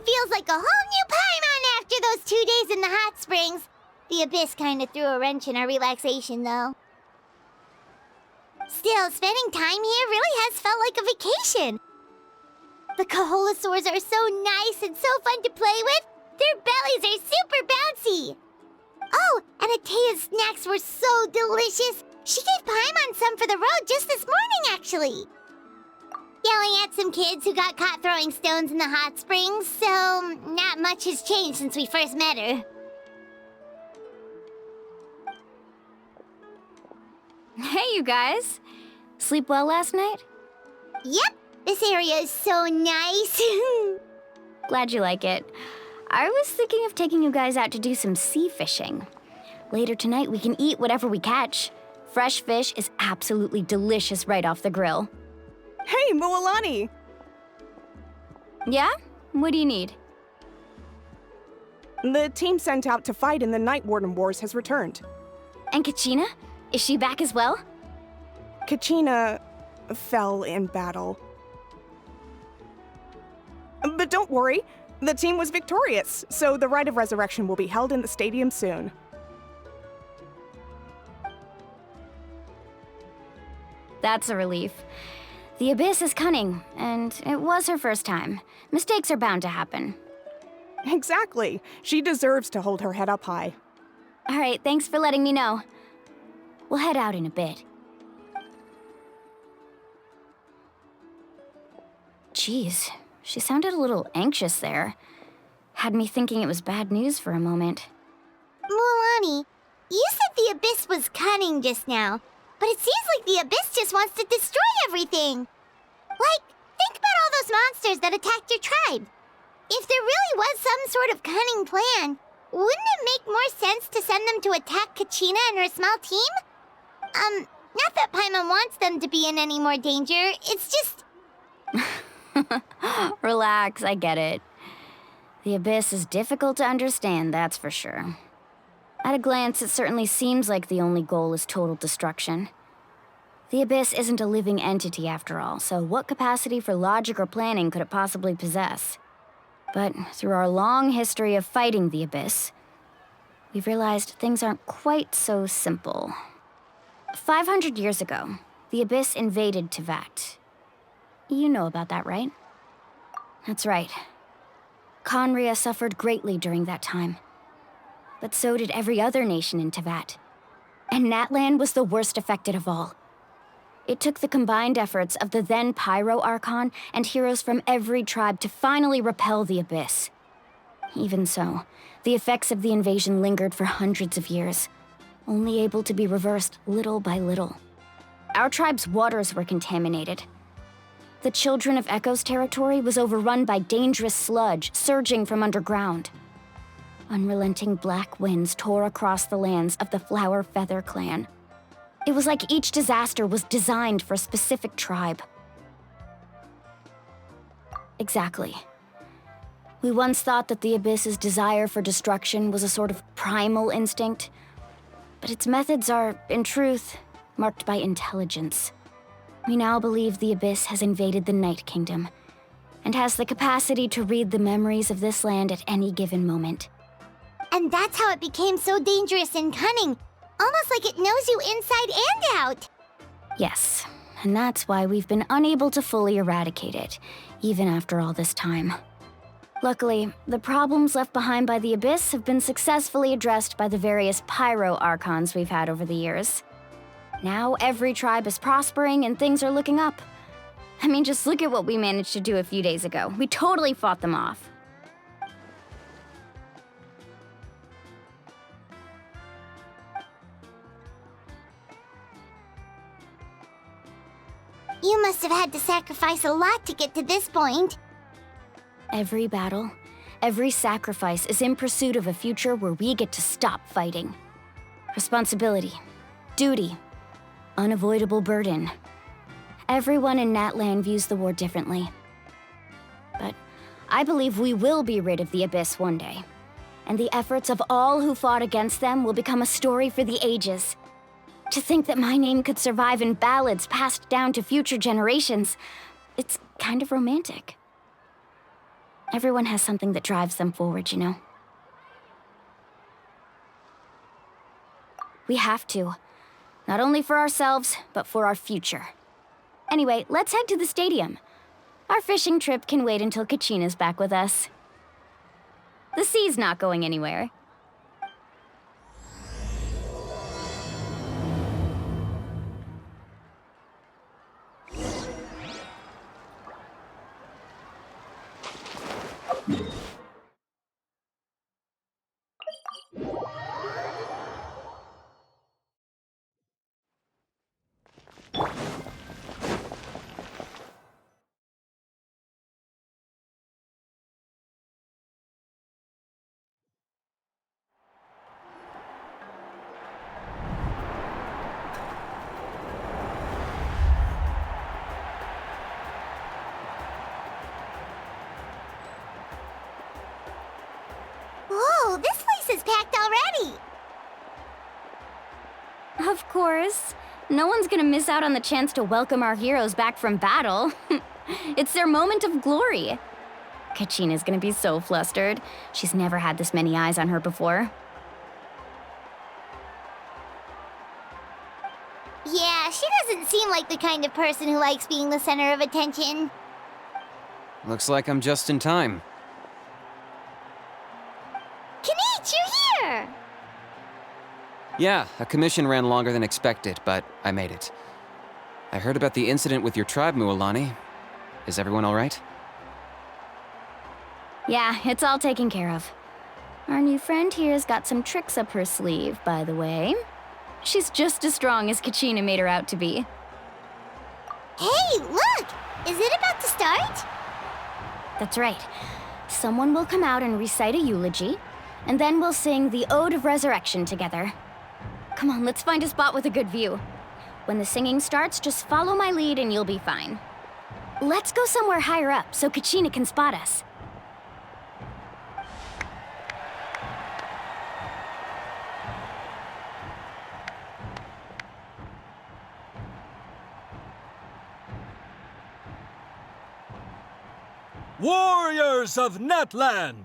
feels like a whole new Paimon after those 2 days in the hot springs. The Abyss kinda threw a wrench in our relaxation, though. Still, spending time here really has felt like a vacation. The Kaholosaurs are so nice and so fun to play with. Their bellies are super bouncy. Oh, and Atea's snacks were so delicious. She gave Paimon some for the road just this morning, actually. Yelling at some kids who got caught throwing stones in the hot springs, so not much has changed since we first met her. Hey, you guys. Sleep well last night? Yep, this area is so nice. Glad you like it. I was thinking of taking you guys out to do some sea fishing. Later tonight, we can eat whatever we catch. Fresh fish is absolutely delicious right off the grill. Hey, Mualani! Yeah? What do you need? The team sent out to fight in the Night Warden Wars has returned. And Kachina? Is she back as well? Kachina fell in battle. But don't worry, the team was victorious, so the Rite of Resurrection will be held in the stadium soon. That's a relief. The Abyss is cunning, and it was her first time. Mistakes are bound to happen. Exactly. She deserves to hold her head up high. All right, thanks for letting me know. We'll head out in a bit. Jeez, she sounded a little anxious there. Had me thinking it was bad news for a moment. Mualani, you said the Abyss was cunning just now, but it seems like the Abyss just wants to destroy everything. Like, think about all those monsters that attacked your tribe. If there really was some sort of cunning plan, wouldn't it make more sense to send them to attack Kachina and her small team? Not that Paimon wants them to be in any more danger, it's just... Relax, I get it. The Abyss is difficult to understand, that's for sure. At a glance, it certainly seems like the only goal is total destruction. The Abyss isn't a living entity after all, so what capacity for logic or planning could it possibly possess? But through our long history of fighting the Abyss, we've realized things aren't quite so simple. 500 years ago, the Abyss invaded Teyvat. You know about that, right? That's right. Conria suffered greatly during that time. But so did every other nation in Teyvat. And Natlan was the worst affected of all. It took the combined efforts of the then Pyro Archon and heroes from every tribe to finally repel the Abyss. Even so, the effects of the invasion lingered for hundreds of years, only able to be reversed little by little. Our tribe's waters were contaminated. The Children of Echo's territory was overrun by dangerous sludge surging from underground. Unrelenting black winds tore across the lands of the Flower Feather clan. It was like each disaster was designed for a specific tribe. Exactly. We once thought that the Abyss's desire for destruction was a sort of primal instinct, but its methods are, in truth, marked by intelligence. We now believe the Abyss has invaded the Night Kingdom, and has the capacity to read the memories of this land at any given moment. And that's how it became so dangerous and cunning. Almost like it knows you inside and out. Yes, and that's why we've been unable to fully eradicate it, even after all this time. Luckily, the problems left behind by the Abyss have been successfully addressed by the various Pyro Archons we've had over the years. Now every tribe is prospering and things are looking up. I mean, just look at what we managed to do a few days ago. We totally fought them off. You must have had to sacrifice a lot to get to this point. Every battle, every sacrifice is in pursuit of a future where we get to stop fighting. Responsibility, duty, unavoidable burden. Everyone in Natlan views the war differently. But I believe we will be rid of the Abyss one day. And the efforts of all who fought against them will become a story for the ages. To think that my name could survive in ballads passed down to future generations, it's kind of romantic. Everyone has something that drives them forward, you know? We have to. Not only for ourselves, but for our future. Anyway, let's head to the stadium. Our fishing trip can wait until Kachina's back with us. The sea's not going anywhere. Whoa, this place is packed already! Of course. No one's gonna miss out on the chance to welcome our heroes back from battle. It's their moment of glory. Kachina's gonna be so flustered. She's never had this many eyes on her before. Yeah, she doesn't seem like the kind of person who likes being the center of attention. Looks like I'm just in time. Kanich, you're here! Yeah, a commission ran longer than expected, but I made it. I heard about the incident with your tribe, Mualani. Is everyone all right? Yeah, it's all taken care of. Our new friend here's got some tricks up her sleeve, by the way. She's just as strong as Kachina made her out to be. Hey, look! Is it about to start? That's right. Someone will come out and recite a eulogy, and then we'll sing the Ode of Resurrection together. Come on, let's find a spot with a good view. When the singing starts, just follow my lead and you'll be fine. Let's go somewhere higher up so Kachina can spot us. Warriors of Natlan,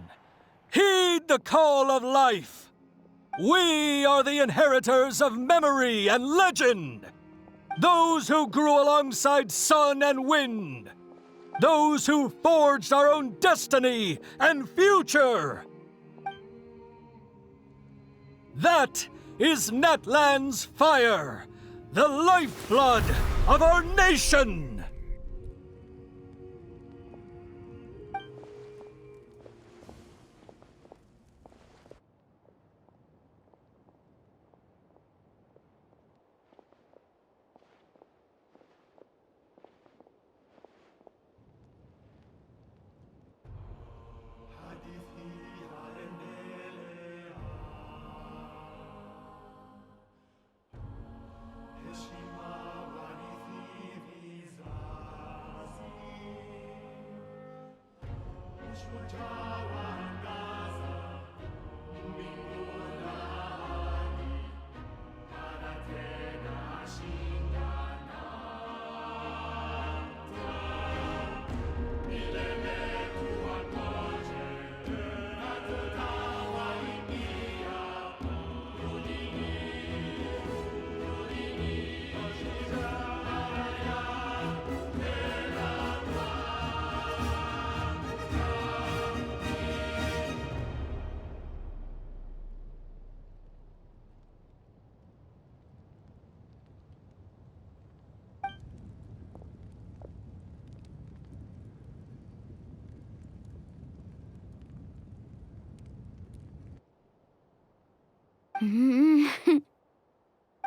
heed the call of life. We are the inheritors of memory and legend. Those who grew alongside sun and wind. Those who forged our own destiny and future. That is Natlan's fire, the lifeblood of our nation.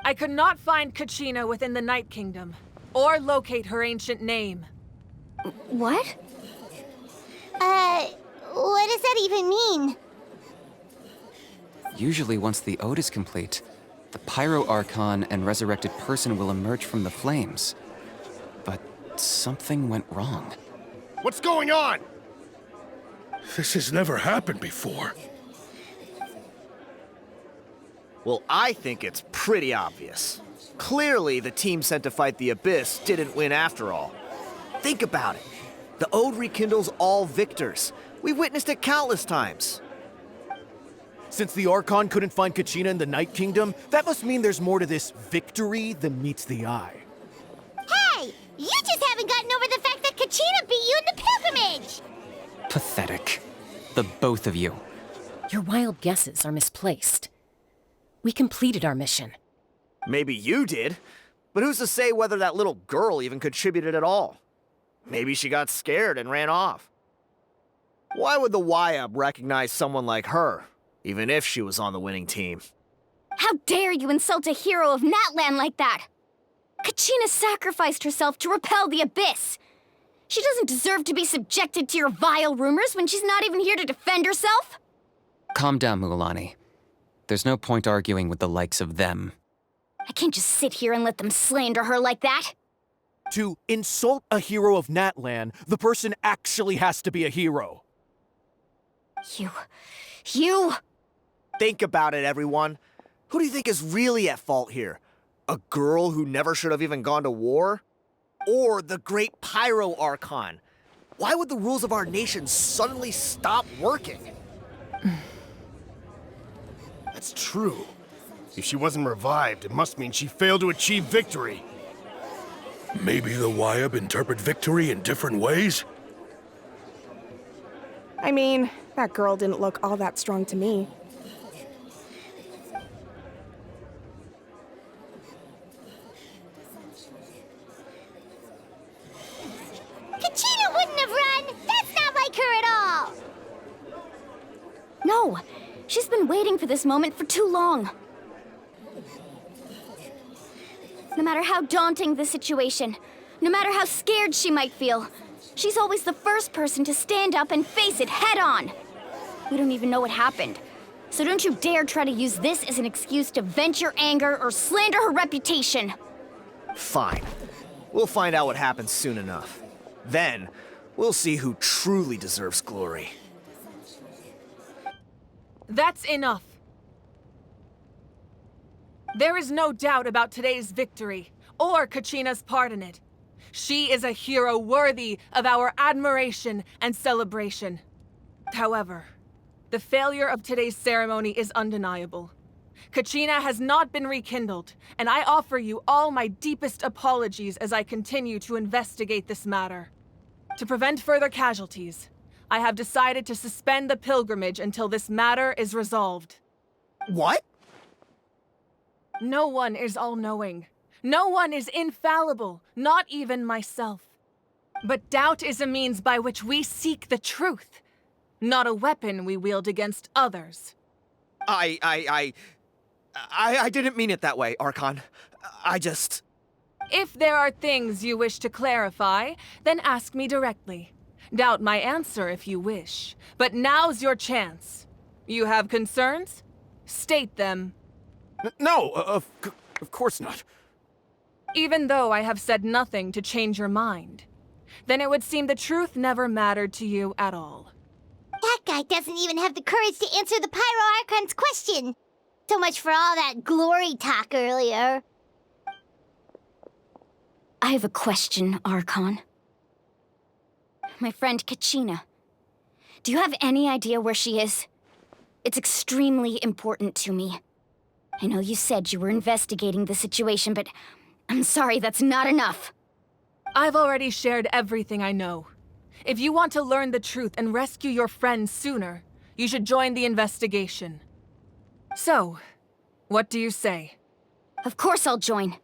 I could not find Kachina within the Night Kingdom, or locate her ancient name. What? What does that even mean? Usually once the ode is complete, the Pyro Archon and resurrected person will emerge from the flames. But something went wrong. What's going on? This has never happened before. Well, I think it's pretty obvious. Clearly, the team sent to fight the Abyss didn't win after all. Think about it. The ode rekindles all victors. We've witnessed it countless times. Since the Archon couldn't find Kachina in the Night Kingdom, that must mean there's more to this victory than meets the eye. Hey! You just haven't gotten over the fact that Kachina beat you in the pilgrimage! Pathetic. The both of you. Your wild guesses are misplaced. We completed our mission. Maybe you did, but who's to say whether that little girl even contributed at all? Maybe she got scared and ran off. Why would the YUB recognize someone like her, even if she was on the winning team? How dare you insult a hero of Natlan like that? Kachina sacrificed herself to repel the Abyss. She doesn't deserve to be subjected to your vile rumors when she's not even here to defend herself. Calm down, Mualani. There's no point arguing with the likes of them. I can't just sit here and let them slander her like that. To insult a hero of Natlan, the person actually has to be a hero. You... Think about it, everyone. Who do you think is really at fault here? A girl who never should have even gone to war? Or the great Pyro Archon? Why would the rules of our nation suddenly stop working? That's true. If she wasn't revived, it must mean she failed to achieve victory. Maybe the YUB interpret victory in different ways? I mean, that girl didn't look all that strong to me. Kachina wouldn't have run! That's not like her at all! No, she's been waiting for this moment for too long. No matter how daunting the situation, no matter how scared she might feel, she's always the first person to stand up and face it head on. We don't even know what happened, so don't you dare try to use this as an excuse to vent your anger or slander her reputation. Fine. We'll find out what happens soon enough. Then, we'll see who truly deserves glory. That's enough. There is no doubt about today's victory, or Kachina's part in it. She is a hero worthy of our admiration and celebration. However, the failure of today's ceremony is undeniable. Kachina has not been rekindled, and I offer you all my deepest apologies as I continue to investigate this matter. To prevent further casualties, I have decided to suspend the pilgrimage until this matter is resolved. What? No one is all-knowing. No one is infallible, not even myself. But doubt is a means by which we seek the truth, not a weapon we wield against others. I didn't mean it that way, Archon. I just... If there are things you wish to clarify, then ask me directly. Doubt my answer if you wish, but now's your chance. You have concerns? State them. No, of course not. Even though I have said nothing to change your mind, then it would seem the truth never mattered to you at all. That guy doesn't even have the courage to answer the Pyro Archon's question. So much for all that glory talk earlier. I have a question, Archon. My friend Kachina. Do you have any idea where she is? It's extremely important to me. I know you said you were investigating the situation, but I'm sorry, that's not enough. I've already shared everything I know. If you want to learn the truth and rescue your friend sooner, you should join the investigation. So, what do you say? Of course I'll join.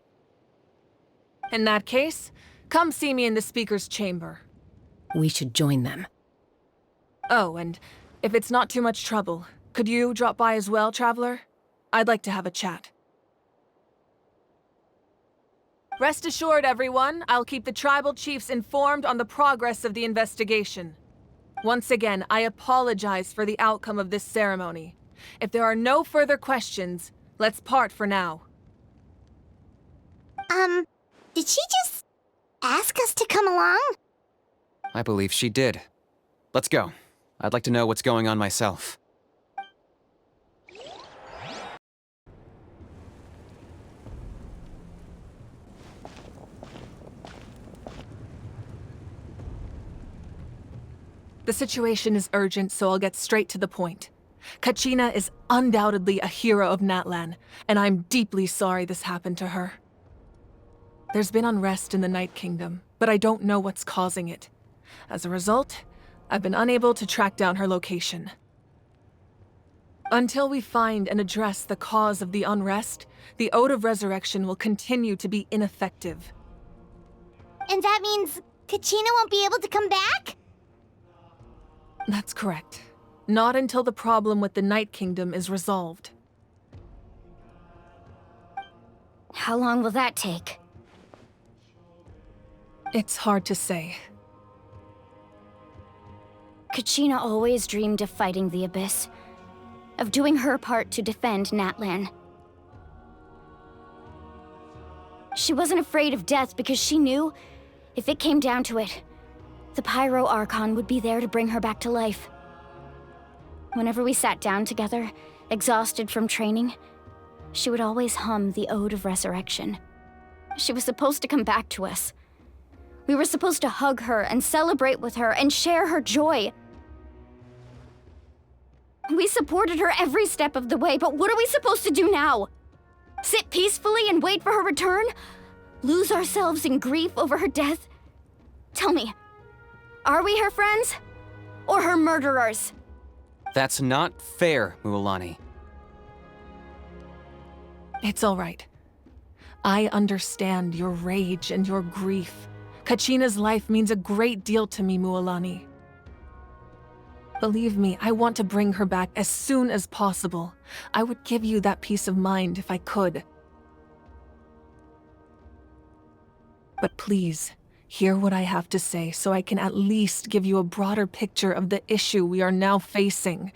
In that case, come see me in the speaker's chamber. We should join them. Oh, and if it's not too much trouble, could you drop by as well, Traveler? I'd like to have a chat. Rest assured, everyone, I'll keep the tribal chiefs informed on the progress of the investigation. Once again, I apologize for the outcome of this ceremony. If there are no further questions, let's part for now. Did she just ask us to come along? I believe she did. Let's go. I'd like to know what's going on myself. The situation is urgent, so I'll get straight to the point. Kachina is undoubtedly a hero of Natlan, and I'm deeply sorry this happened to her. There's been unrest in the Night Kingdom, but I don't know what's causing it. As a result, I've been unable to track down her location. Until we find and address the cause of the unrest, the Ode of Resurrection will continue to be ineffective. And that means Kachina won't be able to come back? That's correct. Not until the problem with the Night Kingdom is resolved. How long will that take? It's hard to say. Kachina always dreamed of fighting the Abyss, of doing her part to defend Natlan. She wasn't afraid of death because she knew, if it came down to it, the Pyro Archon would be there to bring her back to life. Whenever we sat down together, exhausted from training, she would always hum the Ode of Resurrection. She was supposed to come back to us. We were supposed to hug her and celebrate with her and share her joy. We supported her every step of the way, but what are we supposed to do now? Sit peacefully and wait for her return? Lose ourselves in grief over her death? Tell me, are we her friends? Or her murderers? That's not fair, Mualani. It's all right. I understand your rage and your grief. Kachina's life means a great deal to me, Mualani. Believe me, I want to bring her back as soon as possible. I would give you that peace of mind if I could. But please, hear what I have to say so I can at least give you a broader picture of the issue we are now facing.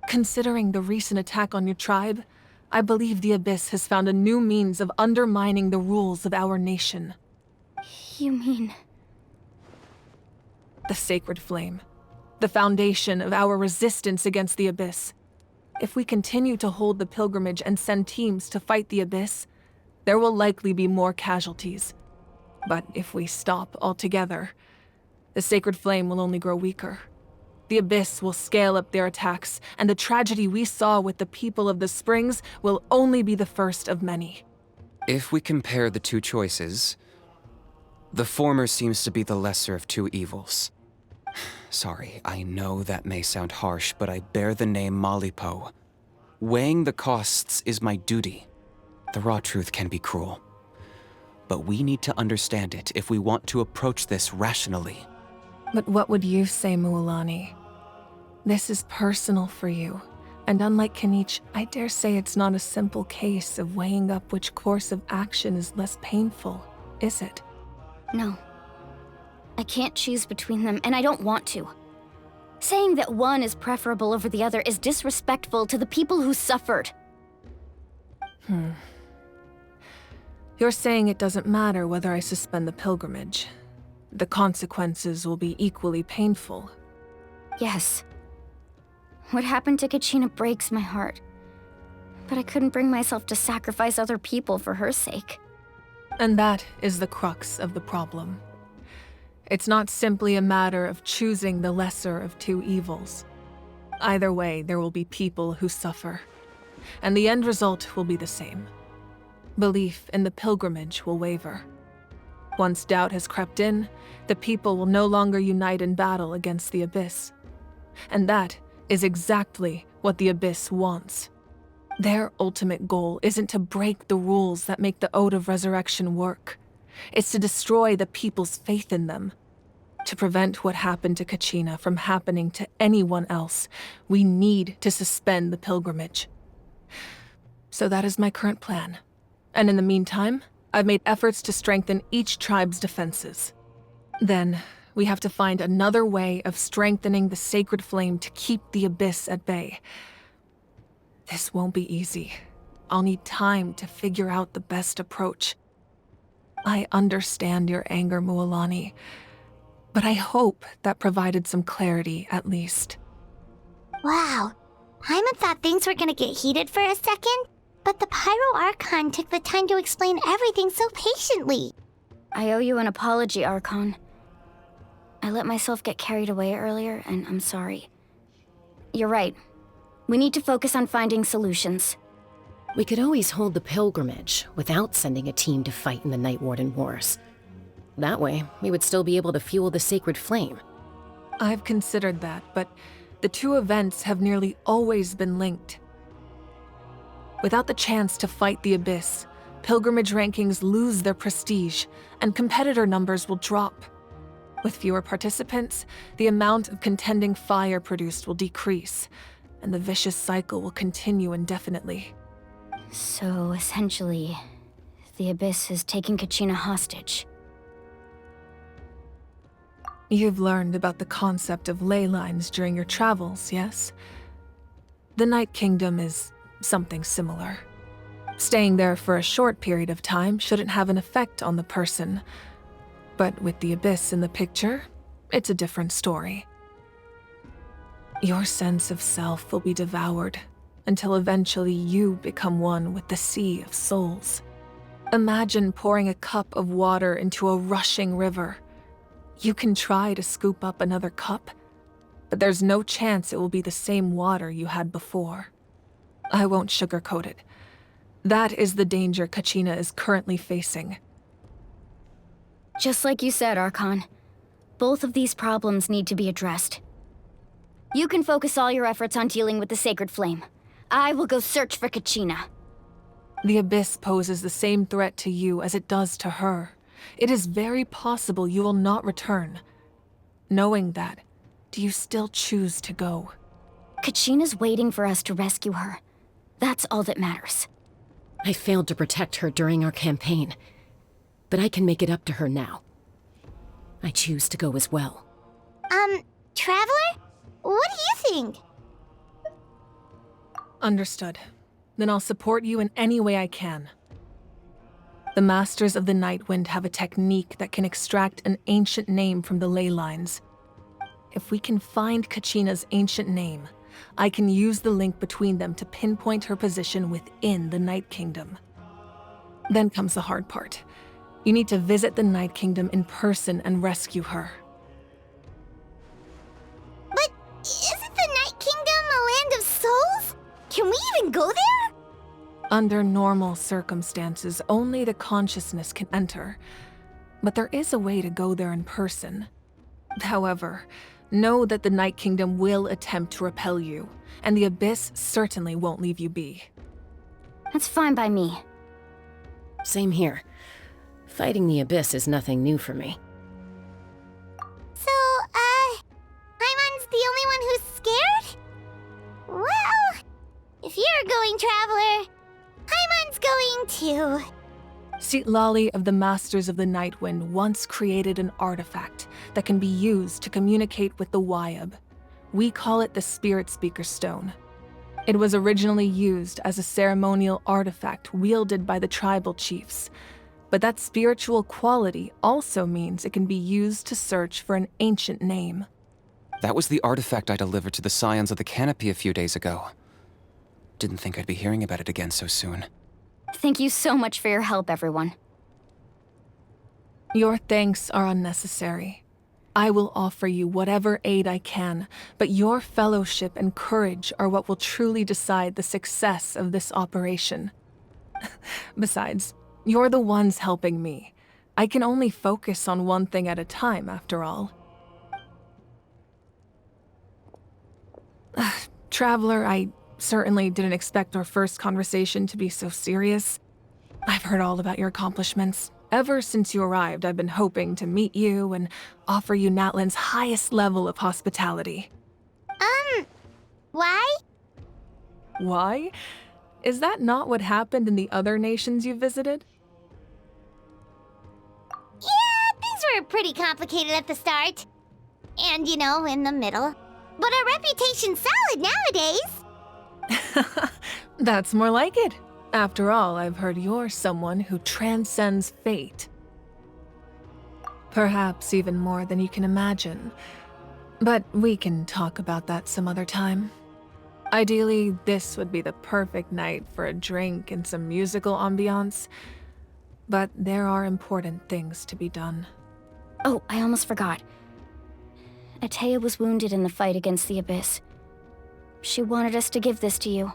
Considering the recent attack on your tribe, I believe the Abyss has found a new means of undermining the rules of our nation. You mean... The Sacred Flame. The foundation of our resistance against the Abyss. If we continue to hold the pilgrimage and send teams to fight the Abyss, there will likely be more casualties. But if we stop altogether, the Sacred Flame will only grow weaker. The Abyss will scale up their attacks, and the tragedy we saw with the people of the Springs will only be the first of many. If we compare the two choices, the former seems to be the lesser of two evils. Sorry, I know that may sound harsh, but I bear the name Malipo. Weighing the costs is my duty. The raw truth can be cruel. But we need to understand it if we want to approach this rationally. But what would you say, Mualani? This is personal for you, and unlike Kanich, I dare say it's not a simple case of weighing up which course of action is less painful, is it? No. I can't choose between them, and I don't want to. Saying that one is preferable over the other is disrespectful to the people who suffered. You're saying it doesn't matter whether I suspend the pilgrimage. The consequences will be equally painful. Yes. What happened to Kachina breaks my heart. But I couldn't bring myself to sacrifice other people for her sake. And that is the crux of the problem. It's not simply a matter of choosing the lesser of two evils. Either way, there will be people who suffer. And the end result will be the same. Belief in the pilgrimage will waver. Once doubt has crept in, the people will no longer unite in battle against the Abyss. And that is exactly what the Abyss wants. Their ultimate goal isn't to break the rules that make the Ode of Resurrection work. It's to destroy the people's faith in them. To prevent what happened to Kachina from happening to anyone else, we need to suspend the pilgrimage. So that is my current plan. And in the meantime, I've made efforts to strengthen each tribe's defenses. Then, we have to find another way of strengthening the Sacred Flame to keep the Abyss at bay. This won't be easy. I'll need time to figure out the best approach. I understand your anger, Mualani, but I hope that provided some clarity at least. Wow. Paimon thought things were gonna get heated for a second, but the Pyro Archon took the time to explain everything so patiently. I owe you an apology, Archon. I let myself get carried away earlier, and I'm sorry. You're right. We need to focus on finding solutions. We could always hold the pilgrimage without sending a team to fight in the Night Warden Wars. That way, we would still be able to fuel the sacred flame. I've considered that, but the two events have nearly always been linked. Without the chance to fight the Abyss, pilgrimage rankings lose their prestige, and competitor numbers will drop. With fewer participants, the amount of contending fire produced will decrease, and the vicious cycle will continue indefinitely. So, essentially, the Abyss has taken Kachina hostage. You've learned about the concept of ley lines during your travels, yes? The Night Kingdom is something similar. Staying there for a short period of time shouldn't have an effect on the person. But with the Abyss in the picture, it's a different story. Your sense of self will be devoured until eventually you become one with the Sea of Souls. Imagine pouring a cup of water into a rushing river. You can try to scoop up another cup, but there's no chance it will be the same water you had before. I won't sugarcoat it. That is the danger Kachina is currently facing. Just like you said, Archon. Both of these problems need to be addressed. You can focus all your efforts on dealing with the Sacred Flame. I will go search for Kachina. The Abyss poses the same threat to you as it does to her. It is very possible you will not return. Knowing that, do you still choose to go? Kachina's waiting for us to rescue her. That's all that matters. I failed to protect her during our campaign, but I can make it up to her now. I choose to go as well. Traveler? What do you think? Understood. Then I'll support you in any way I can. The Masters of the Nightwind have a technique that can extract an ancient name from the ley lines. If we can find Kachina's ancient name, I can use the link between them to pinpoint her position within the Night Kingdom. Then comes the hard part. You need to visit the Night Kingdom in person and rescue her. But isn't the Night Kingdom a land of souls? Can we even go there? Under normal circumstances, only the consciousness can enter. But there is a way to go there in person. However, know that the Night Kingdom will attempt to repel you, and the Abyss certainly won't leave you be. That's fine by me. Same here. Fighting the Abyss is nothing new for me. So, Paimon's the only one who's scared? Well, if you're going, Traveler, Paimon's going too. Citlali of the Masters of the Nightwind once created an artifact that can be used to communicate with the Wyab. We call it the Spirit Speaker Stone. It was originally used as a ceremonial artifact wielded by the tribal chiefs, but that spiritual quality also means it can be used to search for an ancient name. That was the artifact I delivered to the Scions of the Canopy a few days ago. Didn't think I'd be hearing about it again so soon. Thank you so much for your help, everyone. Your thanks are unnecessary. I will offer you whatever aid I can, but your fellowship and courage are what will truly decide the success of this operation. Besides, you're the ones helping me. I can only focus on one thing at a time, after all. Traveler, I certainly didn't expect our first conversation to be so serious. I've heard all about your accomplishments. Ever since you arrived, I've been hoping to meet you and offer you Natlan's highest level of hospitality. Why? Why? Is that not what happened in the other nations you visited? Yeah, things were pretty complicated at the start. And, in the middle. But our reputation's solid nowadays. That's more like it. After all, I've heard you're someone who transcends fate. Perhaps even more than you can imagine. But we can talk about that some other time. Ideally, this would be the perfect night for a drink and some musical ambiance. But there are important things to be done. Oh, I almost forgot. Atea was wounded in the fight against the Abyss. She wanted us to give this to you.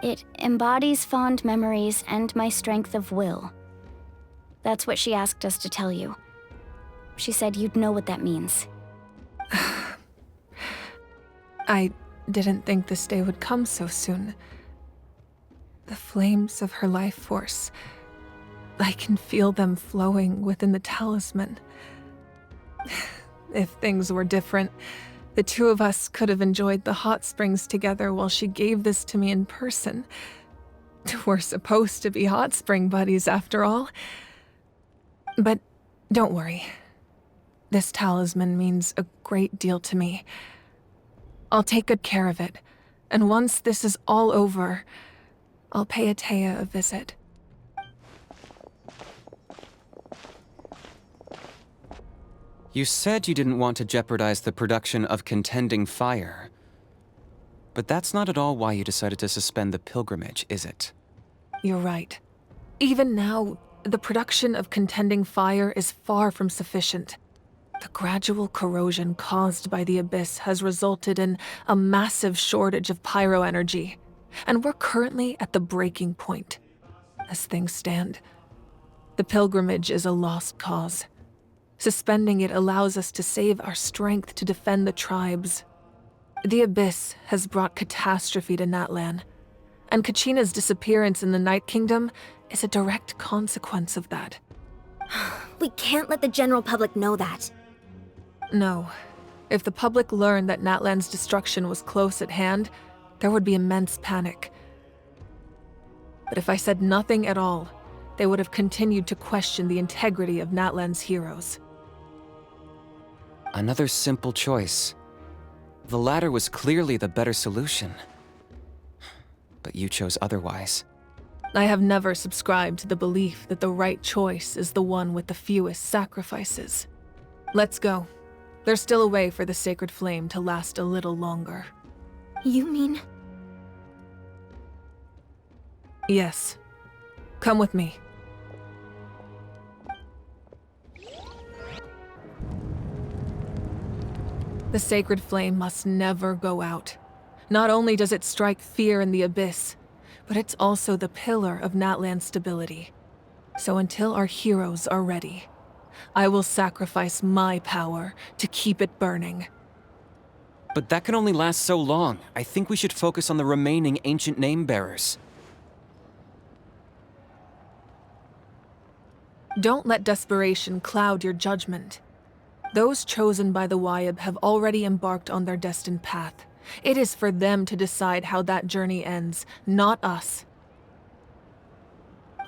It embodies fond memories and my strength of will. That's what she asked us to tell you. She said you'd know what that means. I didn't think this day would come so soon. The flames of her life force. I can feel them flowing within the talisman. If things were different, the two of us could have enjoyed the hot springs together while she gave this to me in person. We're supposed to be hot spring buddies after all. But don't worry. This talisman means a great deal to me. I'll take good care of it, and once this is all over, I'll pay Atea a visit. You said you didn't want to jeopardize the production of Contending Fire. But that's not at all why you decided to suspend the pilgrimage, is it? You're right. Even now, the production of Contending Fire is far from sufficient. The gradual corrosion caused by the Abyss has resulted in a massive shortage of pyro energy, and we're currently at the breaking point. As things stand, the pilgrimage is a lost cause. Suspending it allows us to save our strength to defend the tribes. The Abyss has brought catastrophe to Natlan, and Kachina's disappearance in the Night Kingdom is a direct consequence of that. We can't let the general public know that. No. If the public learned that Natlan's destruction was close at hand, there would be immense panic. But if I said nothing at all, they would have continued to question the integrity of Natlan's heroes. Another simple choice. The latter was clearly the better solution. But you chose otherwise. I have never subscribed to the belief that the right choice is the one with the fewest sacrifices. Let's go. There's still a way for the sacred flame to last a little longer. You mean? Yes. Come with me. The sacred flame must never go out. Not only does it strike fear in the Abyss, but it's also the pillar of Natlan's stability. So until our heroes are ready, I will sacrifice my power to keep it burning. But that can only last so long. I think we should focus on the remaining ancient name-bearers. Don't let desperation cloud your judgment. Those chosen by the Wayab have already embarked on their destined path. It is for them to decide how that journey ends, not us.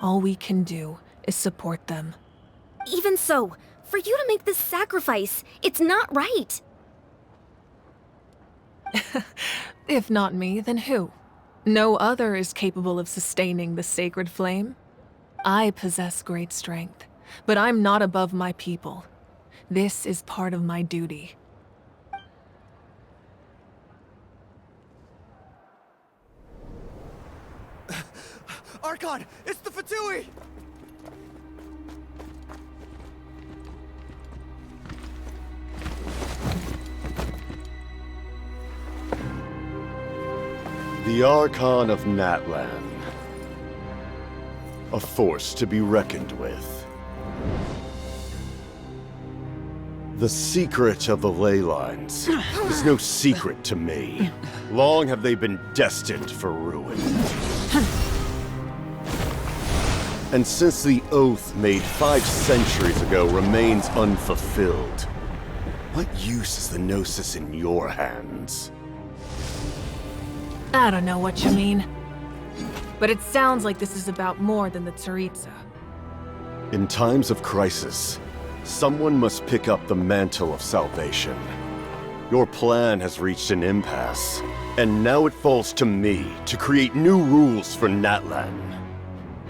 All we can do is support them. Even so, for you to make this sacrifice, it's not right. If not me, then who? No other is capable of sustaining the sacred flame. I possess great strength, but I'm not above my people. This is part of my duty. Archon, it's the Fatui! The Archon of Natlan. A force to be reckoned with. The secret of the ley lines is no secret to me. Long have they been destined for ruin. And since the oath made 5 centuries ago remains unfulfilled, what use is the Gnosis in your hands? I don't know what you mean. But it sounds like this is about more than the Tsaritsa. In times of crisis, someone must pick up the mantle of salvation. Your plan has reached an impasse, and now it falls to me to create new rules for Natlan.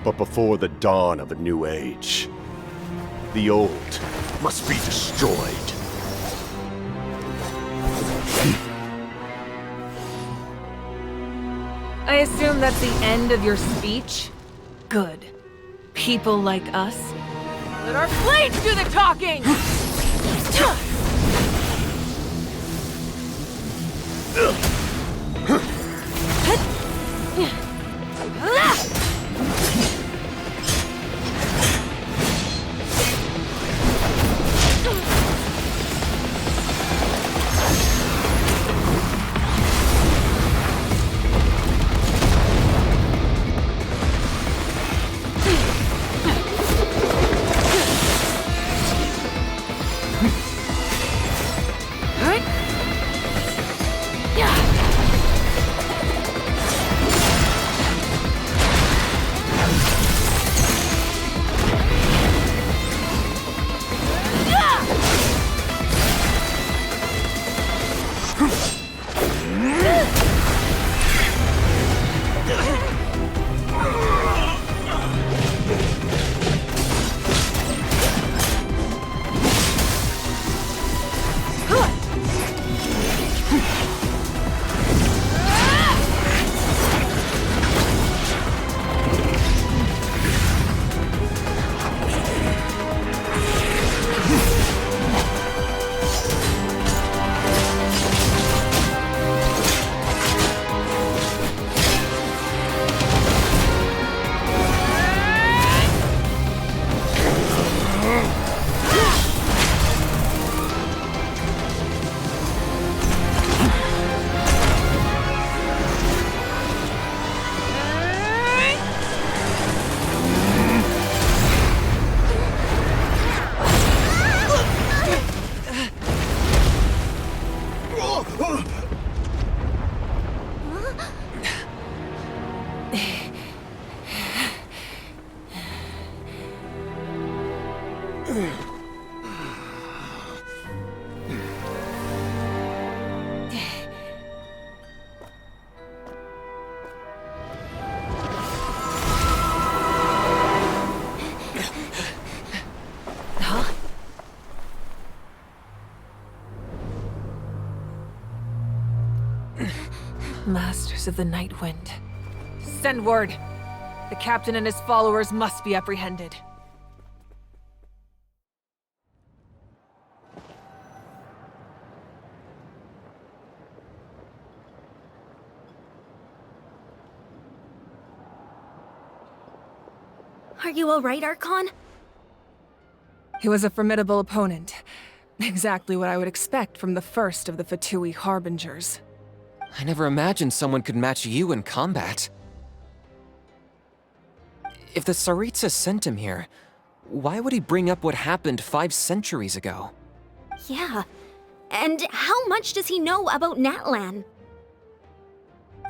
But before the dawn of a new age, the old must be destroyed. I assume that's the end of your speech? Good. People like us. Let our blades do the talking! Masters of the Night Wind. Send word. The captain and his followers must be apprehended. Are you all right, Archon? He was a formidable opponent. Exactly what I would expect from the first of the Fatui Harbingers. I never imagined someone could match you in combat. If the Tsaritsa sent him here, why would he bring up what happened 5 centuries ago? Yeah. And how much does he know about Natlan?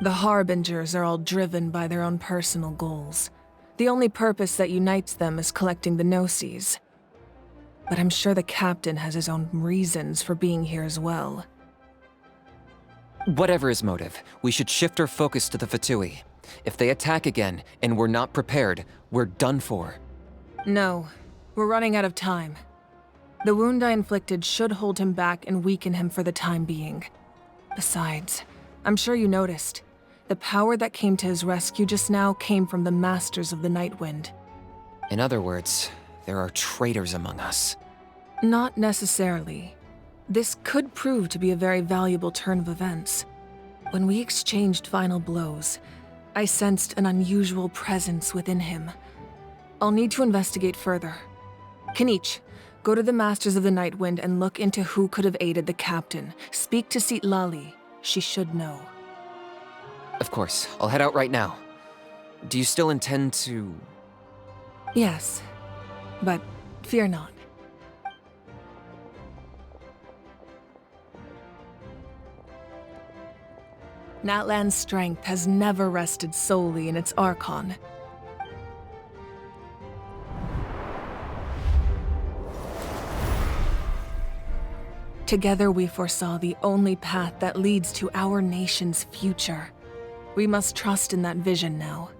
The Harbingers are all driven by their own personal goals. The only purpose that unites them is collecting the Gnosis. But I'm sure the captain has his own reasons for being here as well. Whatever his motive, we should shift our focus to the Fatui. If they attack again, and we're not prepared, we're done for. No, we're running out of time. The wound I inflicted should hold him back and weaken him for the time being. Besides, I'm sure you noticed, the power that came to his rescue just now came from the Masters of the Night Wind. In other words, there are traitors among us. Not necessarily. This could prove to be a very valuable turn of events. When we exchanged final blows, I sensed an unusual presence within him. I'll need to investigate further. Kanich, go to the Masters of the Night Wind and look into who could have aided the captain. Speak to Sitlali. She should know. Of course, I'll head out right now. Do you still intend to... Yes, but fear not. Natlan's strength has never rested solely in its Archon. Together we foresaw the only path that leads to our nation's future. We must trust in that vision now.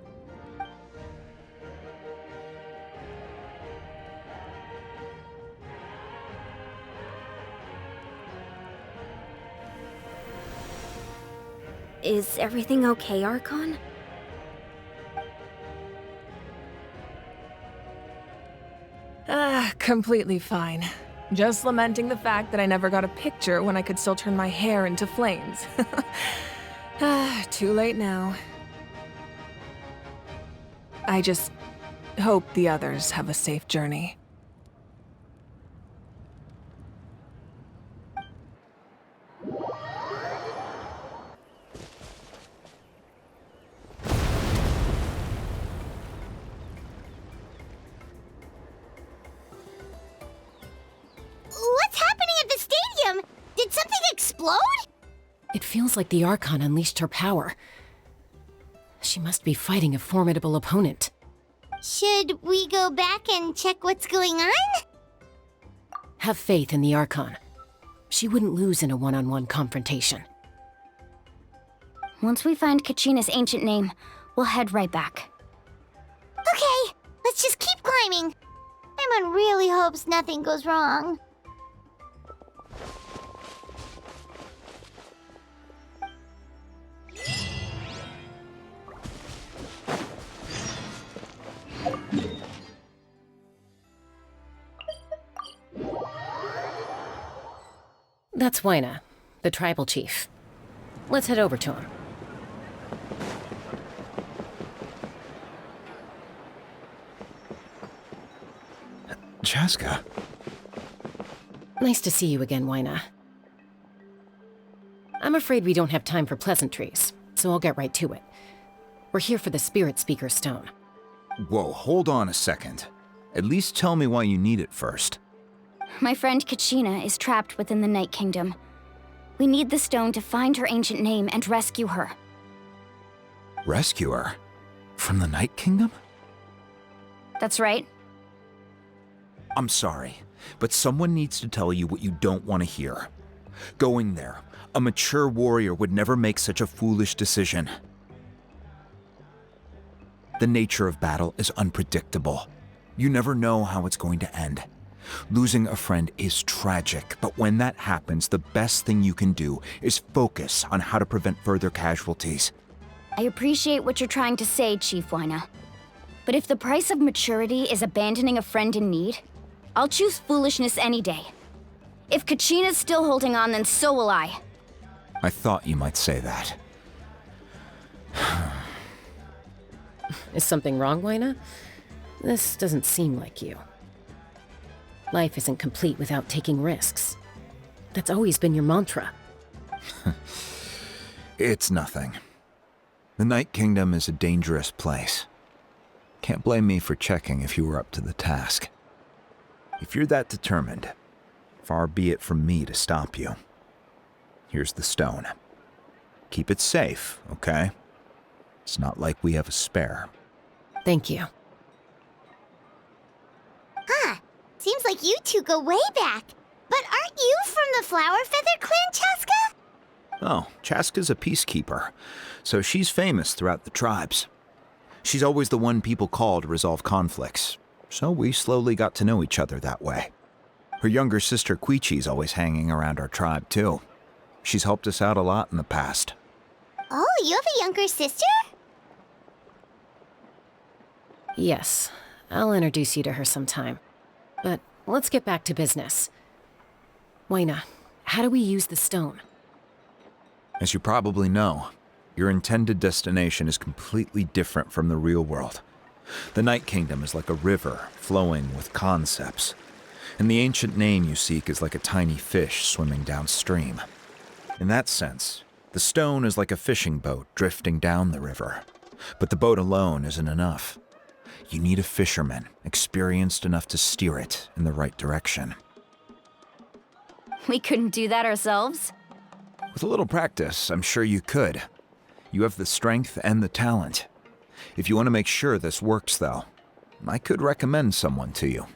Is everything okay, Archon? Completely fine. Just lamenting the fact that I never got a picture when I could still turn my hair into flames. Too late now. I just hope the others have a safe journey. What's happening at the stadium? Did something explode? It feels like the Archon unleashed her power. She must be fighting a formidable opponent. Should we go back and check what's going on? Have faith in the Archon. She wouldn't lose in a one-on-one confrontation. Once we find Kachina's ancient name, we'll head right back. Okay, let's just keep climbing. Emon really hopes nothing goes wrong. That's Waina, the tribal chief. Let's head over to him. Chaska. Nice to see you again, Waina. I'm afraid we don't have time for pleasantries, so I'll get right to it. We're here for the Spirit Speaker Stone. Whoa, hold on a second. At least tell me why you need it first. My friend Kachina is trapped within the Night Kingdom. We need the stone to find her ancient name and rescue her. Rescue her? From the Night Kingdom? That's right. I'm sorry, but someone needs to tell you what you don't want to hear. Going there, a mature warrior would never make such a foolish decision. The nature of battle is unpredictable. You never know how it's going to end. Losing a friend is tragic, but when that happens, the best thing you can do is focus on how to prevent further casualties. I appreciate what you're trying to say, Chief Waina. But if the price of maturity is abandoning a friend in need, I'll choose foolishness any day. If Kachina's still holding on, then so will I. I thought you might say that. Is something wrong, Waina? This doesn't seem like you. Life isn't complete without taking risks. That's always been your mantra. It's nothing. The Night Kingdom is a dangerous place. Can't blame me for checking if you were up to the task. If you're that determined, far be it from me to stop you. Here's the stone. Keep it safe, okay? It's not like we have a spare. Thank you. Huh. Seems like you two go way back. But aren't you from the Flower Feather Clan, Chaska? Oh, Chaska's a peacekeeper, so she's famous throughout the tribes. She's always the one people call to resolve conflicts, so we slowly got to know each other that way. Her younger sister Quichi's always hanging around our tribe, too. She's helped us out a lot in the past. Oh, you have a younger sister? Yes, I'll introduce you to her sometime. But let's get back to business. Waina, how do we use the stone? As you probably know, your intended destination is completely different from the real world. The Night Kingdom is like a river flowing with concepts, and the ancient name you seek is like a tiny fish swimming downstream. In that sense, the stone is like a fishing boat drifting down the river, but the boat alone isn't enough. You need a fisherman experienced enough to steer it in the right direction. We couldn't do that ourselves? With a little practice, I'm sure you could. You have the strength and the talent. If you want to make sure this works, though, I could recommend someone to you.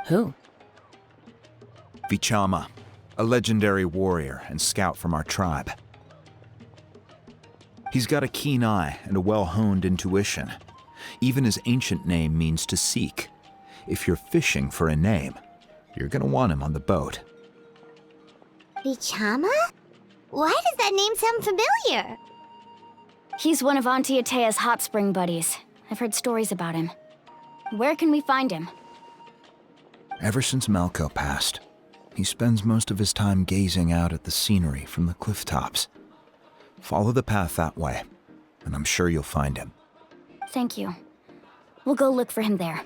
Who? Vichama, a legendary warrior and scout from our tribe. He's got a keen eye and a well-honed intuition. Even his ancient name means to seek. If you're fishing for a name, you're gonna want him on the boat. Vichama? Why does that name sound familiar? He's one of Auntie Atea's hot spring buddies. I've heard stories about him. Where can we find him? Ever since Malco passed, he spends most of his time gazing out at the scenery from the cliff tops. Follow the path that way, and I'm sure you'll find him. Thank you. We'll go look for him there.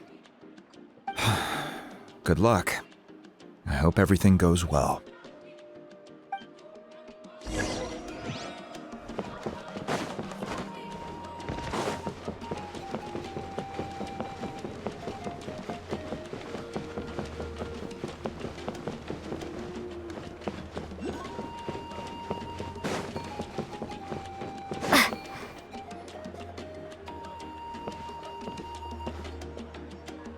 Good luck. I hope everything goes well.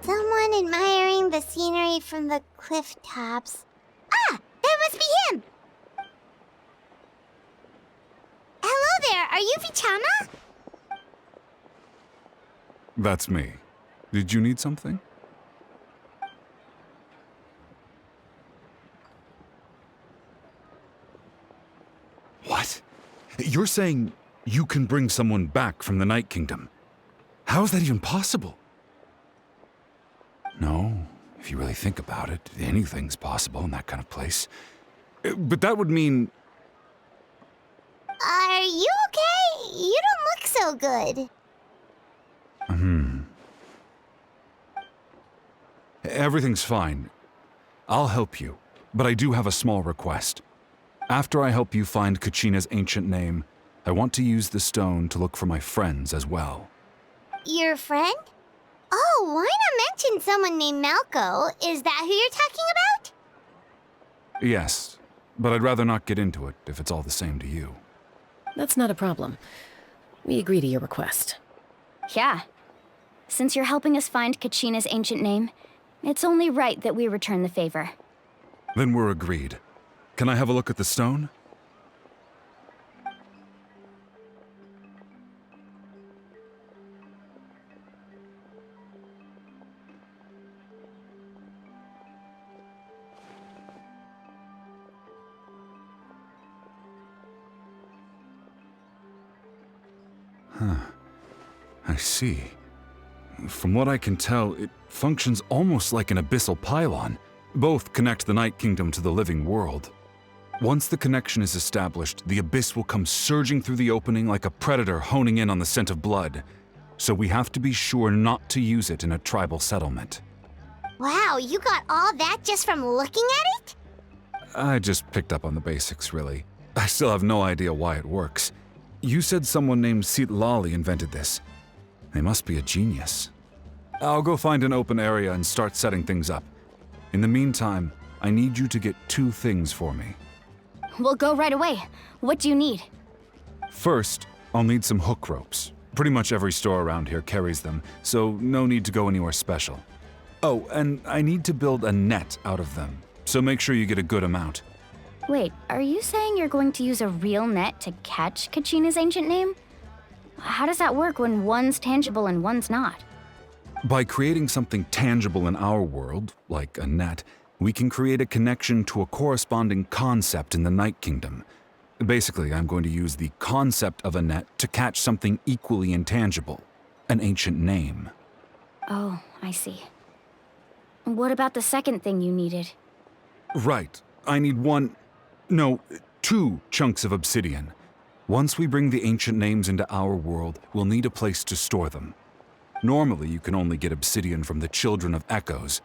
Someone admiring the scenery from the cliff tops. Ah! That must be him! Hello there, are you Vichama? That's me. Did you need something? What? You're saying you can bring someone back from the Night Kingdom? How is that even possible? No, if you really think about it, anything's possible in that kind of place. But that would mean... Are you okay? You don't look so good. Everything's fine. I'll help you, but I do have a small request. After I help you find Kachina's ancient name, I want to use the stone to look for my friends as well. Your friend? Oh, why not mention someone named Malco? Is that who you're talking about? Yes, but I'd rather not get into it if it's all the same to you. That's not a problem. We agree to your request. Yeah. Since you're helping us find Kachina's ancient name, it's only right that we return the favor. Then we're agreed. Can I have a look at the stone? I see. From what I can tell, it functions almost like an abyssal pylon. Both connect the Night Kingdom to the living world. Once the connection is established, the abyss will come surging through the opening like a predator honing in on the scent of blood. So we have to be sure not to use it in a tribal settlement. Wow, you got all that just from looking at it? I just picked up on the basics, really. I still have no idea why it works. You said someone named Sitlali invented this. They must be a genius. I'll go find an open area and start setting things up. In the meantime, I need you to get 2 things for me. We'll go right away. What do you need? First, I'll need some hook ropes. Pretty much every store around here carries them, so no need to go anywhere special. Oh, and I need to build a net out of them, so make sure you get a good amount. Wait, are you saying you're going to use a real net to catch Kachina's ancient name? How does that work when one's tangible and one's not? By creating something tangible in our world, like a net, we can create a connection to a corresponding concept in the Night Kingdom. Basically, I'm going to use the concept of a net to catch something equally intangible, an ancient name. Oh, I see. What about the second thing you needed? Right. I need 2 chunks of obsidian. Once we bring the ancient names into our world, we'll need a place to store them. Normally, you can only get obsidian from the Children of Echoes,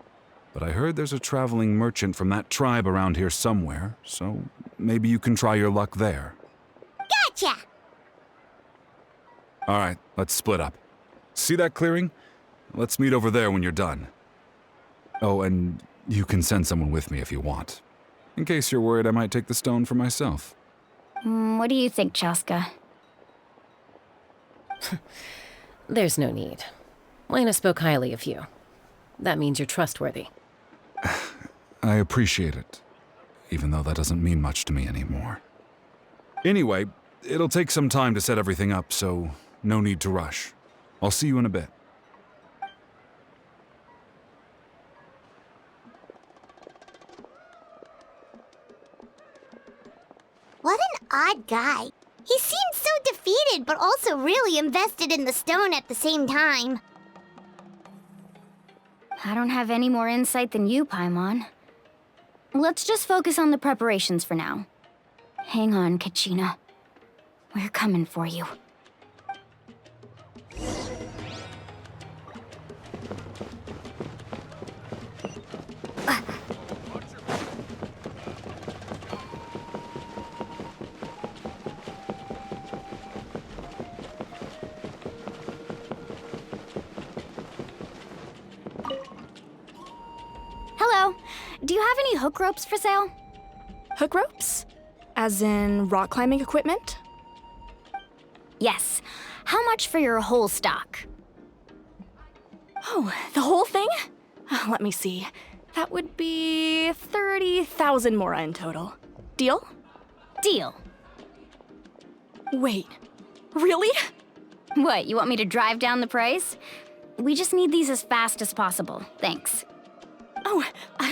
but I heard there's a traveling merchant from that tribe around here somewhere, so maybe you can try your luck there. Gotcha! All right, let's split up. See that clearing? Let's meet over there when you're done. Oh, and you can send someone with me if you want. In case you're worried I might take the stone for myself. What do you think, Chaska? There's no need. Lena spoke highly of you. That means you're trustworthy. I appreciate it, even though that doesn't mean much to me anymore. Anyway, it'll take some time to set everything up, so no need to rush. I'll see you in a bit. What an odd guy. He seemed so defeated, but also really invested in the stone at the same time. I don't have any more insight than you, Paimon. Let's just focus on the preparations for now. Hang on, Kachina. We're coming for you. Hello. Do you have any hook ropes for sale? Hook ropes? As in rock climbing equipment? Yes. How much for your whole stock? Oh, the whole thing? Let me see. That would be 30,000 mora in total. Deal? Deal. Wait, really? What, you want me to drive down the price? We just need these as fast as possible. Thanks. Oh,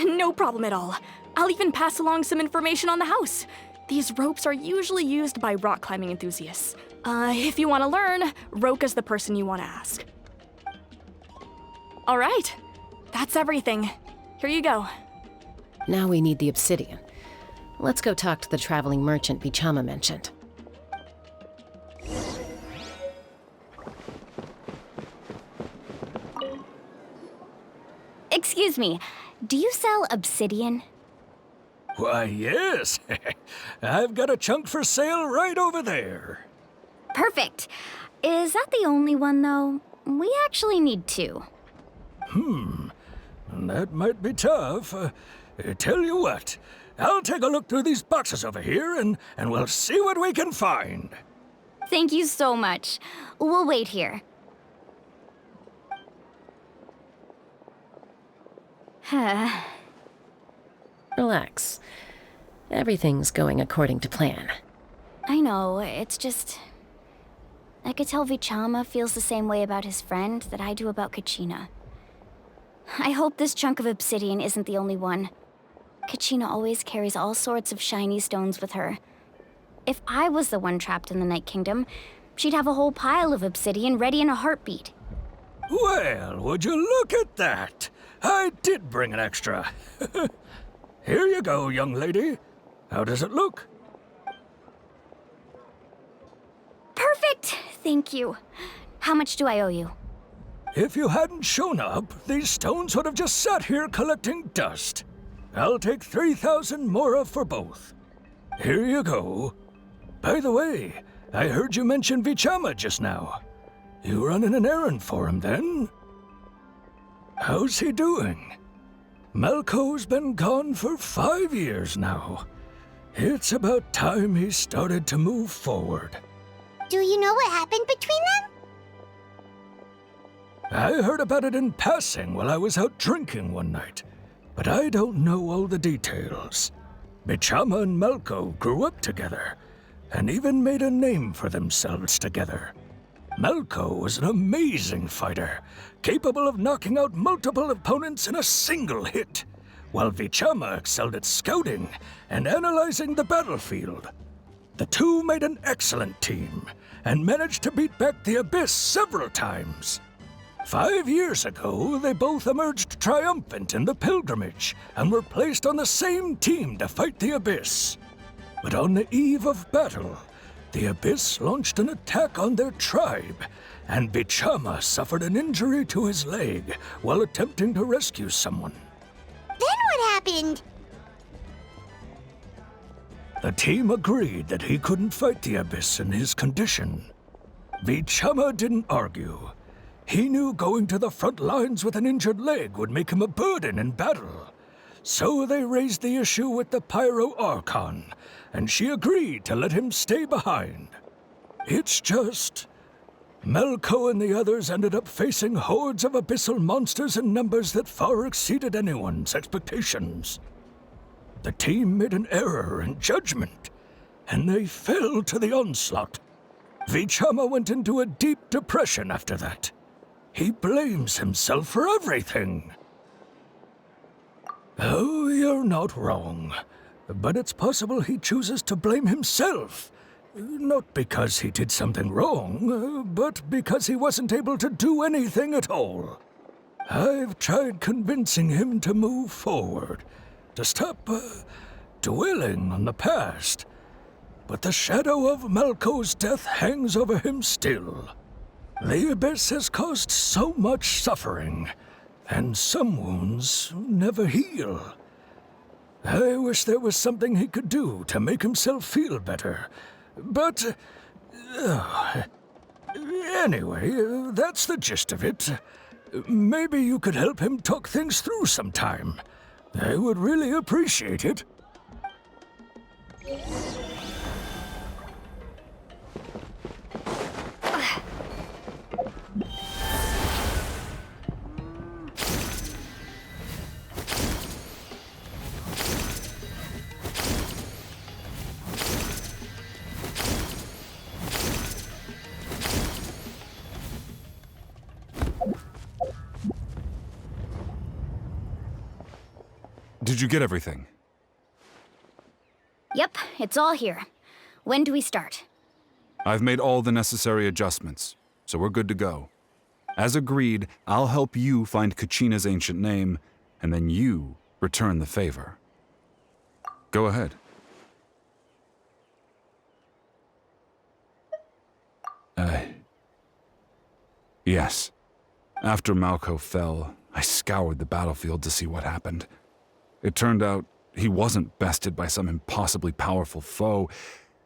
no problem at all. I'll even pass along some information on the house. These ropes are usually used by rock climbing enthusiasts. If you want to learn, Roka's the person you want to ask. All right, that's everything. Here you go. Now we need the obsidian. Let's go talk to the traveling merchant Vichama mentioned. Excuse me, do you sell obsidian? Why, yes. I've got a chunk for sale right over there. Perfect. Is that the only one, though? We actually need two. That might be tough. Tell you what, I'll take a look through these boxes over here and we'll see what we can find. Thank you so much. We'll wait here. Relax. Everything's going according to plan. I know, it's just... I could tell Vichama feels the same way about his friend that I do about Kachina. I hope this chunk of obsidian isn't the only one. Kachina always carries all sorts of shiny stones with her. If I was the one trapped in the Night Kingdom, she'd have a whole pile of obsidian ready in a heartbeat. Well, would you look at that? I did bring an extra. Here you go, young lady. How does it look? Perfect! Thank you. How much do I owe you? If you hadn't shown up, these stones would have just sat here collecting dust. I'll take 3,000 mora for both. Here you go. By the way, I heard you mention Vichama just now. You running an errand for him, then? How's he doing? Malco's been gone for 5 years now. It's about time he started to move forward. Do you know what happened between them? I heard about it in passing while I was out drinking one night, but I don't know all the details. Vichama and Malco grew up together, and even made a name for themselves together. Malco was an amazing fighter, capable of knocking out multiple opponents in a single hit, while Vichama excelled at scouting and analyzing the battlefield. The two made an excellent team, and managed to beat back the Abyss several times. 5 years ago, they both emerged triumphant in the pilgrimage, and were placed on the same team to fight the Abyss. But on the eve of battle, the Abyss launched an attack on their tribe, and Vichama suffered an injury to his leg while attempting to rescue someone. Then what happened? The team agreed that he couldn't fight the Abyss in his condition. Vichama didn't argue. He knew going to the front lines with an injured leg would make him a burden in battle. So they raised the issue with the Pyro Archon, and she agreed to let him stay behind. It's just... Malco and the others ended up facing hordes of abyssal monsters in numbers that far exceeded anyone's expectations. The team made an error in judgment, and they fell to the onslaught. Vichama went into a deep depression after that. He blames himself for everything. Oh, you're not wrong. But it's possible he chooses to blame himself. Not because he did something wrong, but because he wasn't able to do anything at all. I've tried convincing him to move forward, to stop dwelling on the past. But the shadow of Malco's death hangs over him still. The Abyss has caused so much suffering, and some wounds never heal. I wish there was something he could do to make himself feel better. But... anyway, that's the gist of it. Maybe you could help him talk things through sometime. I would really appreciate it. Did you get everything? Yep, it's all here. When do we start? I've made all the necessary adjustments, so we're good to go. As agreed, I'll help you find Kachina's ancient name, and then you return the favor. Go ahead. Yes. After Malco fell, I scoured the battlefield to see what happened. It turned out he wasn't bested by some impossibly powerful foe.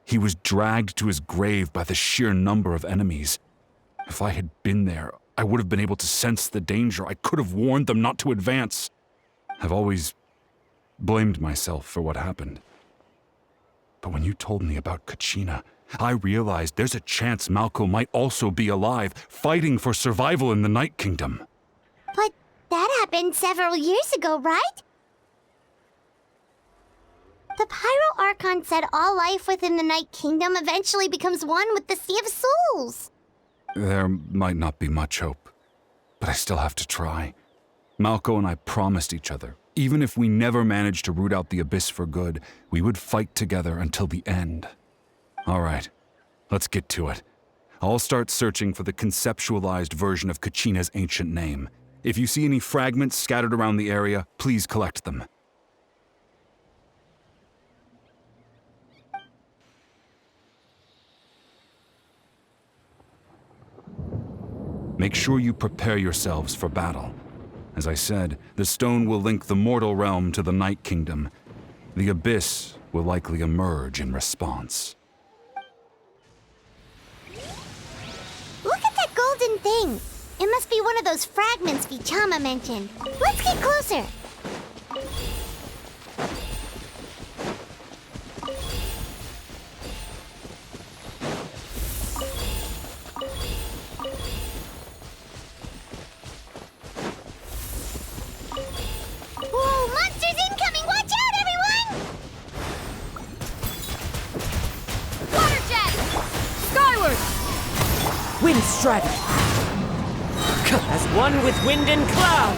He was dragged to his grave by the sheer number of enemies. If I had been there, I would have been able to sense the danger. I could have warned them not to advance. I've always blamed myself for what happened. But when you told me about Kachina, I realized there's a chance Malco might also be alive, fighting for survival in the Night Kingdom. But that happened several years ago, right? The Pyro Archon said all life within the Night Kingdom eventually becomes one with the Sea of Souls. There might not be much hope, but I still have to try. Malco and I promised each other, even if we never managed to root out the Abyss for good, we would fight together until the end. All right, let's get to it. I'll start searching for the conceptualized version of Kachina's ancient name. If you see any fragments scattered around the area, please collect them. Make sure you prepare yourselves for battle. As I said, the stone will link the mortal realm to the Night Kingdom. The Abyss will likely emerge in response. Look at that golden thing. It must be one of those fragments Vichama mentioned. Let's get closer. Whoa, monsters incoming! Watch out, everyone! Water jet! Skyward! Wind strider! As one with wind and cloud!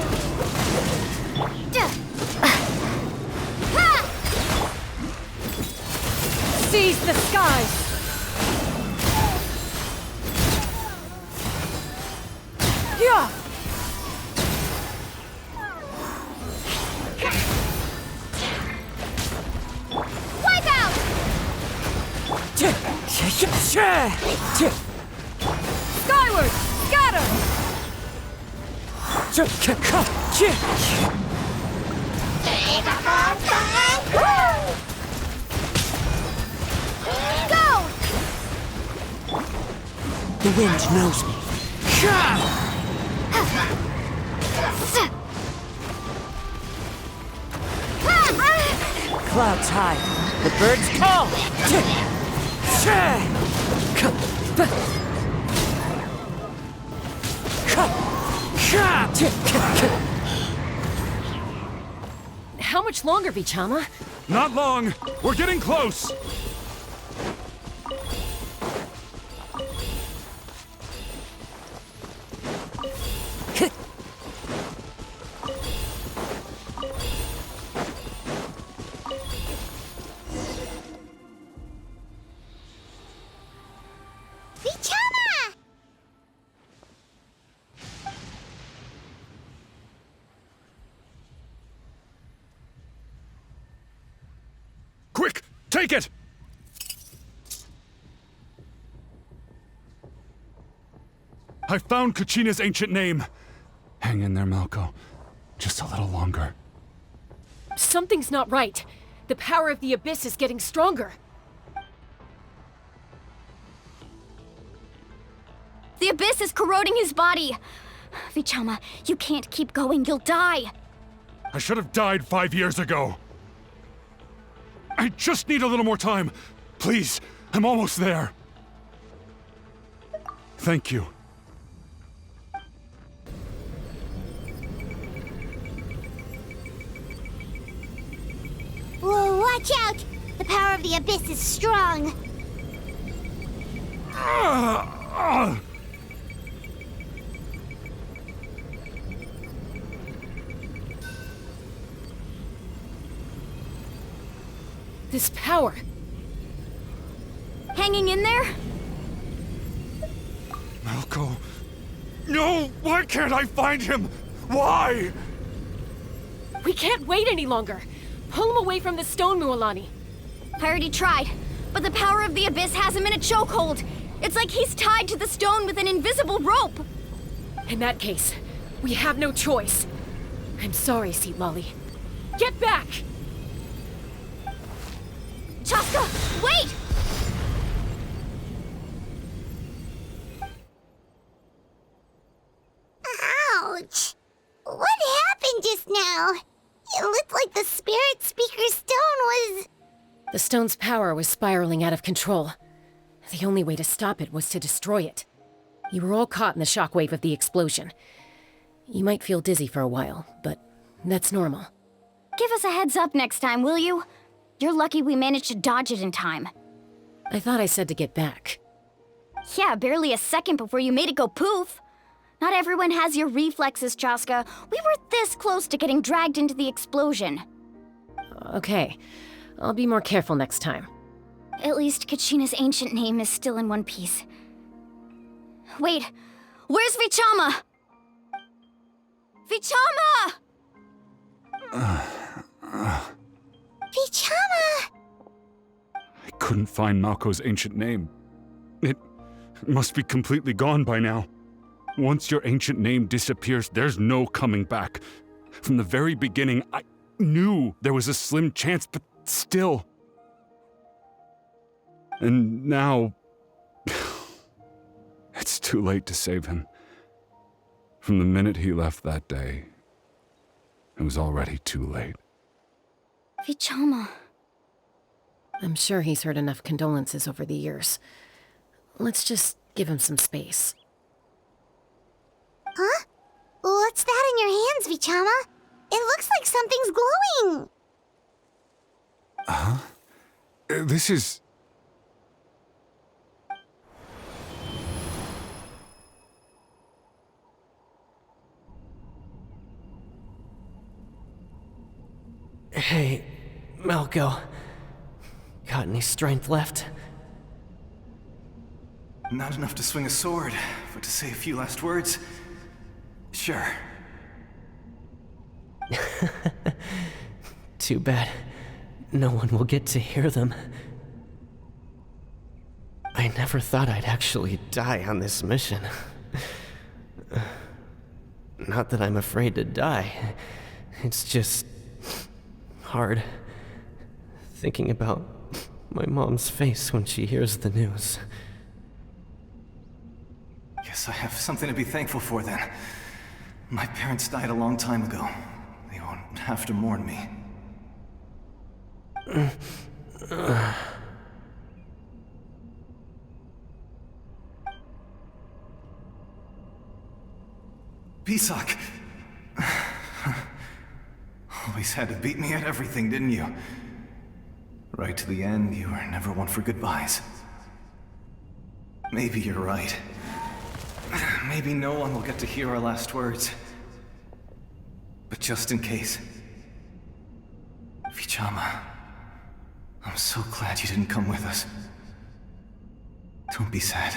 Seize the skies! Yeah! Wipe out! Skyward! Scatter! Go! The wind knows me. Clouds high, the birds call. How much longer, Vichama? Not long! We're getting close! Vichama! Take it! I found Kachina's ancient name. Hang in there, Malko. Just a little longer. Something's not right. The power of the Abyss is getting stronger. The Abyss is corroding his body. Vichama, you can't keep going. You'll die. I should have died 5 years ago. I just need a little more time. Please, I'm almost there. Thank you. Whoa, watch out! The power of the Abyss is strong. This power. Hanging in there? Malko. No! Why can't I find him? Why? We can't wait any longer. Pull him away from the stone, Mualani. I already tried, but the power of the Abyss has him in a chokehold. It's like he's tied to the stone with an invisible rope. In that case, we have no choice. I'm sorry, Seat Lolly. Get back! Chaska, wait! Ouch! What happened just now? It looked like the Spirit Speaker's stone was... The stone's power was spiraling out of control. The only way to stop it was to destroy it. You were all caught in the shockwave of the explosion. You might feel dizzy for a while, but that's normal. Give us a heads up next time, will you? You're lucky we managed to dodge it in time. I thought I said to get back. Yeah, barely a second before you made it go poof. Not everyone has your reflexes, Chaska. We were this close to getting dragged into the explosion. Okay, I'll be more careful next time. At least Kachina's ancient name is still in one piece. Wait, where's Vichama? Vichama! Vichama! I couldn't find Malko's ancient name. It must be completely gone by now. Once your ancient name disappears, there's no coming back. From the very beginning, I knew there was a slim chance, but still. And now... it's too late to save him. From the minute he left that day, it was already too late. Vichama. I'm sure he's heard enough condolences over the years. Let's just give him some space. Huh? What's that in your hands, Vichama? It looks like something's glowing. Huh? This is... Hey, Malko. Got any strength left? Not enough to swing a sword, but to say a few last words. Sure. Too bad. No one will get to hear them. I never thought I'd actually die on this mission. Not that I'm afraid to die. It's just... hard. Thinking about my mom's face when she hears the news. Guess I have something to be thankful for then. My parents died a long time ago. They won't have to mourn me. Pisak! Always had to beat me at everything, didn't you? Right to the end, you were never one for goodbyes. Maybe you're right. Maybe no one will get to hear our last words. But just in case... Vichama, I'm so glad you didn't come with us. Don't be sad.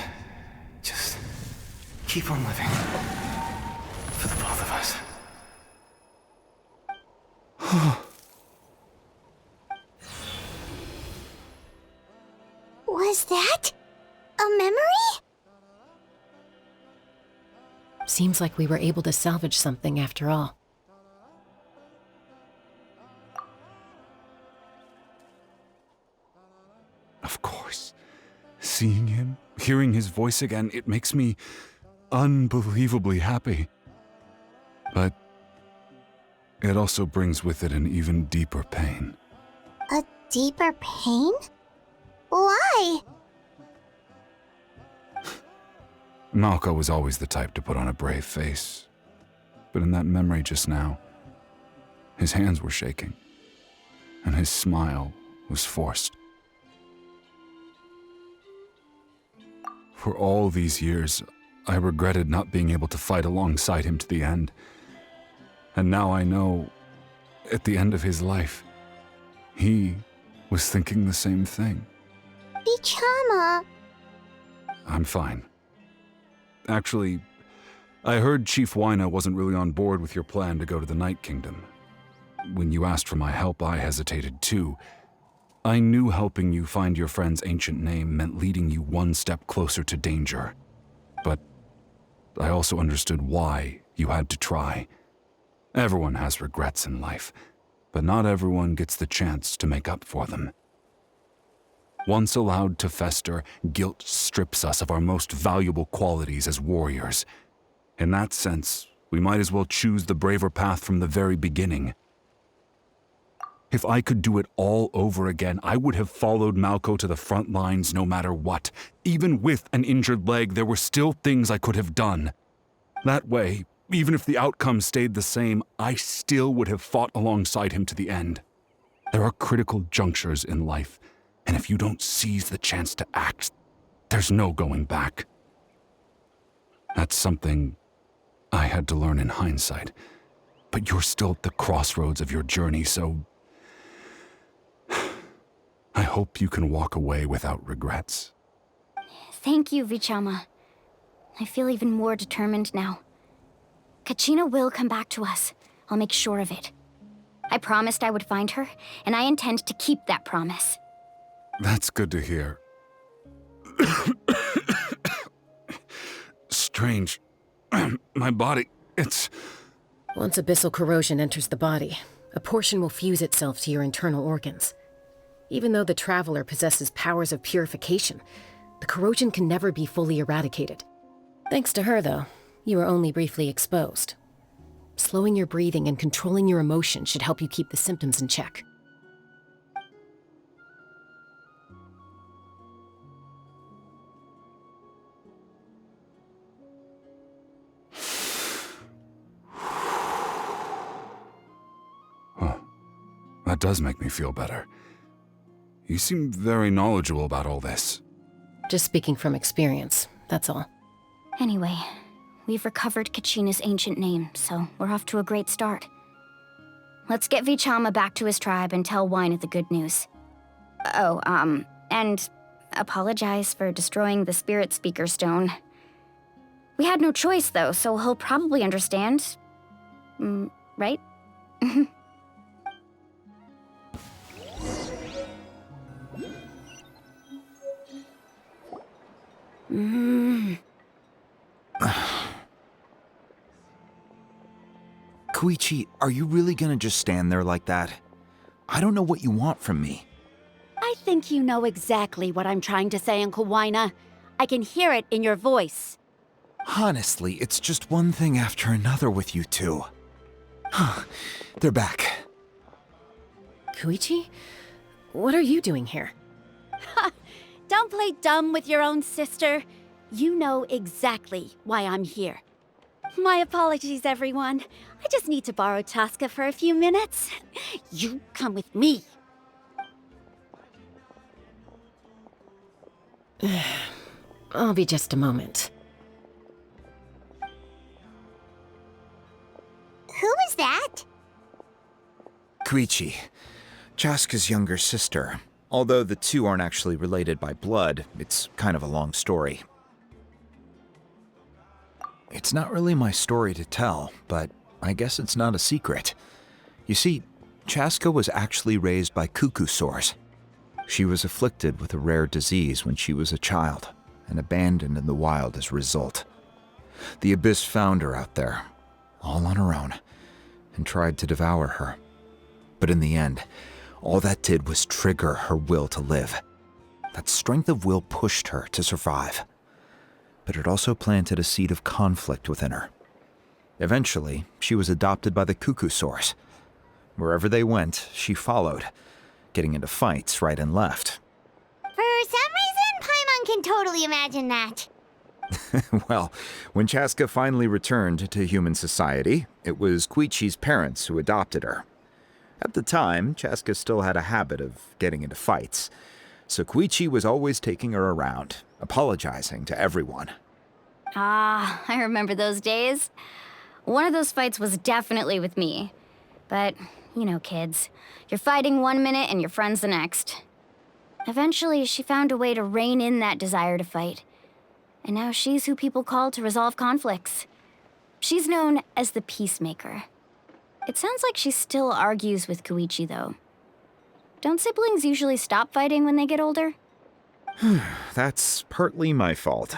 Just keep on living. For the both of us. memory? Seems like we were able to salvage something after all. Of course. Seeing him, hearing his voice again, it makes me unbelievably happy. But it also brings with it an even deeper pain. A deeper pain? Why? Malco was always the type to put on a brave face. But in that memory just now, his hands were shaking, and his smile was forced. For all these years, I regretted not being able to fight alongside him to the end. And now I know, at the end of his life, he was thinking the same thing. Vichama. I'm fine. Actually, I heard Chief Wyna wasn't really on board with your plan to go to the Night Kingdom. When you asked for my help, I hesitated too. I knew helping you find your friend's ancient name meant leading you one step closer to danger. But I also understood why you had to try. Everyone has regrets in life, but not everyone gets the chance to make up for them. Once allowed to fester, guilt strips us of our most valuable qualities as warriors. In that sense, we might as well choose the braver path from the very beginning. If I could do it all over again, I would have followed Malco to the front lines no matter what. Even with an injured leg, there were still things I could have done. That way, even if the outcome stayed the same, I still would have fought alongside him to the end. There are critical junctures in life, and if you don't seize the chance to act, there's no going back. That's something I had to learn in hindsight. But you're still at the crossroads of your journey, so I hope you can walk away without regrets. Thank you, Vichama. I feel even more determined now. Kachina will come back to us. I'll make sure of it. I promised I would find her, and I intend to keep that promise. That's good to hear. Strange. My body, it's... Once abyssal corrosion enters the body, a portion will fuse itself to your internal organs. Even though the Traveler possesses powers of purification, the corrosion can never be fully eradicated. Thanks to her, though, you are only briefly exposed. Slowing your breathing and controlling your emotions should help you keep the symptoms in check. That does make me feel better. You seem very knowledgeable about all this. Just speaking from experience, that's all. Anyway, we've recovered Kachina's ancient name, so we're off to a great start. Let's get Vichama back to his tribe and tell Wyna the good news. Oh, and apologize for destroying the Spirit Speaker Stone. We had no choice, though, so he'll probably understand. Right? Koichi, are you really gonna just stand there like that? I don't know what you want from me. I think you know exactly what I'm trying to say, Uncle Wyna. I can hear it in your voice. Honestly, it's just one thing after another with you two. They're back. Koichi? What are you doing here? Don't play dumb with your own sister. You know exactly why I'm here. My apologies, everyone. I just need to borrow Tosca for a few minutes. You come with me. I'll be just a moment. Who is that? Koichi, Chaska's younger sister. Although the two aren't actually related by blood, it's kind of a long story. It's not really my story to tell, but I guess it's not a secret. You see, Chaska was actually raised by cuckoo sores. She was afflicted with a rare disease when she was a child, and abandoned in the wild as a result. The Abyss found her out there, all on her own, and tried to devour her. But in the end, all that did was trigger her will to live. That strength of will pushed her to survive. But it also planted a seed of conflict within her. Eventually, she was adopted by the Cuckoosaurs. Wherever they went, she followed, getting into fights right and left. For some reason, Paimon can totally imagine that. Well, when Chaska finally returned to human society, it was Koichi's parents who adopted her. At the time, Chaska still had a habit of getting into fights, so Koichi was always taking her around, apologizing to everyone. Ah, I remember those days. One of those fights was definitely with me. But, you know, kids. You're fighting one minute and your friend's the next. Eventually, she found a way to rein in that desire to fight. And now she's who people call to resolve conflicts. She's known as the Peacemaker. It sounds like she still argues with Koichi, though. Don't siblings usually stop fighting when they get older? That's partly my fault.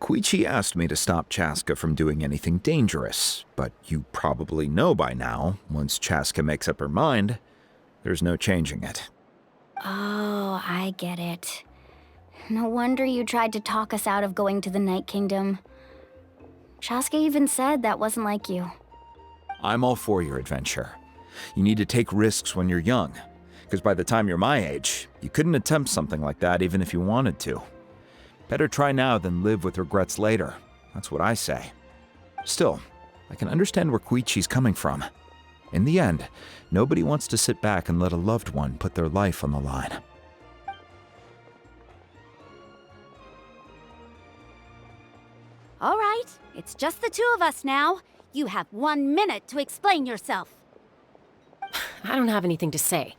Koichi asked me to stop Chaska from doing anything dangerous, but you probably know by now, once Chaska makes up her mind, there's no changing it. Oh, I get it. No wonder you tried to talk us out of going to the Night Kingdom. Chaska even said that wasn't like you. I'm all for your adventure. You need to take risks when you're young, because by the time you're my age, you couldn't attempt something like that even if you wanted to. Better try now than live with regrets later. That's what I say. Still, I can understand where Koichi's coming from. In the end, nobody wants to sit back and let a loved one put their life on the line. All right, it's just the two of us now. You have 1 minute to explain yourself. I don't have anything to say.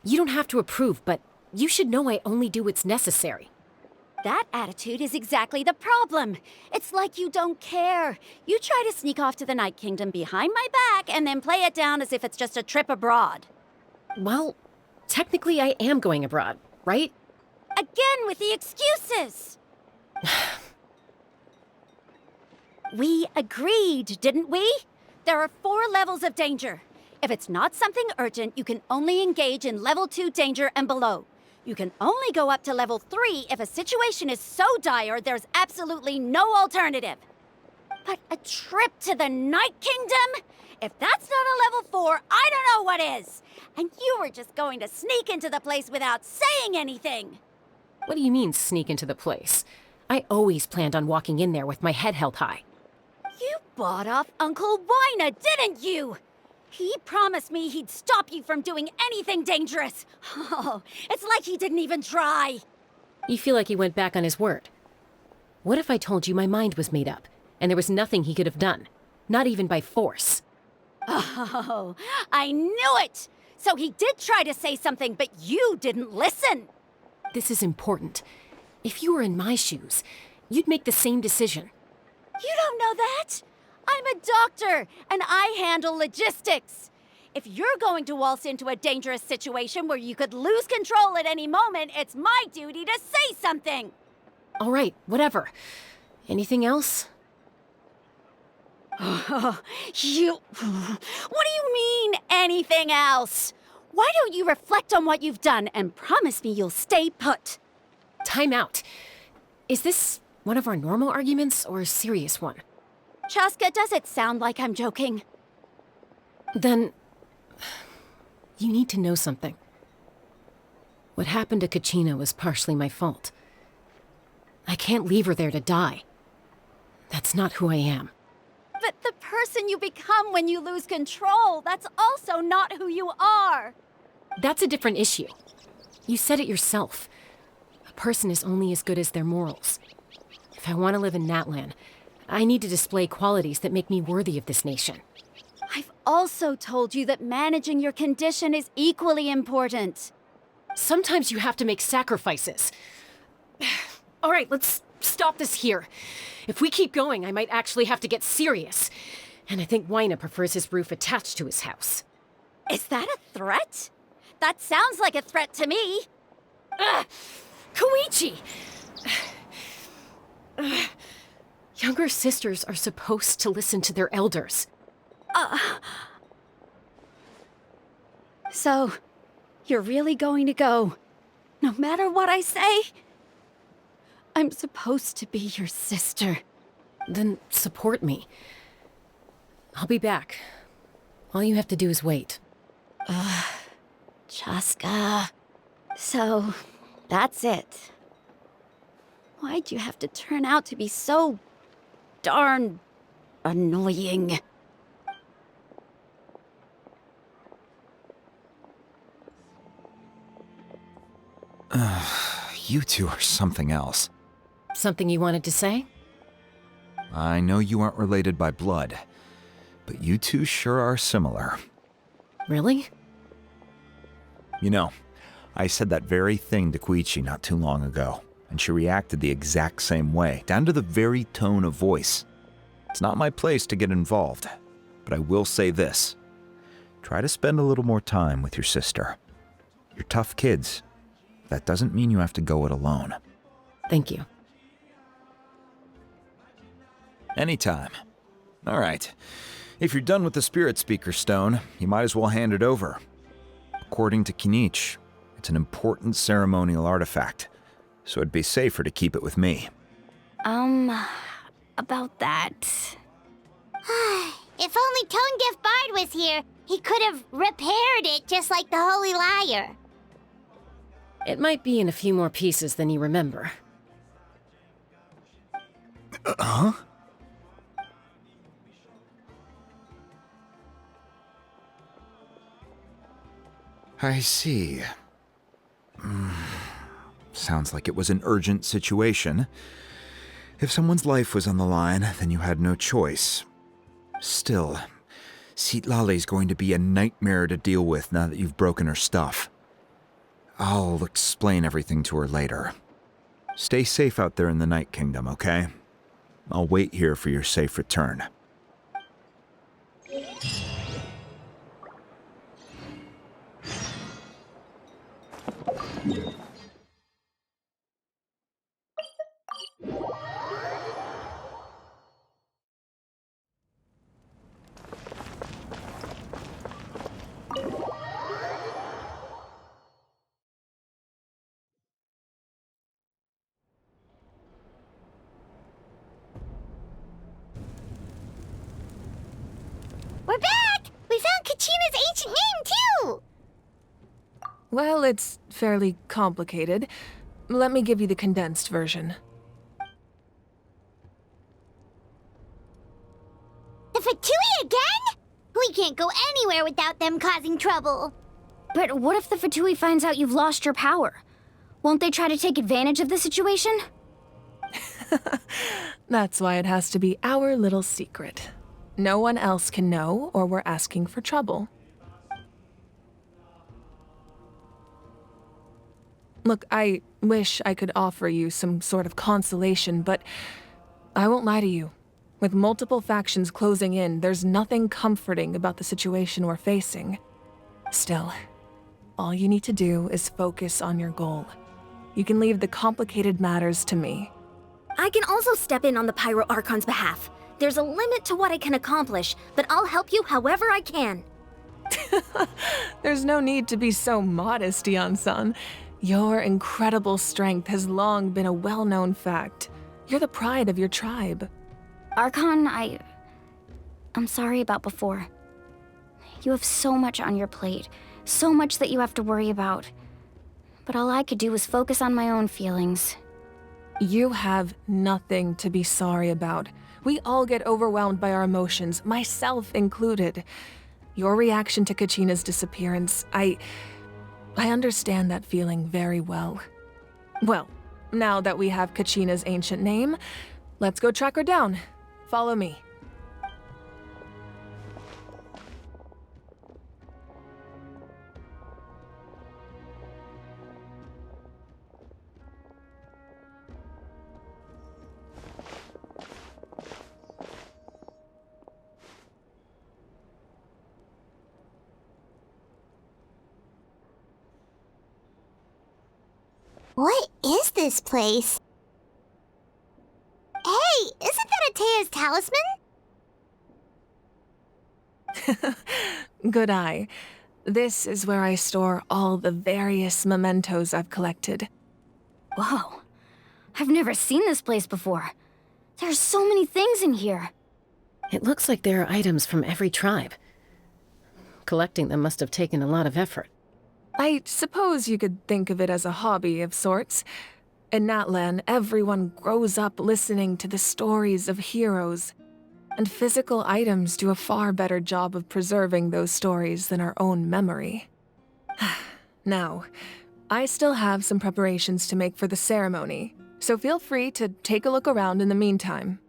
You don't have to approve, but you should know I only do what's necessary. That attitude is exactly the problem. It's like you don't care. You try to sneak off to the Night Kingdom behind my back and then play it down as if it's just a trip abroad. Well, technically I am going abroad, right? Again with the excuses! We agreed, didn't we? There are 4 levels of danger. If it's not something urgent, you can only engage in level 2 danger and below. You can only go up to level 3 if a situation is so dire there's absolutely no alternative. But a trip to the Night Kingdom? If that's not a level 4, I don't know what is. And you were just going to sneak into the place without saying anything. What do you mean, sneak into the place? I always planned on walking in there with my head held high. You bought off Uncle Wina, didn't you? He promised me he'd stop you from doing anything dangerous. Oh, it's like he didn't even try. You feel like he went back on his word. What if I told you my mind was made up, and there was nothing he could have done? Not even by force. Oh, I knew it! So he did try to say something, but you didn't listen. This is important. If you were in my shoes, you'd make the same decision. You don't know that? I'm a doctor, and I handle logistics. If you're going to waltz into a dangerous situation where you could lose control at any moment, it's my duty to say something. All right, whatever. Anything else? What do you mean, anything else? Why don't you reflect on what you've done and promise me you'll stay put? Time out. Is this one of our normal arguments or a serious one? Chaska, does it sound like I'm joking? Then, you need to know something. What happened to Kachina was partially my fault. I can't leave her there to die. That's not who I am. But the person you become when you lose control, that's also not who you are. That's a different issue. You said it yourself. A person is only as good as their morals. If I want to live in Natlan, I need to display qualities that make me worthy of this nation. I've also told you that managing your condition is equally important. Sometimes you have to make sacrifices. All right, let's stop this here. If we keep going, I might actually have to get serious. And I think Wina prefers his roof attached to his house. Is that a threat? That sounds like a threat to me. Koichi! Younger sisters are supposed to listen to their elders. So, you're really going to go, no matter what I say? I'm supposed to be your sister. Then support me. I'll be back. All you have to do is wait. Chaska. So, that's it. Why'd you have to turn out to be so darn annoying? You two are something else. Something you wanted to say? I know you aren't related by blood, but you two sure are similar. Really? You know, I said that very thing to Koichi not too long ago, and she reacted the exact same way, down to the very tone of voice. It's not my place to get involved, but I will say this. Try to spend a little more time with your sister. You're tough kids. That doesn't mean you have to go it alone. Thank you. Anytime. All right. If you're done with the Spirit Speaker Stone, you might as well hand it over. According to Kinich, it's an important ceremonial artifact, so it'd be safer to keep it with me. About that. If only Tone-Deaf Bard was here, he could have repaired it just like the Holy Liar. It might be in a few more pieces than you remember. Huh? I see. Sounds like it was an urgent situation. If someone's life was on the line, then you had no choice. Still, Citlali's going to be a nightmare to deal with now that you've broken her stuff. I'll explain everything to her later. Stay safe out there in the Night Kingdom, okay? I'll wait here for your safe return. We're back! We found Kachina's ancient name, too! Well, it's fairly complicated. Let me give you the condensed version. The Fatui again? We can't go anywhere without them causing trouble. But what if the Fatui finds out you've lost your power? Won't they try to take advantage of the situation? That's why it has to be our little secret. No one else can know, or we're asking for trouble. Look, I wish I could offer you some sort of consolation, but I won't lie to you. With multiple factions closing in, there's nothing comforting about the situation we're facing. Still, all you need to do is focus on your goal. You can leave the complicated matters to me. I can also step in on the Pyro Archon's behalf. There's a limit to what I can accomplish, but I'll help you however I can. There's no need to be so modest, Yan-san. Your incredible strength has long been a well-known fact. You're the pride of your tribe. Archon, I'm sorry about before. You have so much on your plate, so much that you have to worry about. But all I could do was focus on my own feelings. You have nothing to be sorry about. We all get overwhelmed by our emotions, myself included. Your reaction to Kachina's disappearance, I understand that feeling very well. Well, now that we have Kachina's ancient name, let's go track her down. Follow me. What is this place? Hey, isn't that a Atea's talisman? Good eye. This is where I store all the various mementos I've collected. Whoa. I've never seen this place before. There are so many things in here. It looks like there are items from every tribe. Collecting them must have taken a lot of effort. I suppose you could think of it as a hobby of sorts. In Natlan, everyone grows up listening to the stories of heroes, and physical items do a far better job of preserving those stories than our own memory. Now, I still have some preparations to make for the ceremony, so feel free to take a look around in the meantime.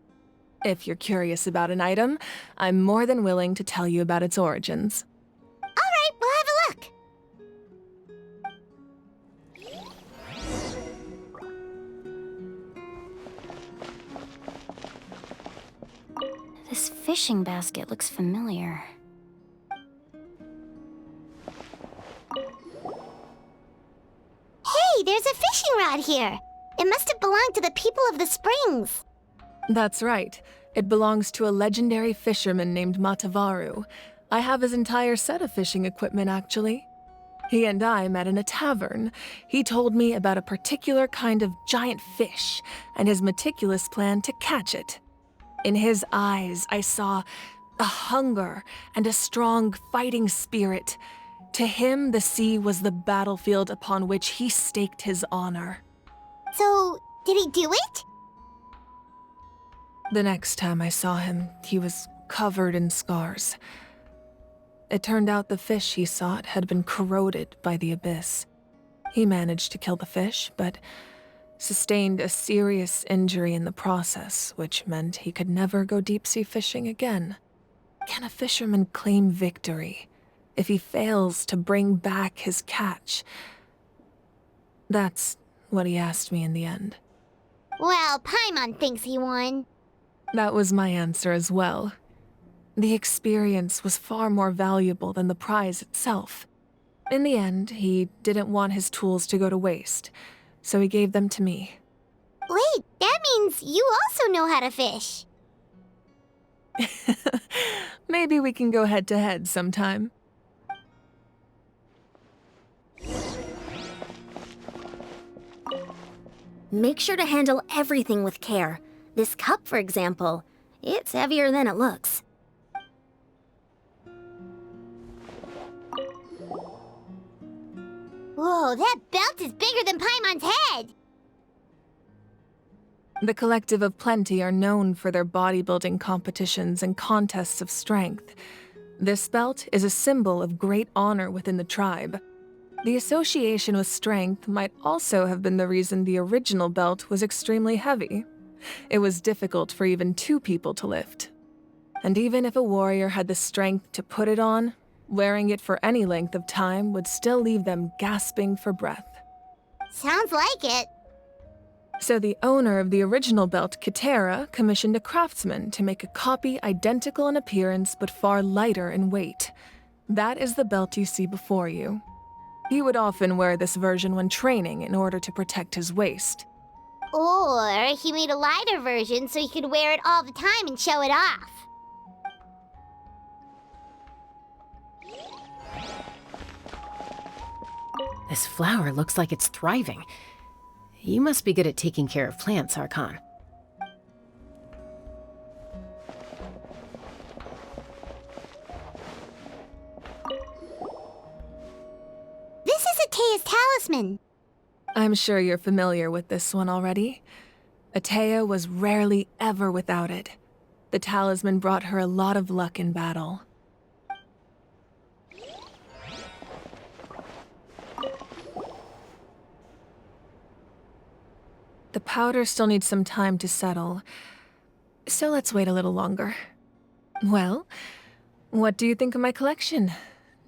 If you're curious about an item, I'm more than willing to tell you about its origins. All right, we'll have a look. This fishing basket looks familiar. Hey, there's a fishing rod here. It must have belonged to the people of the springs. That's right. It belongs to a legendary fisherman named Matavaru. I have his entire set of fishing equipment, actually. He and I met in a tavern. He told me about a particular kind of giant fish and his meticulous plan to catch it. In his eyes, I saw a hunger and a strong fighting spirit. To him, the sea was the battlefield upon which he staked his honor. So, did he do it? The next time I saw him, he was covered in scars. It turned out the fish he sought had been corroded by the abyss. He managed to kill the fish, but sustained a serious injury in the process, which meant he could never go deep-sea fishing again. Can a fisherman claim victory if he fails to bring back his catch? That's what he asked me in the end. Well, Paimon thinks he won. That was my answer as well. The experience was far more valuable than the prize itself. In the end, he didn't want his tools to go to waste, so he gave them to me. Wait, that means you also know how to fish. Maybe we can go head-to-head sometime. Make sure to handle everything with care. This cup, for example, it's heavier than it looks. Whoa, that belt is bigger than Paimon's head! The Collective of Plenty are known for their bodybuilding competitions and contests of strength. This belt is a symbol of great honor within the tribe. The association with strength might also have been the reason the original belt was extremely heavy. It was difficult for even two people to lift. And even if a warrior had the strength to put it on, wearing it for any length of time would still leave them gasping for breath. Sounds like it. So the owner of the original belt, Kitera, commissioned a craftsman to make a copy identical in appearance but far lighter in weight. That is the belt you see before you. He would often wear this version when training in order to protect his waist. Or he made a lighter version so he could wear it all the time and show it off. This flower looks like it's thriving. You must be good at taking care of plants, Archon. This is Atea's talisman. I'm sure you're familiar with this one already. Atea was rarely ever without it. The talisman brought her a lot of luck in battle. The powder still needs some time to settle, so let's wait a little longer. Well, what do you think of my collection?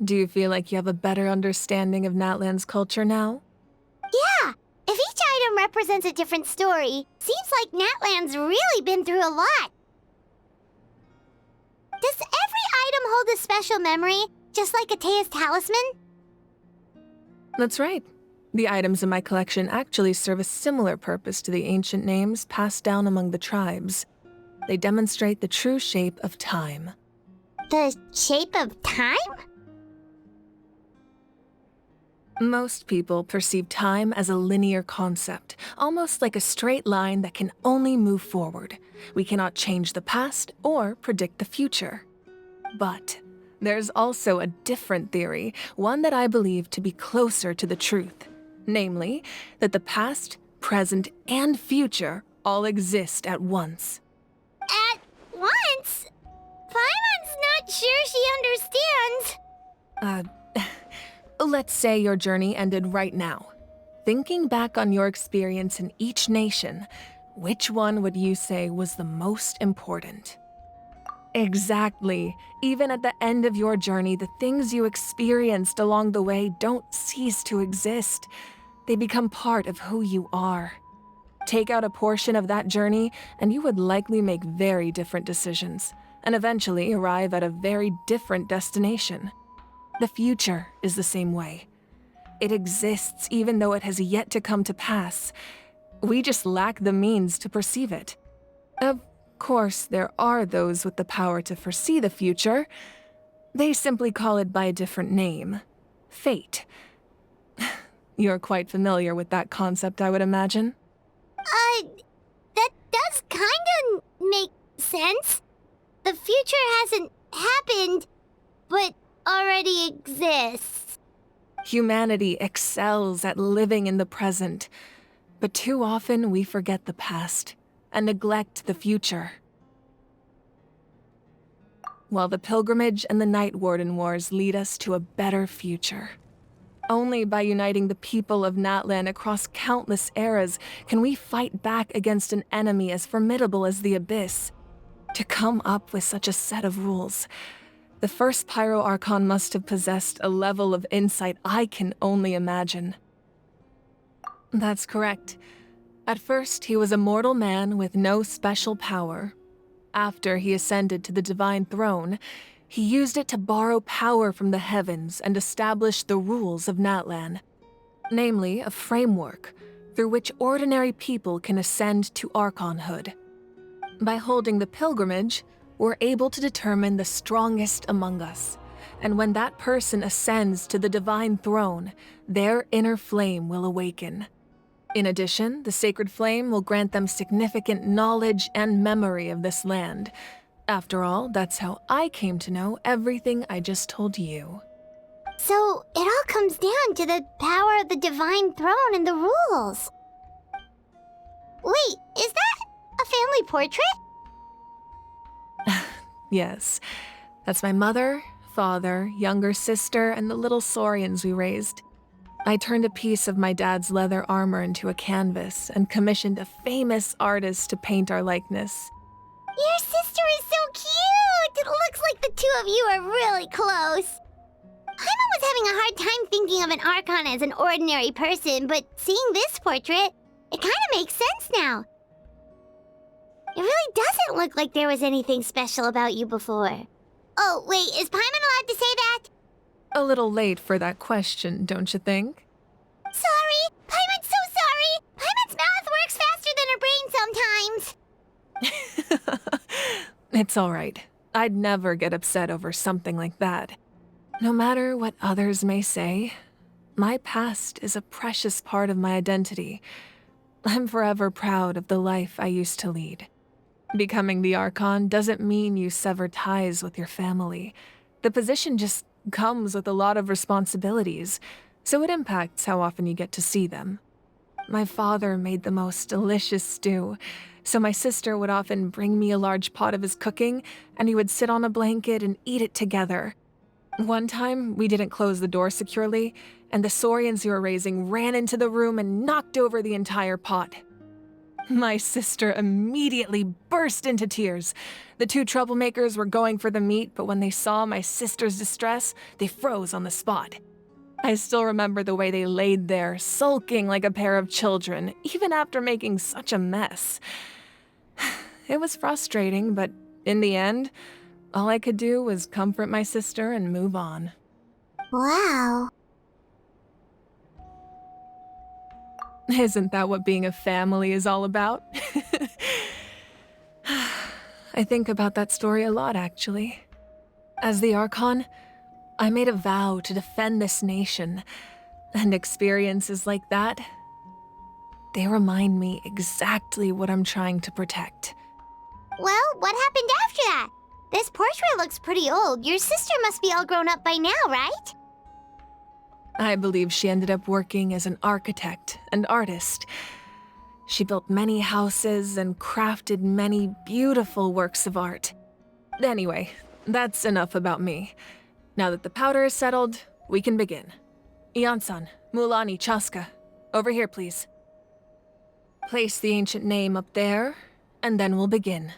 Do you feel like you have a better understanding of Natlan's culture now? Yeah, if each item represents a different story, seems like Natlan's really been through a lot. Does every item hold a special memory, just like Atea's talisman? That's right. The items in my collection actually serve a similar purpose to the ancient names passed down among the tribes. They demonstrate the true shape of time. The shape of time? Most people perceive time as a linear concept, almost like a straight line that can only move forward. We cannot change the past or predict the future. But there's also a different theory, one that I believe to be closer to the truth. Namely, that the past, present, and future all exist at once. At once? Paimon's not sure she understands. Let's say your journey ended right now. Thinking back on your experience in each nation, which one would you say was the most important? Exactly. Even at the end of your journey, the things you experienced along the way don't cease to exist. They become part of who you are. Take out a portion of that journey, and you would likely make very different decisions, and eventually arrive at a very different destination. The future is the same way. It exists even though it has yet to come to pass. We just lack the means to perceive it. Of course, there are those with the power to foresee the future. They simply call it by a different name. Fate. You're quite familiar with that concept, I would imagine. That does kinda make sense. The future hasn't happened, but already exists. Humanity excels at living in the present, but too often we forget the past and neglect the future. While the pilgrimage and the Night Warden Wars lead us to a better future. Only by uniting the people of Natlan across countless eras can we fight back against an enemy as formidable as the Abyss. To come up with such a set of rules, the first Pyro Archon must have possessed a level of insight I can only imagine. That's correct. At first, he was a mortal man with no special power. After he ascended to the Divine Throne, he used it to borrow power from the heavens and establish the rules of Natlan. Namely, a framework through which ordinary people can ascend to Archonhood. By holding the pilgrimage, we're able to determine the strongest among us, and when that person ascends to the Divine Throne, their inner flame will awaken. In addition, the sacred flame will grant them significant knowledge and memory of this land. After all, that's how I came to know everything I just told you. So, it all comes down to the power of the Divine Throne and the rules. Wait, is that a family portrait? Yes, that's my mother, father, younger sister, and the little saurians we raised. I turned a piece of my dad's leather armor into a canvas and commissioned a famous artist to paint our likeness. Your sister is so cute! It looks like the two of you are really close. Paimon was having a hard time thinking of an Archon as an ordinary person, but seeing this portrait, it kind of makes sense now. It really doesn't look like there was anything special about you before. Oh, wait, is Paimon allowed to say that? A little late for that question, don't you think? Sorry! Paimon's so sorry! Paimon's mouth works faster than her brain sometimes! It's all right. I'd never get upset over something like that. No matter what others may say, my past is a precious part of my identity. I'm forever proud of the life I used to lead. Becoming the Archon doesn't mean you sever ties with your family. The position just comes with a lot of responsibilities, so it impacts how often you get to see them. My father made the most delicious stew, so my sister would often bring me a large pot of his cooking, and we would sit on a blanket and eat it together. One time, we didn't close the door securely, and the saurians we were raising ran into the room and knocked over the entire pot. My sister immediately burst into tears. The two troublemakers were going for the meat, but when they saw my sister's distress, they froze on the spot. I still remember the way they laid there, sulking like a pair of children, even after making such a mess. It was frustrating, but in the end, all I could do was comfort my sister and move on. Wow. Isn't that what being a family is all about? I think about that story a lot, actually. As the Archon, I made a vow to defend this nation, and experiences like that, they remind me exactly what I'm trying to protect. Well, what happened after that? This portrait looks pretty old. Your sister must be all grown up by now, right? I believe she ended up working as an architect and artist. She built many houses and crafted many beautiful works of art. Anyway, that's enough about me. Now that the powder is settled, we can begin. Ian-san, Mulani, Chaska, over here, please. Place the ancient name up there, and then we'll begin.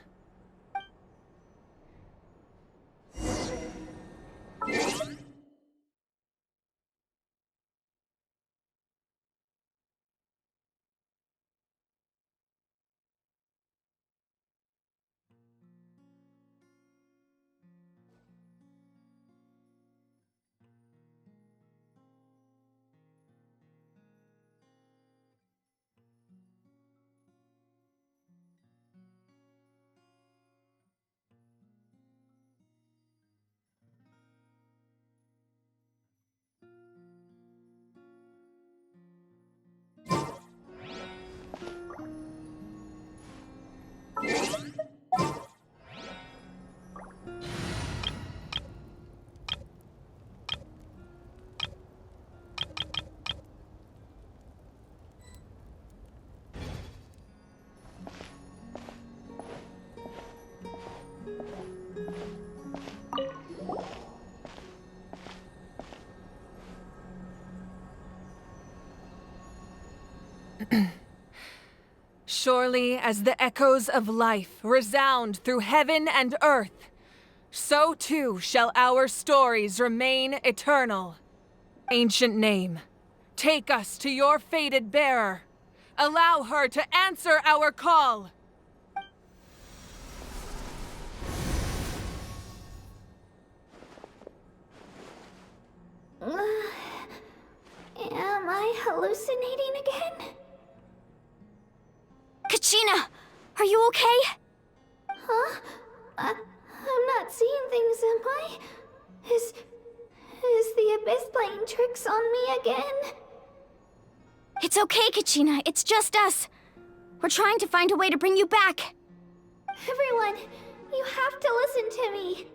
Surely as the echoes of life resound through heaven and earth, so too shall our stories remain eternal. Ancient name, take us to your fated bearer. Allow her to answer our call. Am I hallucinating again? Kachina! Are you okay? Huh? I'm not seeing things, am I? Is the Abyss playing tricks on me again? It's okay, Kachina. It's just us. We're trying to find a way to bring you back. Everyone, you have to listen to me.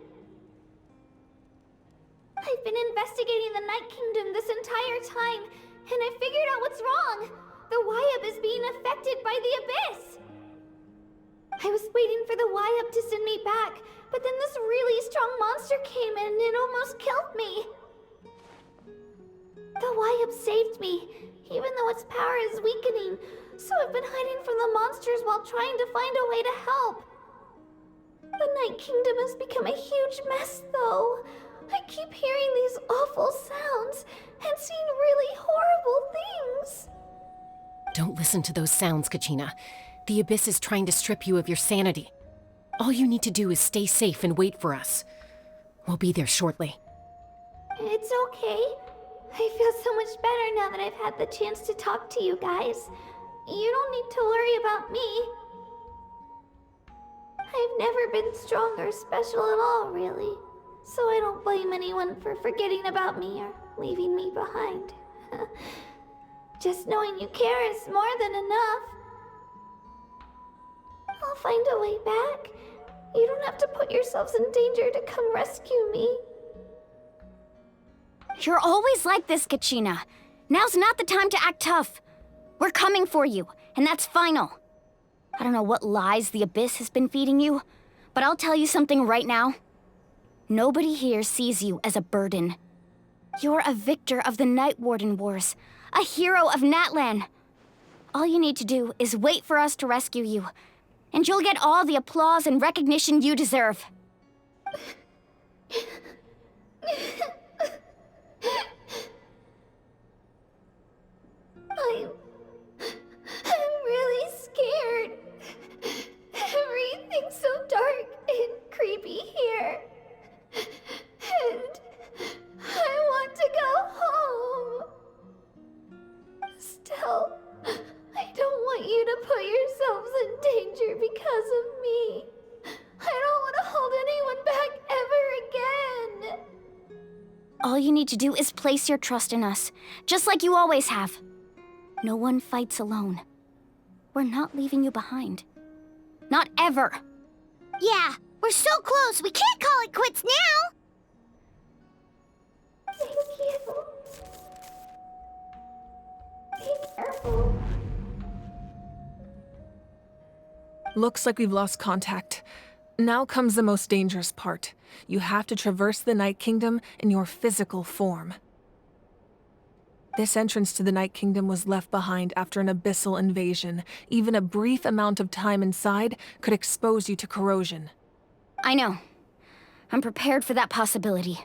I've been investigating the Night Kingdom this entire time, and I figured out what's wrong. The Wyup is being affected by the Abyss. I was waiting for the Wyup to send me back, but then this really strong monster came in and it almost killed me. The Wyup saved me, even though its power is weakening, so I've been hiding from the monsters while trying to find a way to help. The Night Kingdom has become a huge mess, though. I keep hearing these awful sounds and seeing really horrible things. Don't listen to those sounds, Kachina. The Abyss is trying to strip you of your sanity. All you need to do is stay safe and wait for us. We'll be there shortly. It's okay. I feel so much better now that I've had the chance to talk to you guys. You don't need to worry about me. I've never been strong or special at all, really. So I don't blame anyone for forgetting about me or leaving me behind. Just knowing you care is more than enough. I'll find a way back. You don't have to put yourselves in danger to come rescue me. You're always like this, Kachina. Now's not the time to act tough. We're coming for you, and that's final. I don't know what lies the Abyss has been feeding you, but I'll tell you something right now. Nobody here sees you as a burden. You're a victor of the Night Warden Wars, a hero of Natlan. All you need to do is wait for us to rescue you, and you'll get all the applause and recognition you deserve. I'm really scared. Everything's so dark and creepy here. And I want to go home. Still, I don't want you to put yourselves in danger because of me. I All you need to do is place your trust in us, just like you always have. No one fights alone. We're not leaving you behind. Not ever. Yeah, we're so close, we can't call it quits now! Looks like we've lost contact. Now comes the most dangerous part. You have to traverse the Night Kingdom in your physical form. This entrance to the Night Kingdom was left behind after an abyssal invasion. Even a brief amount of time inside could expose you to corrosion. I know. I'm prepared for that possibility.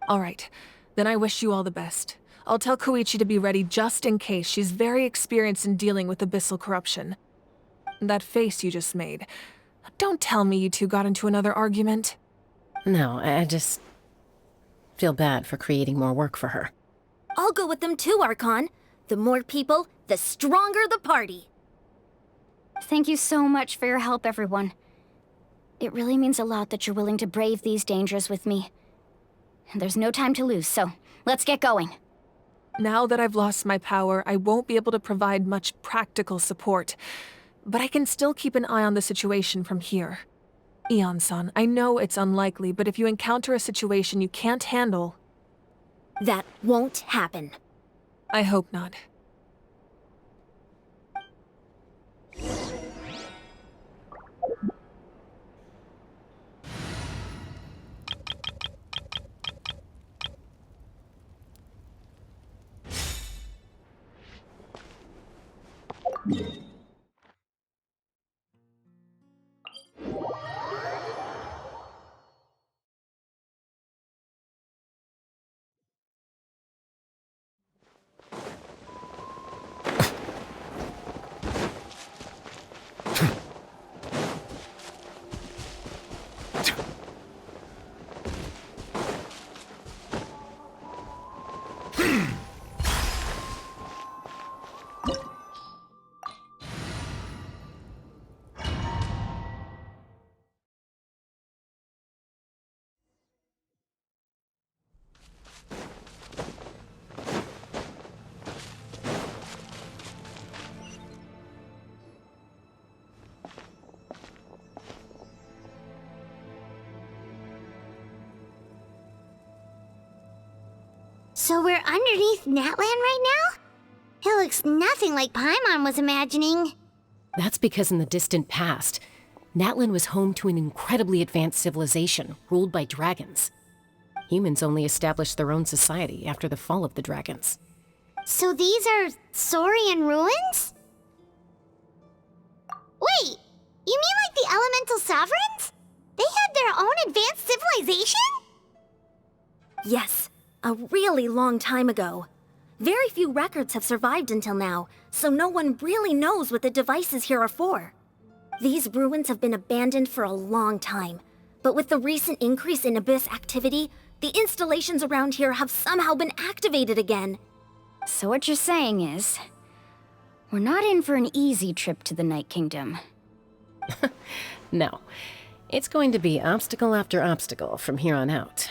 All right, then I wish you all the best. I'll tell Koichi to be ready just in case. She's very experienced in dealing with abyssal corruption. That face you just made. Don't tell me you two got into another argument. No, I just feel bad for creating more work for her. I'll go with them too, Archon. The more people, the stronger the party. Thank you so much for your help, everyone. It really means a lot that you're willing to brave these dangers with me. There's no time to lose, so let's get going. Now that I've lost my power, I won't be able to provide much practical support. But I can still keep an eye on the situation from here. Eon-san, I know it's unlikely, but if you encounter a situation you can't handle... That won't happen. I hope not. So we're underneath Natlan right now? It looks nothing like Paimon was imagining. That's because in the distant past, Natlan was home to an incredibly advanced civilization ruled by dragons. Humans only established their own society after the fall of the dragons. So these are Saurian ruins? Wait, you mean like the elemental sovereigns? They had their own advanced civilization? Yes, a really long time ago. Very few records have survived until now, so no one really knows what the devices here are for. These ruins have been abandoned for a long time, but with the recent increase in Abyss activity, the installations around here have somehow been activated again. So what you're saying is, we're not in for an easy trip to the Night Kingdom. No, it's going to be obstacle after obstacle from here on out.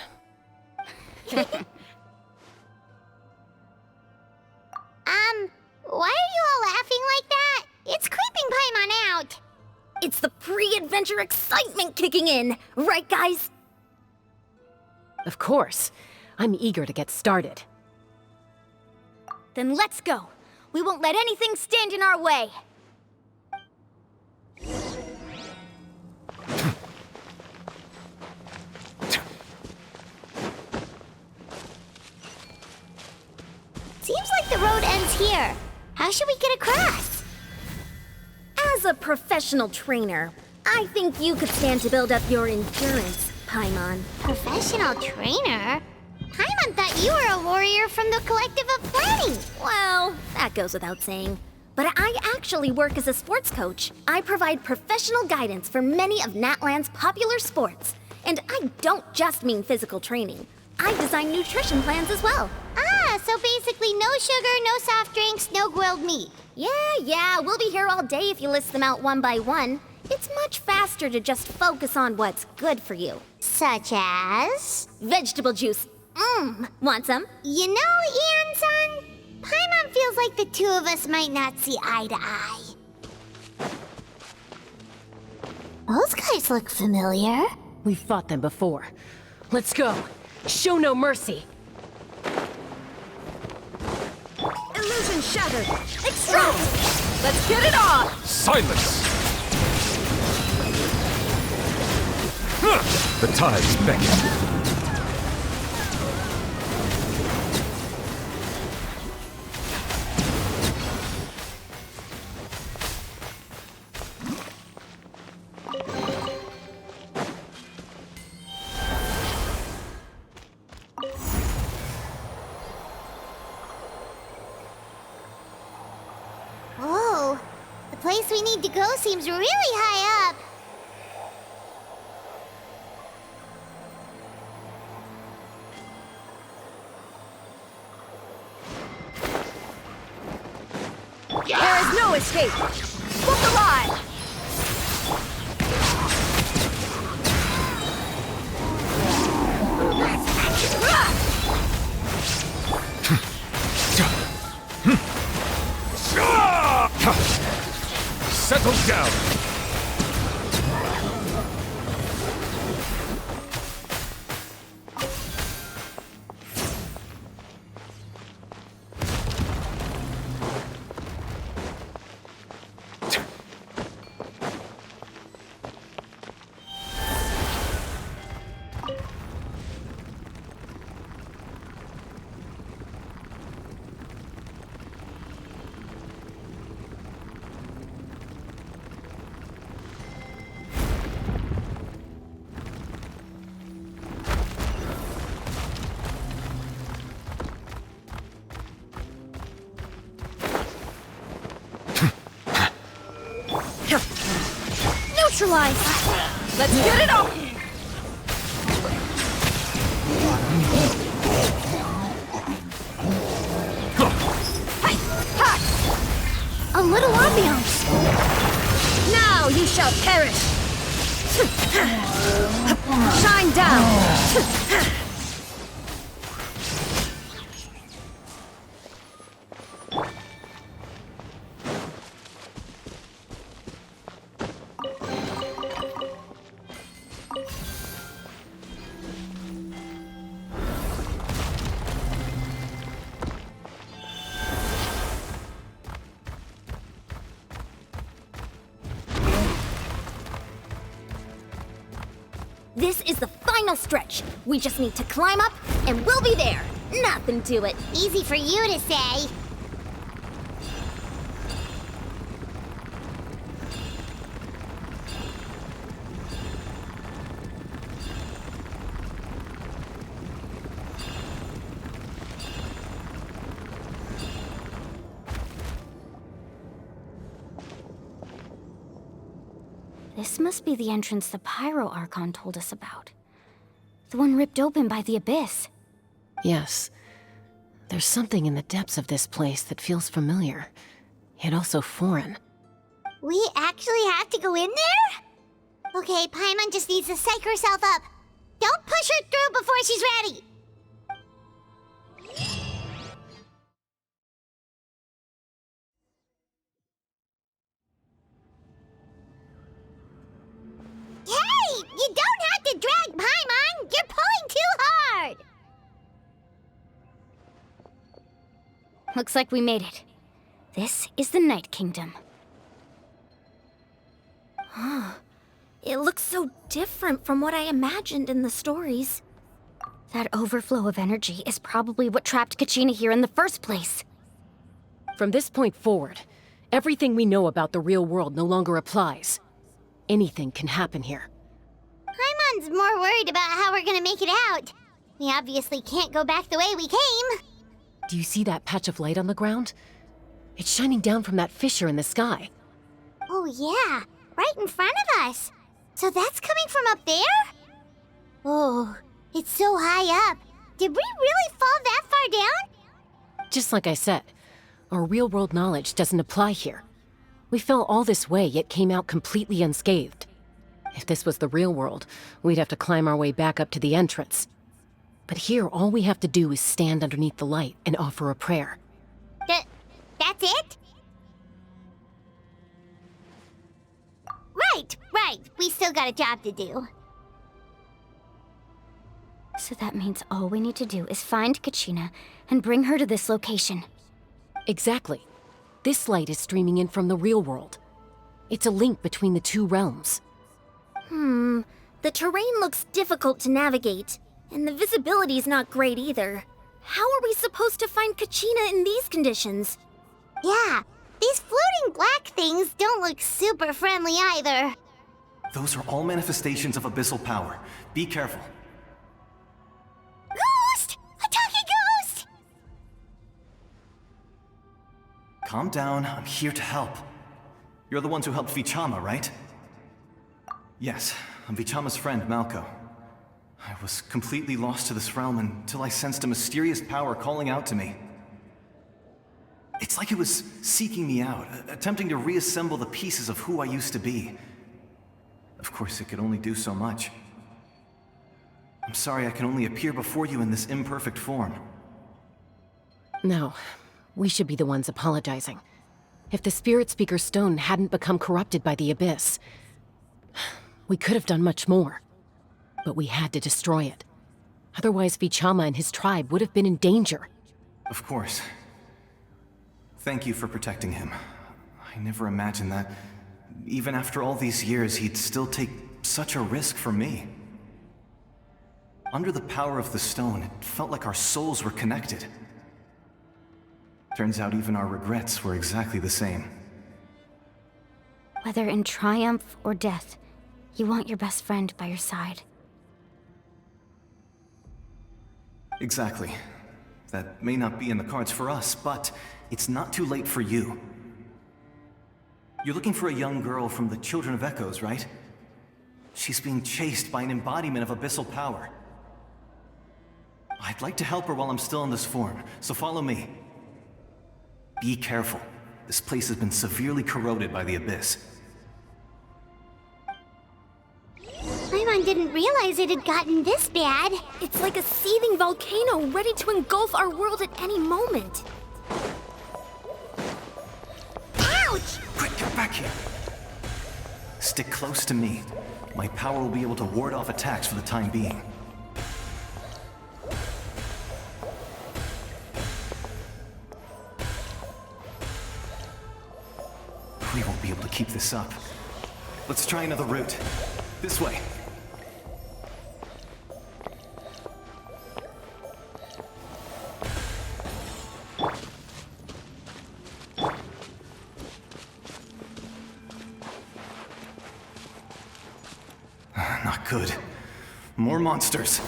Why are you all laughing like that? It's creeping Paimon out. It's the pre-adventure excitement kicking in, right guys? Of course. I'm eager to get started. Then let's go. We won't let anything stand in our way. Seems like the road ends here. How should we get across? As a professional trainer, I think you could stand to build up your endurance, Paimon. Professional trainer? Paimon thought you were a warrior from the Collective of Planning. Well, that goes without saying. But I actually work as a sports coach. I provide professional guidance for many of Natlan's popular sports. And I don't just mean physical training. I design nutrition plans as well. Ah, so basically no sugar, no soft drinks, no grilled meat. Yeah, we'll be here all day if you list them out one by one. It's much faster to just focus on what's good for you. Such as? Vegetable juice. Want some? You know, Ian-san, Paimon feels like the two of us might not see eye to eye. Those guys look familiar. We've fought them before. Let's go. Show no mercy. Illusion shattered. Extract! Let's get it on! Silence! The tides beckon. Whoa, the place we need to go seems really high up. There is no escape! Book alive! Settle down! Neutralize! Let's get it on! A little ambiance! Now you shall perish! Shine down! This is the final stretch. We just need to climb up, and we'll be there. Nothing to it. Easy for you to say. This must be the entrance the Pyro Archon told us about. The one ripped open by the Abyss. Yes. There's something in the depths of this place that feels familiar, yet also foreign. We actually have to go in there? Okay, Paimon just needs to psych herself up. Don't push her through before she's ready. Hey! You don't have to drag Paimon! You're pulling too hard! Looks like we made it. This is the Night Kingdom. It looks so different from what I imagined in the stories. That overflow of energy is probably what trapped Kachina here in the first place. From this point forward, everything we know about the real world no longer applies. Anything can happen here. Paimon's more worried about how we're gonna make it out. We obviously can't go back the way we came. Do you see that patch of light on the ground? It's shining down from that fissure in the sky. Oh yeah, right in front of us. So that's coming from up there? Oh, it's so high up. Did we really fall that far down? Just like I said, our real-world knowledge doesn't apply here. We fell all this way, yet came out completely unscathed. If this was the real world, we'd have to climb our way back up to the entrance. But here, all we have to do is stand underneath the light and offer a prayer. That's it? Right. We still got a job to do. So that means all we need to do is find Kachina and bring her to this location. Exactly. This light is streaming in from the real world. It's a link between the two realms. The terrain looks difficult to navigate, and the visibility's not great either. How are we supposed to find Kachina in these conditions? Yeah, these floating black things don't look super friendly either. Those are all manifestations of abyssal power. Be careful. Ghost! A talking ghost! Calm down, I'm here to help. You're the ones who helped Vichama, right? Yes, I'm Vichama's friend, Malko. I was completely lost to this realm until I sensed a mysterious power calling out to me. It's like it was seeking me out, attempting to reassemble the pieces of who I used to be. Of course, it could only do so much. I'm sorry I can only appear before you in this imperfect form. No, we should be the ones apologizing. If the Spirit Speaker's stone hadn't become corrupted by the Abyss, we could have done much more. But we had to destroy it. Otherwise, Vichama and his tribe would have been in danger. Of course. Thank you for protecting him. I never imagined that, even after all these years, he'd still take such a risk for me. Under the power of the stone, it felt like our souls were connected. Turns out even our regrets were exactly the same. Whether in triumph or death, you want your best friend by your side. Exactly. That may not be in the cards for us, but it's not too late for you. You're looking for a young girl from the Children of Echoes, right? She's being chased by an embodiment of abyssal power. I'd like to help her while I'm still in this form, so follow me. Be careful. This place has been severely corroded by the Abyss. Paimon didn't realize it had gotten this bad. It's like a seething volcano ready to engulf our world at any moment. Ouch! Quick, get back here! Stick close to me. My power will be able to ward off attacks for the time being. We won't be able to keep this up. Let's try another route. This way. Not good. More monsters.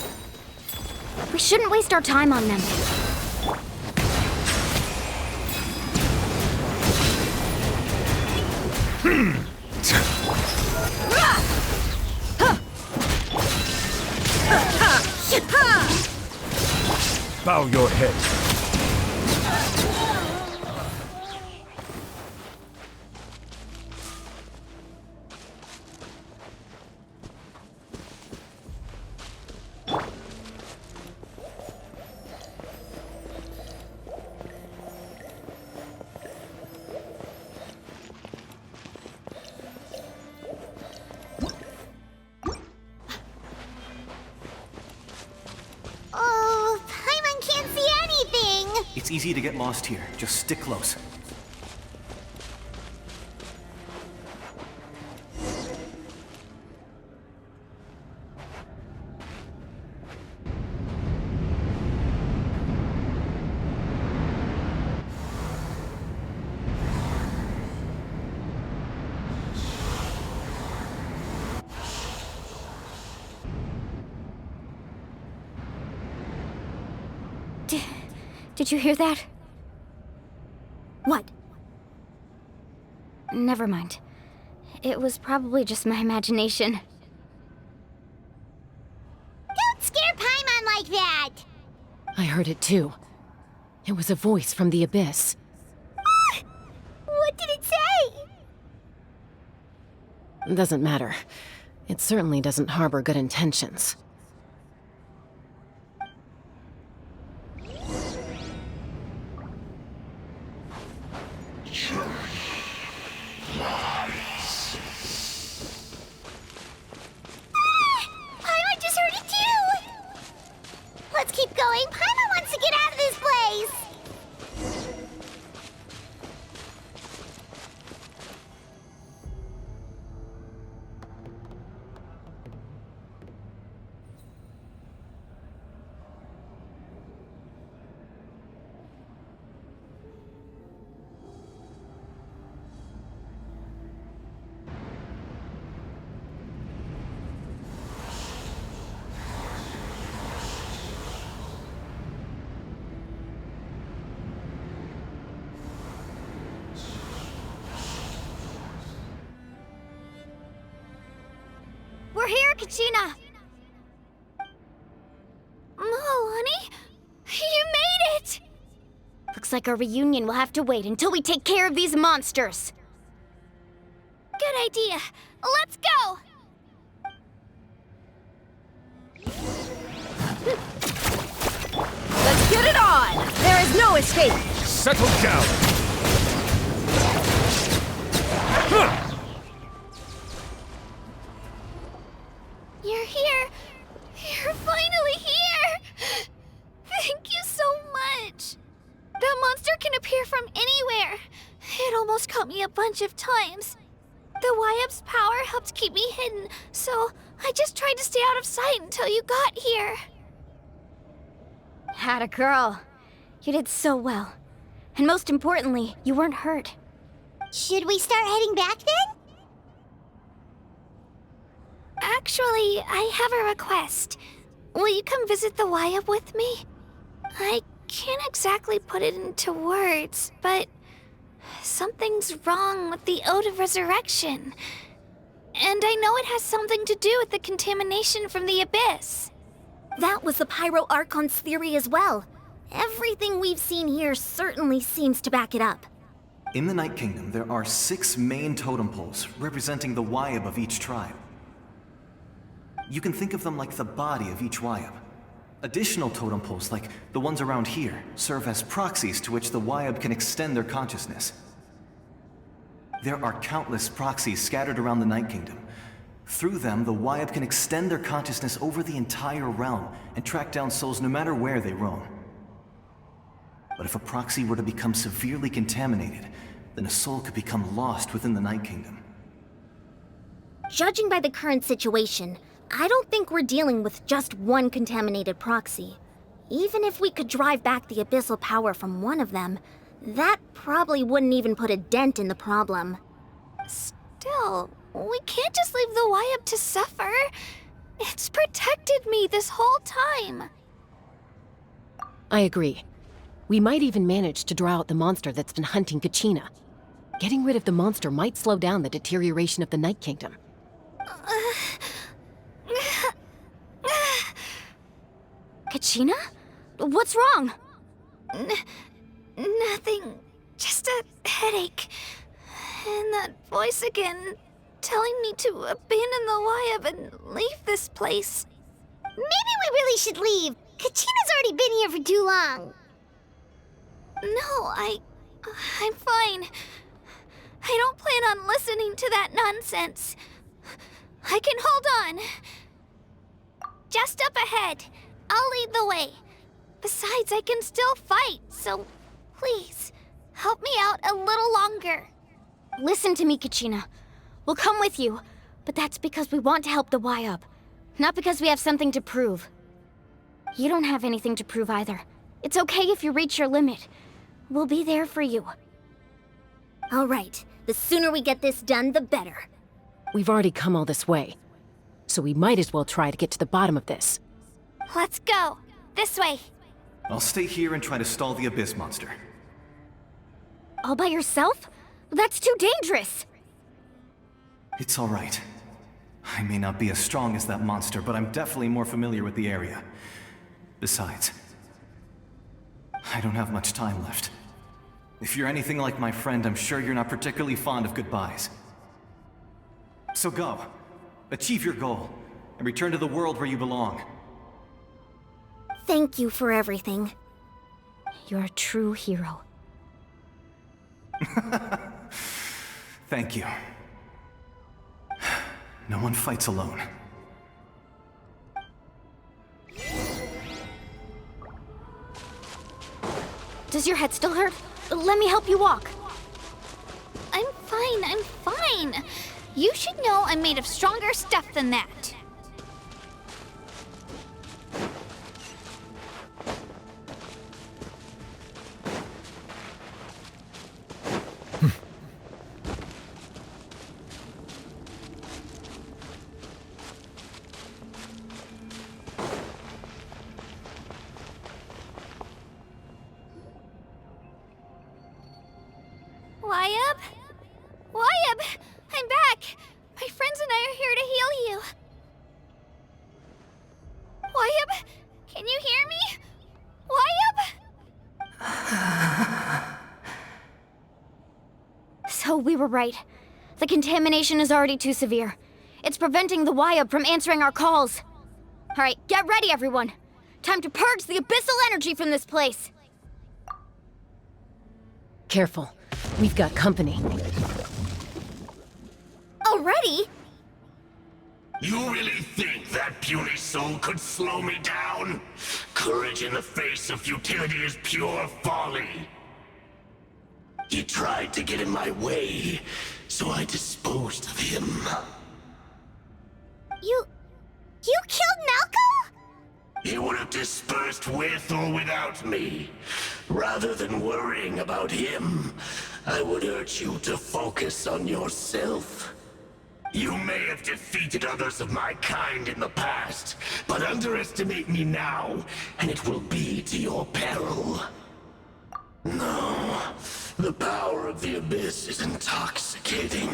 We shouldn't waste our time on them. Bow your head. Oh, Paimon can't see anything! It's easy to get lost here. Just stick close. Did you hear that? What? Never mind. It was probably just my imagination. Don't scare Paimon like that! I heard it too. It was a voice from the Abyss. What did it say? Doesn't matter. It certainly doesn't harbor good intentions. We're here, Kachina! Honey? You made it! Looks like our reunion will have to wait until we take care of these monsters. Good idea. Let's go! Let's get it on! There is no escape! Settle down! You're here. You're finally here. Thank you so much. That monster can appear from anywhere. It almost caught me a bunch of times. The Wyab's power helped keep me hidden, so I just tried to stay out of sight until you got here. Had a girl. You did so well. And most importantly, you weren't hurt. Should we start heading back then? Actually, I have a request. Will you come visit the Wyab with me? I can't exactly put it into words, but something's wrong with the Ode of Resurrection. And I know it has something to do with the contamination from the Abyss. That was the Pyro Archon's theory as well. Everything we've seen here certainly seems to back it up. In the Night Kingdom, there are 6 main totem poles representing the Wyab of each tribe. You can think of them like the body of each Wyab. Additional totem poles, like the ones around here, serve as proxies to which the Wyab can extend their consciousness. There are countless proxies scattered around the Night Kingdom. Through them, the Wyab can extend their consciousness over the entire realm and track down souls no matter where they roam. But if a proxy were to become severely contaminated, then a soul could become lost within the Night Kingdom. Judging by the current situation, I don't think we're dealing with just one contaminated proxy. Even if we could drive back the abyssal power from one of them, that probably wouldn't even put a dent in the problem. Still, we can't just leave the Wyab to suffer. It's protected me this whole time. I agree. We might even manage to draw out the monster that's been hunting Kachina. Getting rid of the monster might slow down the deterioration of the Night Kingdom. Kachina? What's wrong? Nothing. Just a headache. And that voice again, telling me to abandon the Wyab and leave this place. Maybe we really should leave. Kachina's already been here for too long. No, I'm fine. I don't plan on listening to that nonsense. I can hold on. Just up ahead. I'll lead the way. Besides, I can still fight, so please, help me out a little longer. Listen to me, Kachina. We'll come with you, but that's because we want to help the Wyab, not because we have something to prove. You don't have anything to prove either. It's okay if you reach your limit. We'll be there for you. All right. The sooner we get this done, the better. We've already come all this way, so we might as well try to get to the bottom of this. Let's go. This way. I'll stay here and try to stall the Abyss monster. All by yourself? That's too dangerous. It's all right. I may not be as strong as that monster, but I'm definitely more familiar with the area. Besides, I don't have much time left. If you're anything like my friend, I'm sure you're not particularly fond of goodbyes. So go. Achieve your goal, and return to the world where you belong. Thank you for everything. You're a true hero. Thank you. No one fights alone. Does your head still hurt? Let me help you walk. I'm fine. You should know I'm made of stronger stuff than that. Wyab? I'm back! My friends and I are here to heal you. were right. The contamination is already too severe. It's preventing the Wyab from answering our calls. Alright, get ready, everyone. Time to purge the abyssal energy from this place. Careful. We've got company. Already? You really think that puny soul could slow me down? Courage in the face of futility is pure folly. He tried to get in my way, so I disposed of him. You killed Malcolm? He would have dispersed with or without me. Rather than worrying about him, I would urge you to focus on yourself. You may have defeated others of my kind in the past, but underestimate me now, and it will be to your peril. No, the power of the Abyss is intoxicating.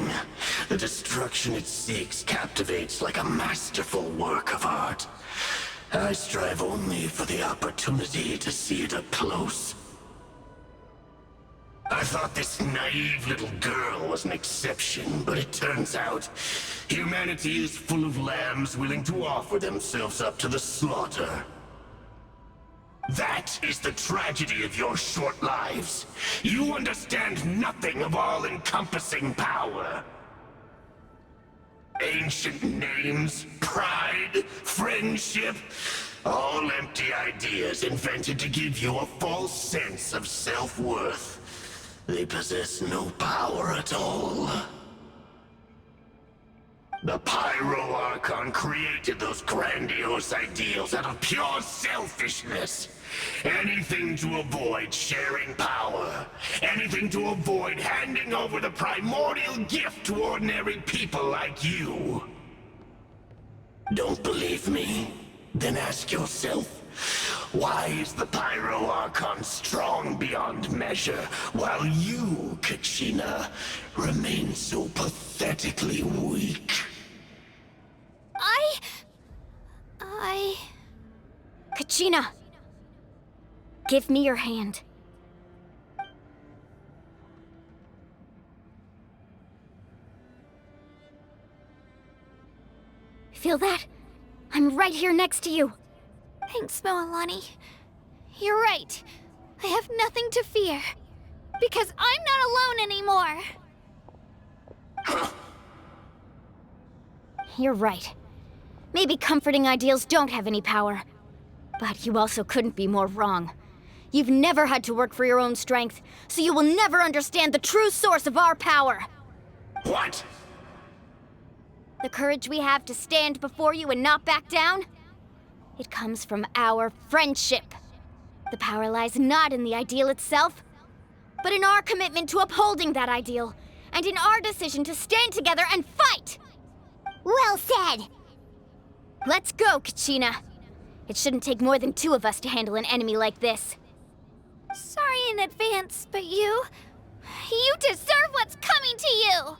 The destruction it seeks captivates like a masterful work of art. I strive only for the opportunity to see it up close. I thought this naive little girl was an exception, but it turns out humanity is full of lambs willing to offer themselves up to the slaughter. That is the tragedy of your short lives. You understand nothing of all-encompassing power. Ancient names, pride, friendship, all empty ideas invented to give you a false sense of self-worth. They possess no power at all. The Pyro Archon created those grandiose ideals out of pure selfishness. Anything to avoid sharing power. Anything to avoid handing over the primordial gift to ordinary people like you. Don't believe me? Then ask yourself, why is the Pyro Archon strong beyond measure, while you, Kachina, remain so pathetically weak? Kachina! Give me your hand. Feel that? I'm right here next to you. Thanks, Moalani. You're right. I have nothing to fear. Because I'm not alone anymore. You're right. Maybe comforting ideals don't have any power. But you also couldn't be more wrong. You've never had to work for your own strength, so you will never understand the true source of our power. What? The courage we have to stand before you and not back down? It comes from our friendship. The power lies not in the ideal itself, but in our commitment to upholding that ideal, and in our decision to stand together and fight! Well said! Let's go, Kachina. It shouldn't take more than 2 of us to handle an enemy like this. Sorry in advance, but you deserve what's coming to you!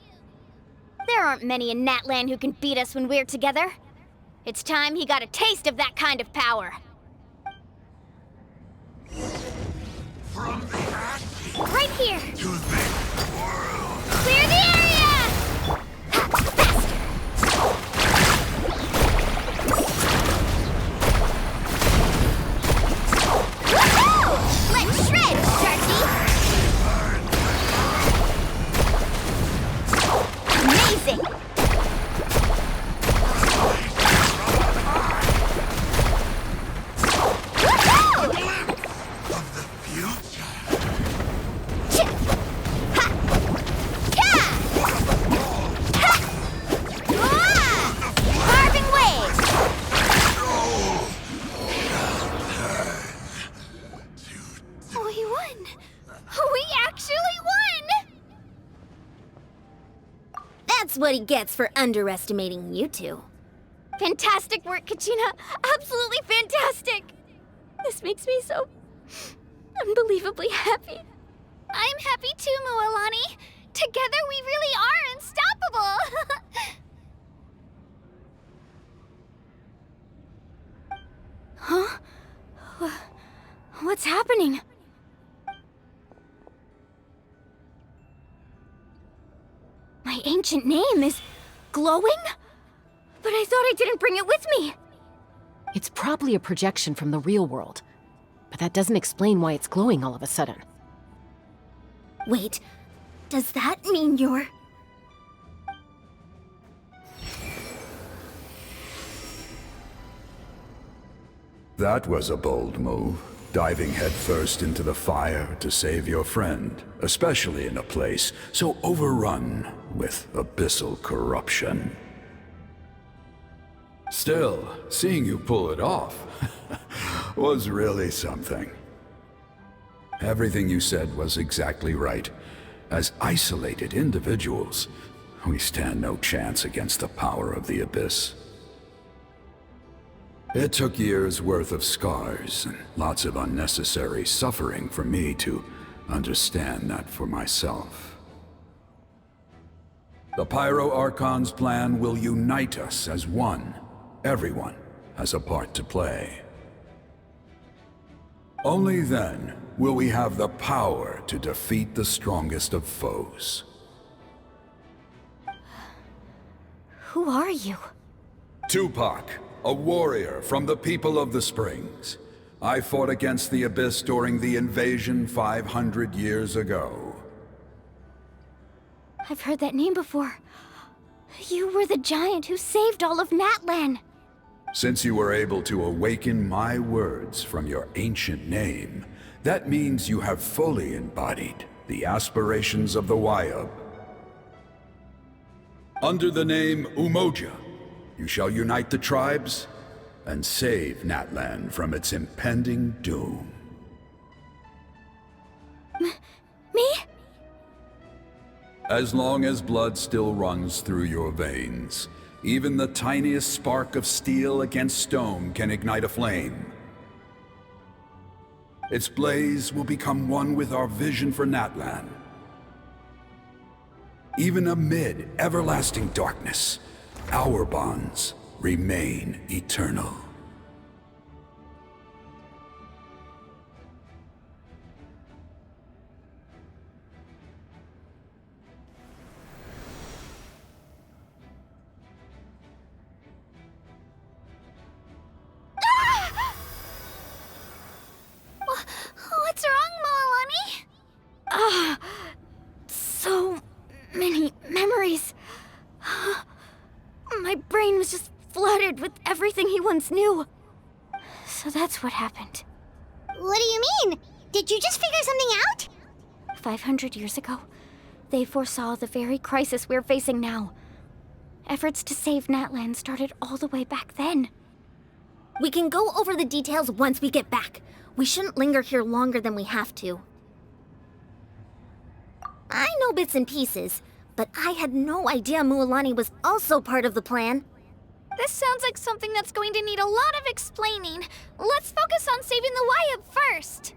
There aren't many in Natlan who can beat us when we're together. It's time he got a taste of that kind of power. From the ashes Right here! to this world! Clear the area! Woohoo! Let's shred, Darky! Amazing! That's what he gets for underestimating you two. Fantastic work, Kachina! Absolutely fantastic! This makes me so unbelievably happy. I'm happy too, Moalani. Together we really are unstoppable! Huh? What's happening? ancient name is glowing? But I thought I didn't bring it with me. It's probably a projection from the real world, but that doesn't explain why it's glowing all of a sudden. Wait, does that mean you're... That was a bold move, diving headfirst into the fire to save your friend, especially in a place so overrun with abyssal corruption. Still, seeing you pull it off was really something. Everything you said was exactly right. As isolated individuals, we stand no chance against the power of the Abyss. It took years' worth of scars and lots of unnecessary suffering for me to understand that for myself. The Pyro Archon's plan will unite us as one. Everyone has a part to play. Only then will we have the power to defeat the strongest of foes. Who are you? Tupac, a warrior from the people of the Springs. I fought against the Abyss during the invasion 500 years ago. I've heard that name before. You were the giant who saved all of Natlan. Since you were able to awaken my words from your ancient name, that means you have fully embodied the aspirations of the Wayub. Under the name Umoja, you shall unite the tribes and save Natlan from its impending doom. Me? As long as blood still runs through your veins, even the tiniest spark of steel against stone can ignite a flame. Its blaze will become one with our vision for Natlan. Even amid everlasting darkness, our bonds remain eternal. What's wrong, Moalani? So many memories. My brain was just flooded with everything he once knew. So that's what happened. What do you mean? Did you just figure something out? 500 years ago, they foresaw the very crisis we're facing now. Efforts to save Natlan started all the way back then. We can go over the details once we get back. We shouldn't linger here longer than we have to. I know bits and pieces, but I had no idea Mualani was also part of the plan. This sounds like something that's going to need a lot of explaining. Let's focus on saving the Wayub first.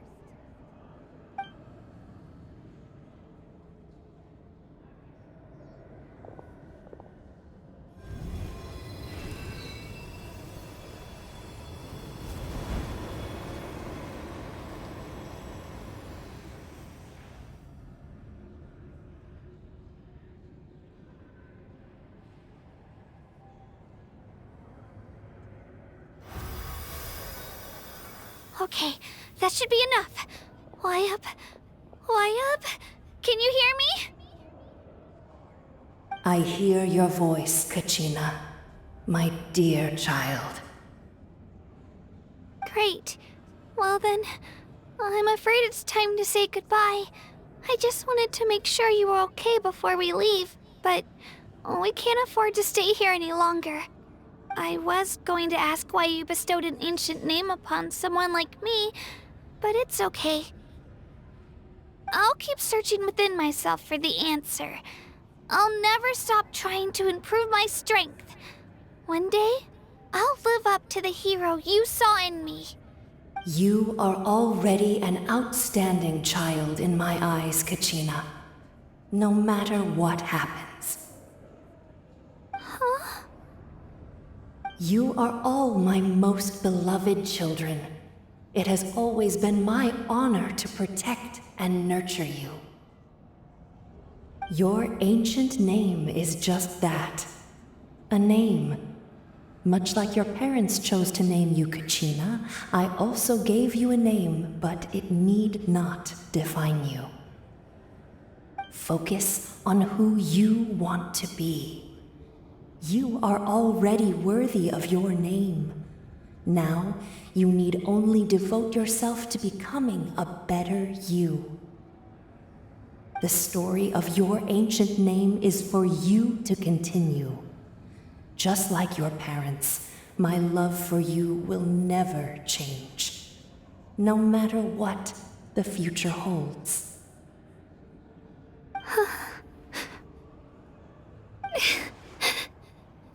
Okay, that should be enough. Wayub? Can you hear me? I hear your voice, Kachina, my dear child. Great. Well then, I'm afraid it's time to say goodbye. I just wanted to make sure you were okay before we leave, but we can't afford to stay here any longer. I was going to ask why you bestowed an ancient name upon someone like me, but it's okay. I'll keep searching within myself for the answer. I'll never stop trying to improve my strength. One day, I'll live up to the hero you saw in me. You are already an outstanding child in my eyes, Kachina. No matter what happens. Huh? You are all my most beloved children. It has always been my honor to protect and nurture you. Your ancient name is just that. A name. Much like your parents chose to name you Kachina, I also gave you a name, but it need not define you. Focus on who you want to be. You are already worthy of your name. Now, you need only devote yourself to becoming a better you. The story of your ancient name is for you to continue. Just like your parents, my love for you will never change, no matter what the future holds.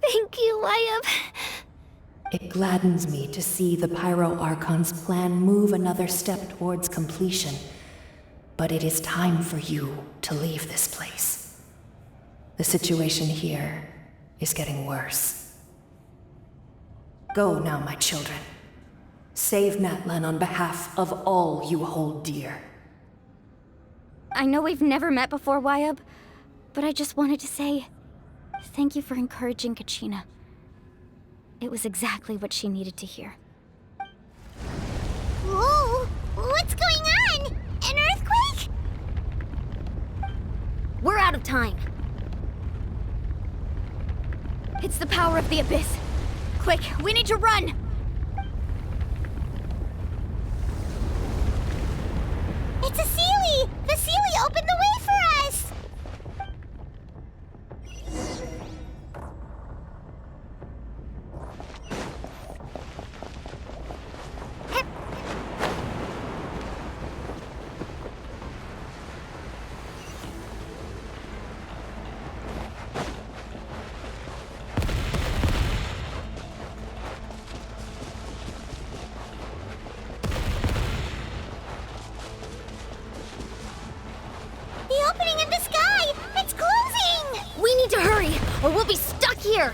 Thank you, Wyatt. It gladdens me to see the Pyro Archon's plan move another step towards completion, but it is time for you to leave this place. The situation here is getting worse. Go now, my children. Save Natlan on behalf of all you hold dear. I know we've never met before, Wyatt, but I just wanted to say thank you for encouraging Kachina. It was exactly what she needed to hear. Whoa! What's going on? An earthquake? We're out of time. It's the power of the Abyss. Quick, we need to run! It's a Sealy! The Sealy opened the way for us! The opening in the sky! It's closing! We need to hurry, or we'll be stuck here!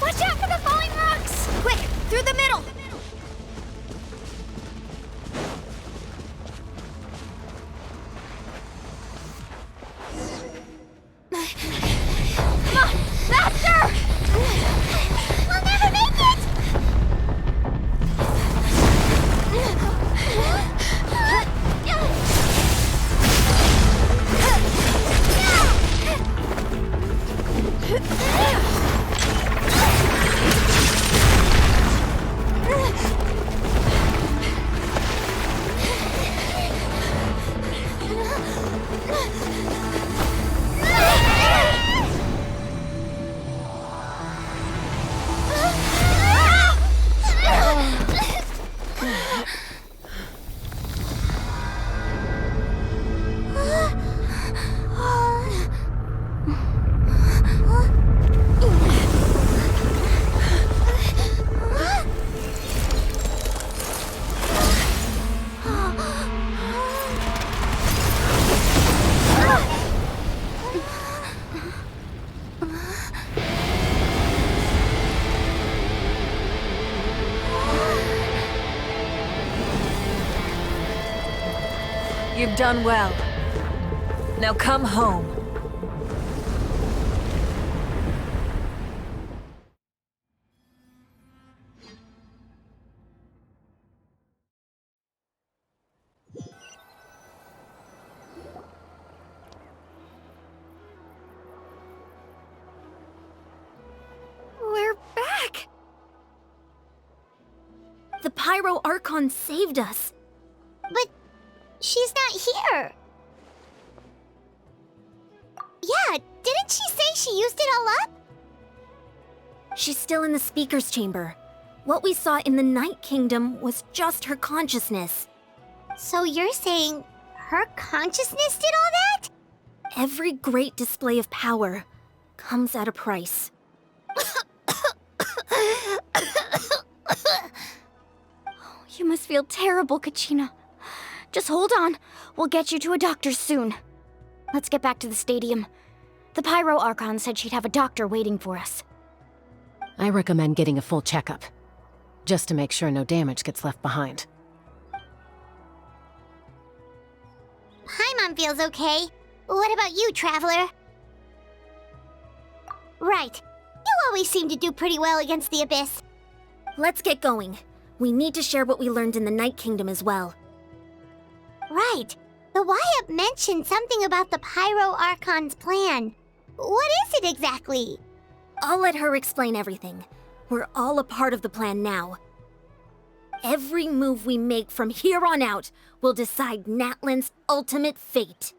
Watch out for the falling rocks! Quick, through the middle! Come on, faster! We'll never make it! You've done well. Now come home. We're back! The Pyro Archon saved us. But she's not here. Yeah, didn't she say she used it all up? She's still in the speaker's chamber. What we saw in the Night Kingdom was just her consciousness. So you're saying her consciousness did all that? Every great display of power comes at a price. You must feel terrible, Kachina. Just hold on. We'll get you to a doctor soon. Let's get back to the stadium. The Pyro Archon said she'd have a doctor waiting for us. I recommend getting a full checkup, just to make sure no damage gets left behind. Paimon feels okay. What about you, Traveler? Right. You always seem to do pretty well against the Abyss. Let's get going. We need to share what we learned in the Night Kingdom as well. Right. The Wyatt mentioned something about the Pyro Archon's plan. What is it exactly? I'll let her explain everything. We're all a part of the plan now. Every move we make from here on out will decide Natlan's ultimate fate.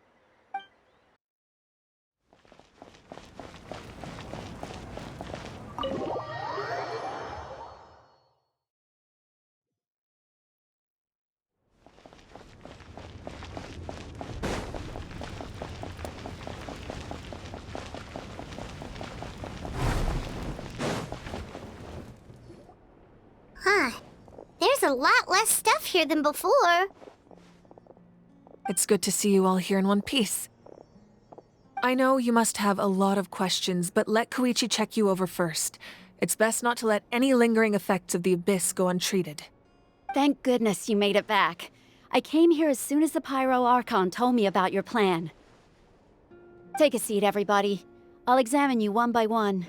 Huh. There's a lot less stuff here than before. It's good to see you all here in one piece. I know you must have a lot of questions, but let Koichi check you over first. It's best not to let any lingering effects of the Abyss go untreated. Thank goodness you made it back. I came here as soon as the Pyro Archon told me about your plan. Take a seat, everybody. I'll examine you one by one.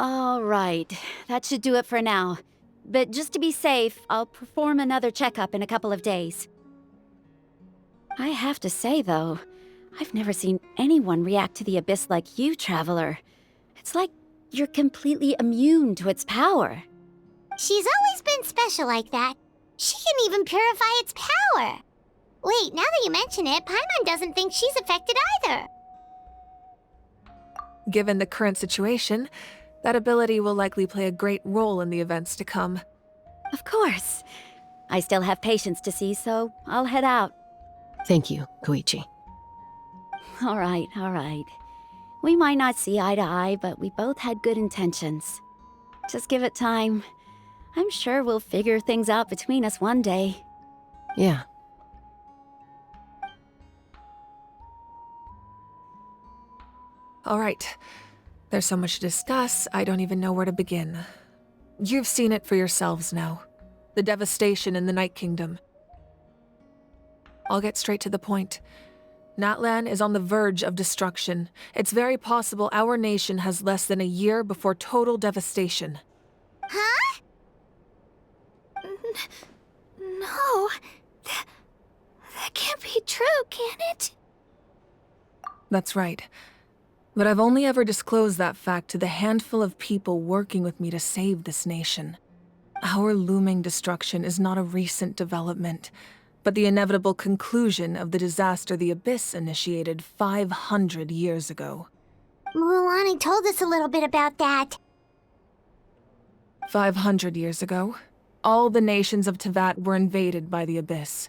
All right, that should do it for now. But just to be safe, I'll perform another checkup in a couple of days. I have to say, though, I've never seen anyone react to the Abyss like you, Traveler. It's like you're completely immune to its power. She's always been special like that. She can even purify its power. Wait, now that you mention it, Paimon doesn't think she's affected either. Given the current situation, that ability will likely play a great role in the events to come. Of course. I still have patients to see, so I'll head out. Thank you, Koichi. All right, all right. We might not see eye to eye, but we both had good intentions. Just give it time. I'm sure we'll figure things out between us one day. Yeah. All right. There's so much to discuss, I don't even know where to begin. You've seen it for yourselves now. The devastation in the Night Kingdom. I'll get straight to the point. Natlan is on the verge of destruction. It's very possible our nation has less than a year before total devastation. Huh? No. That can't be true, can it? That's right. But I've only ever disclosed that fact to the handful of people working with me to save this nation. Our looming destruction is not a recent development, but the inevitable conclusion of the disaster the Abyss initiated 500 years ago. Mulani told us a little bit about that. 500 years ago, all the nations of Teyvat were invaded by the Abyss.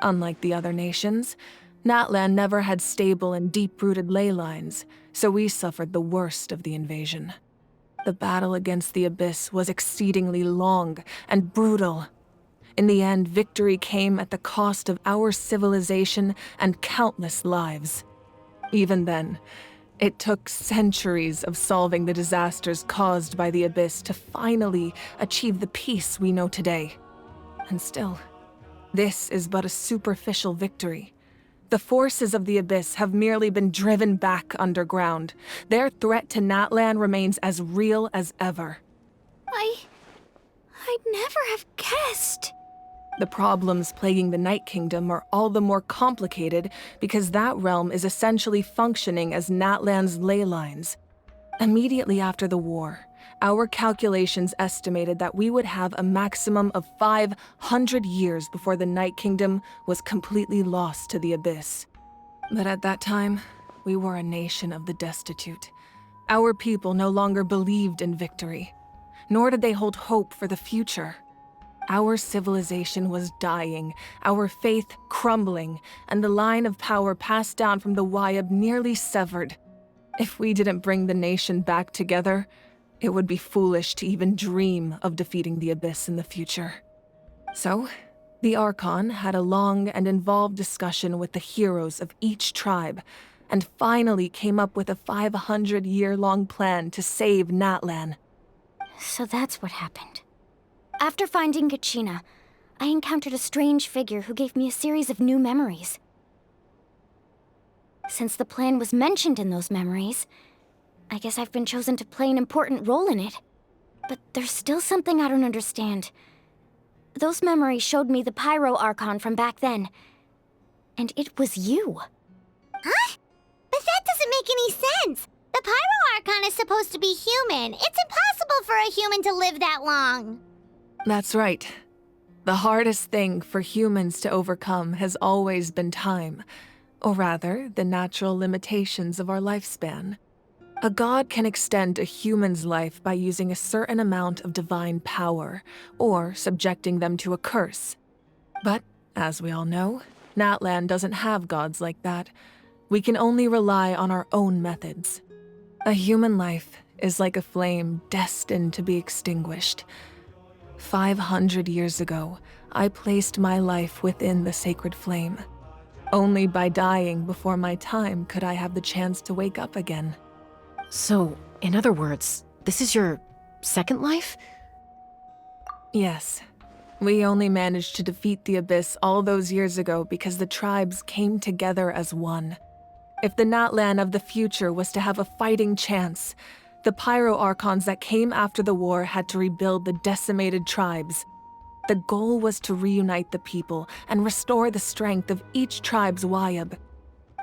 Unlike the other nations, Natlan never had stable and deep-rooted ley lines, so we suffered the worst of the invasion. The battle against the Abyss was exceedingly long and brutal. In the end, victory came at the cost of our civilization and countless lives. Even then, it took centuries of solving the disasters caused by the Abyss to finally achieve the peace we know today. And still, this is but a superficial victory. The forces of the Abyss have merely been driven back underground. Their threat to Natlan remains as real as ever. I'd never have guessed. The problems plaguing the Night Kingdom are all the more complicated because that realm is essentially functioning as Natlan's ley lines. Immediately after the war, our calculations estimated that we would have a maximum of 500 years before the Night Kingdom was completely lost to the Abyss. But at that time, we were a nation of the destitute. Our people no longer believed in victory, nor did they hold hope for the future. Our civilization was dying, our faith crumbling, and the line of power passed down from the Wyatt nearly severed. If we didn't bring the nation back together, It would be foolish to even dream of defeating the Abyss in the future. So, the Archon had a long and involved discussion with the heroes of each tribe, and finally came up with a 500-year-long plan to save Natlan. So that's what happened. After finding Kachina, I encountered a strange figure who gave me a series of new memories. Since the plan was mentioned in those memories, I guess I've been chosen to play an important role in it. But there's still something I don't understand. Those memories showed me the Pyro Archon from back then. And it was you. Huh? But that doesn't make any sense! The Pyro Archon is supposed to be human. It's impossible for a human to live that long. That's right. The hardest thing for humans to overcome has always been time. Or rather, the natural limitations of our lifespan. A god can extend a human's life by using a certain amount of divine power, or subjecting them to a curse. But, as we all know, Natlan doesn't have gods like that. We can only rely on our own methods. A human life is like a flame destined to be extinguished. 500 years ago, I placed my life within the sacred flame. Only by dying before my time could I have the chance to wake up again. So, in other words, this is your second life? Yes. We only managed to defeat the Abyss all those years ago because the tribes came together as one. If the Natlan of the future was to have a fighting chance, the Pyro Archons that came after the war had to rebuild the decimated tribes. The goal was to reunite the people and restore the strength of each tribe's Wayab.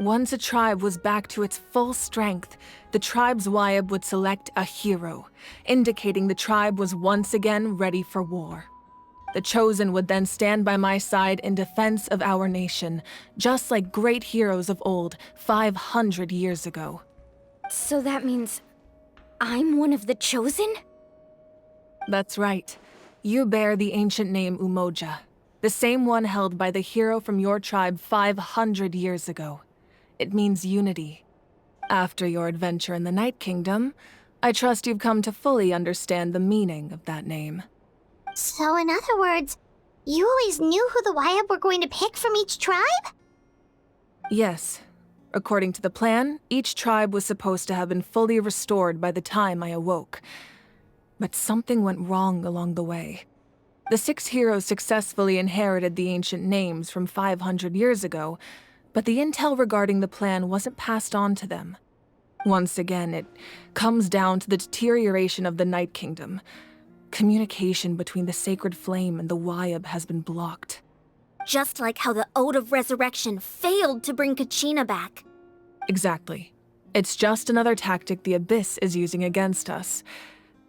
Once a tribe was back to its full strength, the tribe's Wayab would select a hero, indicating the tribe was once again ready for war. The Chosen would then stand by my side in defense of our nation, just like great heroes of old 500 years ago. So that means I'm one of the Chosen? That's right. You bear the ancient name Umoja, the same one held by the hero from your tribe 500 years ago. It means unity. After your adventure in the Night Kingdom, I trust you've come to fully understand the meaning of that name. So in other words, you always knew who the Wayab were going to pick from each tribe? Yes. According to the plan, each tribe was supposed to have been fully restored by the time I awoke. But something went wrong along the way. The 6 heroes successfully inherited the ancient names from 500 years ago, but the intel regarding the plan wasn't passed on to them. Once again, it comes down to the deterioration of the Night Kingdom. Communication between the Sacred Flame and the Wayab has been blocked. Just like how the Ode of Resurrection failed to bring Kachina back. Exactly. It's just another tactic the Abyss is using against us.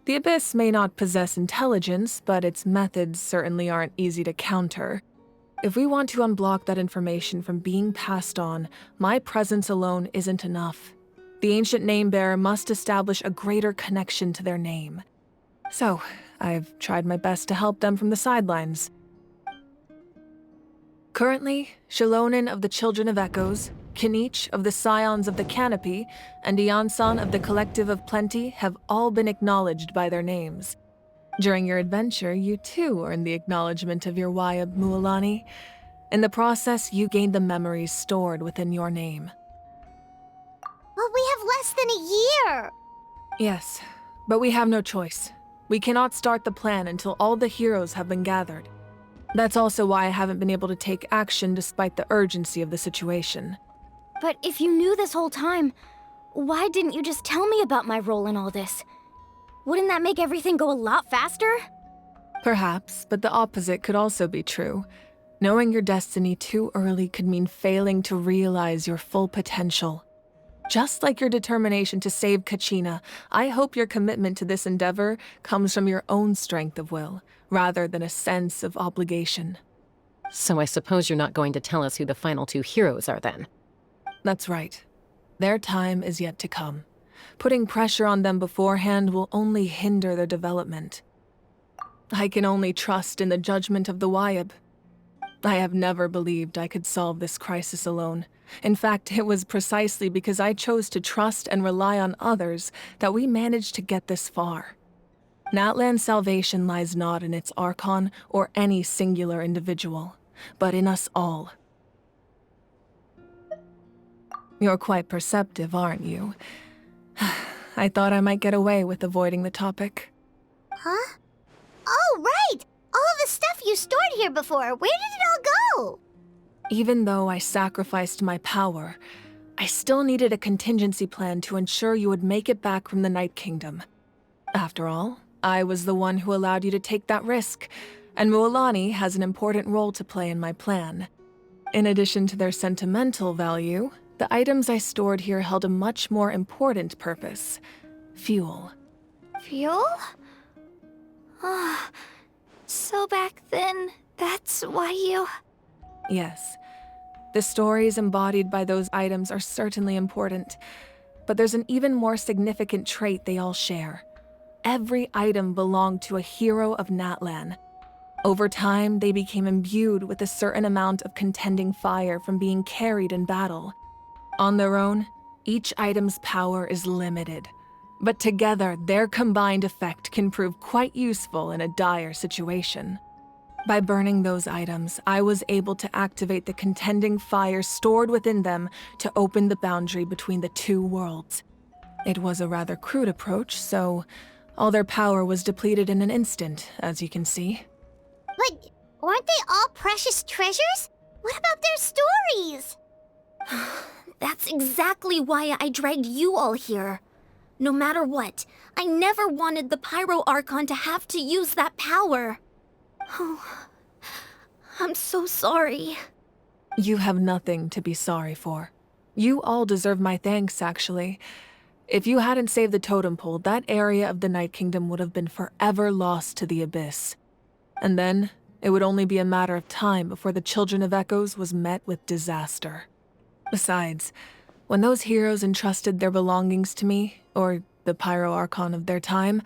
The Abyss may not possess intelligence, but its methods certainly aren't easy to counter. If we want to unblock that information from being passed on, my presence alone isn't enough. The ancient name-bearer must establish a greater connection to their name. So, I've tried my best to help them from the sidelines. Currently, Shilonin of the Children of Echoes, Kinich of the Scions of the Canopy, and Iansan of the Collective of Plenty have all been acknowledged by their names. During your adventure, you too earned the acknowledgement of your Wayab, Mualani. In the process, you gained the memories stored within your name. Well, we have less than a year! Yes, but we have no choice. We cannot start the plan until all the heroes have been gathered. That's also why I haven't been able to take action despite the urgency of the situation. But if you knew this whole time, why didn't you just tell me about my role in all this? Wouldn't that make everything go a lot faster? Perhaps, but the opposite could also be true. Knowing your destiny too early could mean failing to realize your full potential. Just like your determination to save Kachina, I hope your commitment to this endeavor comes from your own strength of will, rather than a sense of obligation. So I suppose you're not going to tell us who the final 2 heroes are then? That's right. Their time is yet to come. Putting pressure on them beforehand will only hinder their development. I can only trust in the judgment of the Wayab. I have never believed I could solve this crisis alone. In fact, it was precisely because I chose to trust and rely on others that we managed to get this far. Natlan's salvation lies not in its Archon or any singular individual, but in us all. You're quite perceptive, aren't you? I thought I might get away with avoiding the topic. Huh? Oh, right! All of the stuff you stored here before, where did it all go? Even though I sacrificed my power, I still needed a contingency plan to ensure you would make it back from the Night Kingdom. After all, I was the one who allowed you to take that risk, and Mualani has an important role to play in my plan. In addition to their sentimental value, the items I stored here held a much more important purpose: fuel. Fuel? Ah, so back then, that's why you... Yes. The stories embodied by those items are certainly important, but there's an even more significant trait they all share. Every item belonged to a hero of Natlan. Over time, they became imbued with a certain amount of contending fire from being carried in battle. On their own, each item's power is limited, but together, their combined effect can prove quite useful in a dire situation. By burning those items, I was able to activate the contending fire stored within them to open the boundary between the two worlds. It was a rather crude approach, so all their power was depleted in an instant, as you can see. But weren't they all precious treasures? What about their stories? That's exactly why I dragged you all here. No matter what, I never wanted the Pyro Archon to have to use that power. Oh, I'm so sorry. You have nothing to be sorry for. You all deserve my thanks, actually. If you hadn't saved the totem pole, that area of the Night Kingdom would have been forever lost to the Abyss. And then, it would only be a matter of time before the Children of Echoes was met with disaster. Besides, when those heroes entrusted their belongings to me, or the Pyro Archon of their time,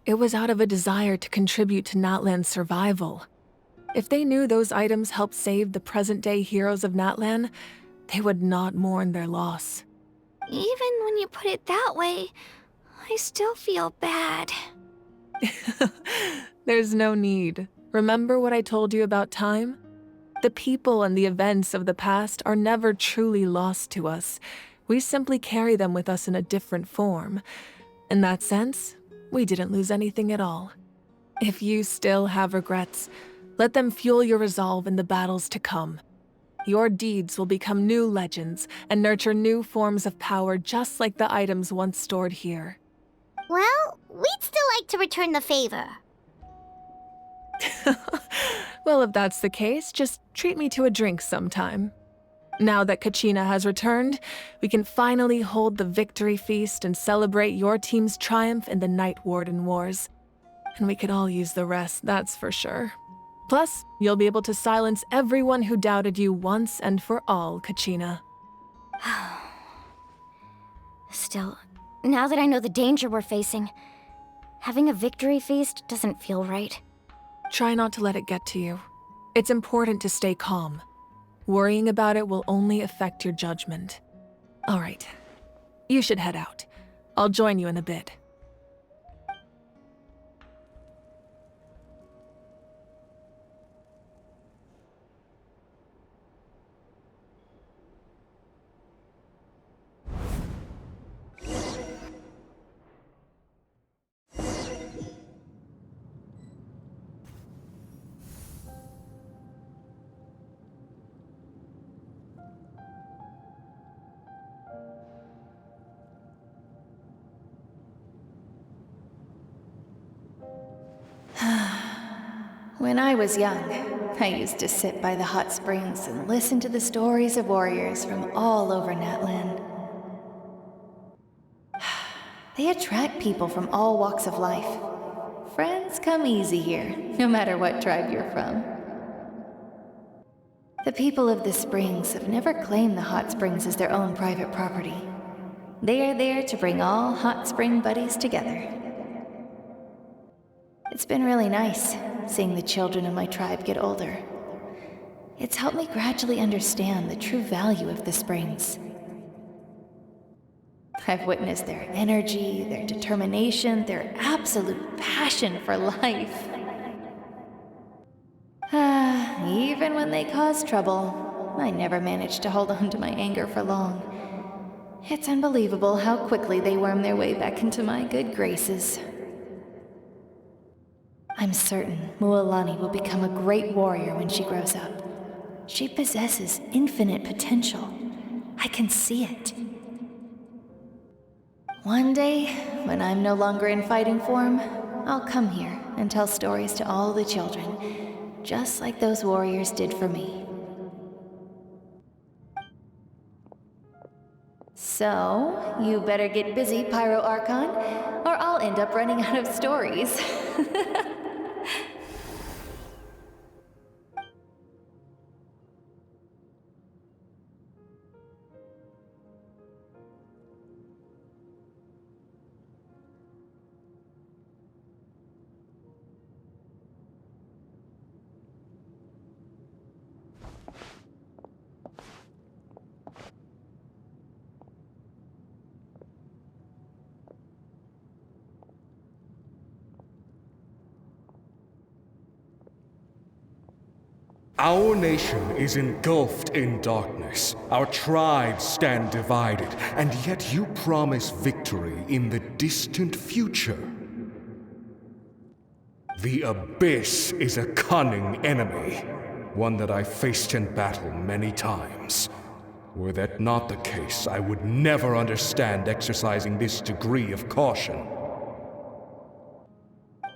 it was out of a desire to contribute to Natlan's survival. If they knew those items helped save the present-day heroes of Natlan, they would not mourn their loss. Even when you put it that way, I still feel bad. There's no need. Remember what I told you about time? The people and the events of the past are never truly lost to us. We simply carry them with us in a different form. In that sense, we didn't lose anything at all. If you still have regrets, let them fuel your resolve in the battles to come. Your deeds will become new legends and nurture new forms of power just like the items once stored here. Well, we'd still like to return the favor. Well, if that's the case, just treat me to a drink sometime. Now that Kachina has returned, we can finally hold the victory feast and celebrate your team's triumph in the Night Warden Wars. And we could all use the rest, that's for sure. Plus, you'll be able to silence everyone who doubted you once and for all, Kachina. Still, now that I know the danger we're facing, having a victory feast doesn't feel right. Try not to let it get to you. It's important to stay calm. Worrying about it will only affect your judgment. All right, you should head out. I'll join you in a bit. When I was young, I used to sit by the hot springs and listen to the stories of warriors from all over Natlan. They attract people from all walks of life. Friends come easy here, no matter what tribe you're from. The people of the springs have never claimed the hot springs as their own private property. They are there to bring all hot spring buddies together. It's been really nice, seeing the children of my tribe get older. It's helped me gradually understand the true value of the springs. I've witnessed their energy, their determination, their absolute passion for life. Even when they cause trouble, I never managed to hold on to my anger for long. It's unbelievable how quickly they worm their way back into my good graces. I'm certain Mualani will become a great warrior when she grows up. She possesses infinite potential. I can see it. One day, when I'm no longer in fighting form, I'll come here and tell stories to all the children, just like those warriors did for me. So, you better get busy, Pyro Archon, or I'll end up running out of stories. Our nation is engulfed in darkness. Our tribes stand divided, and yet you promise victory in the distant future. The Abyss is a cunning enemy, one that I faced in battle many times. Were that not the case, I would never understand exercising this degree of caution.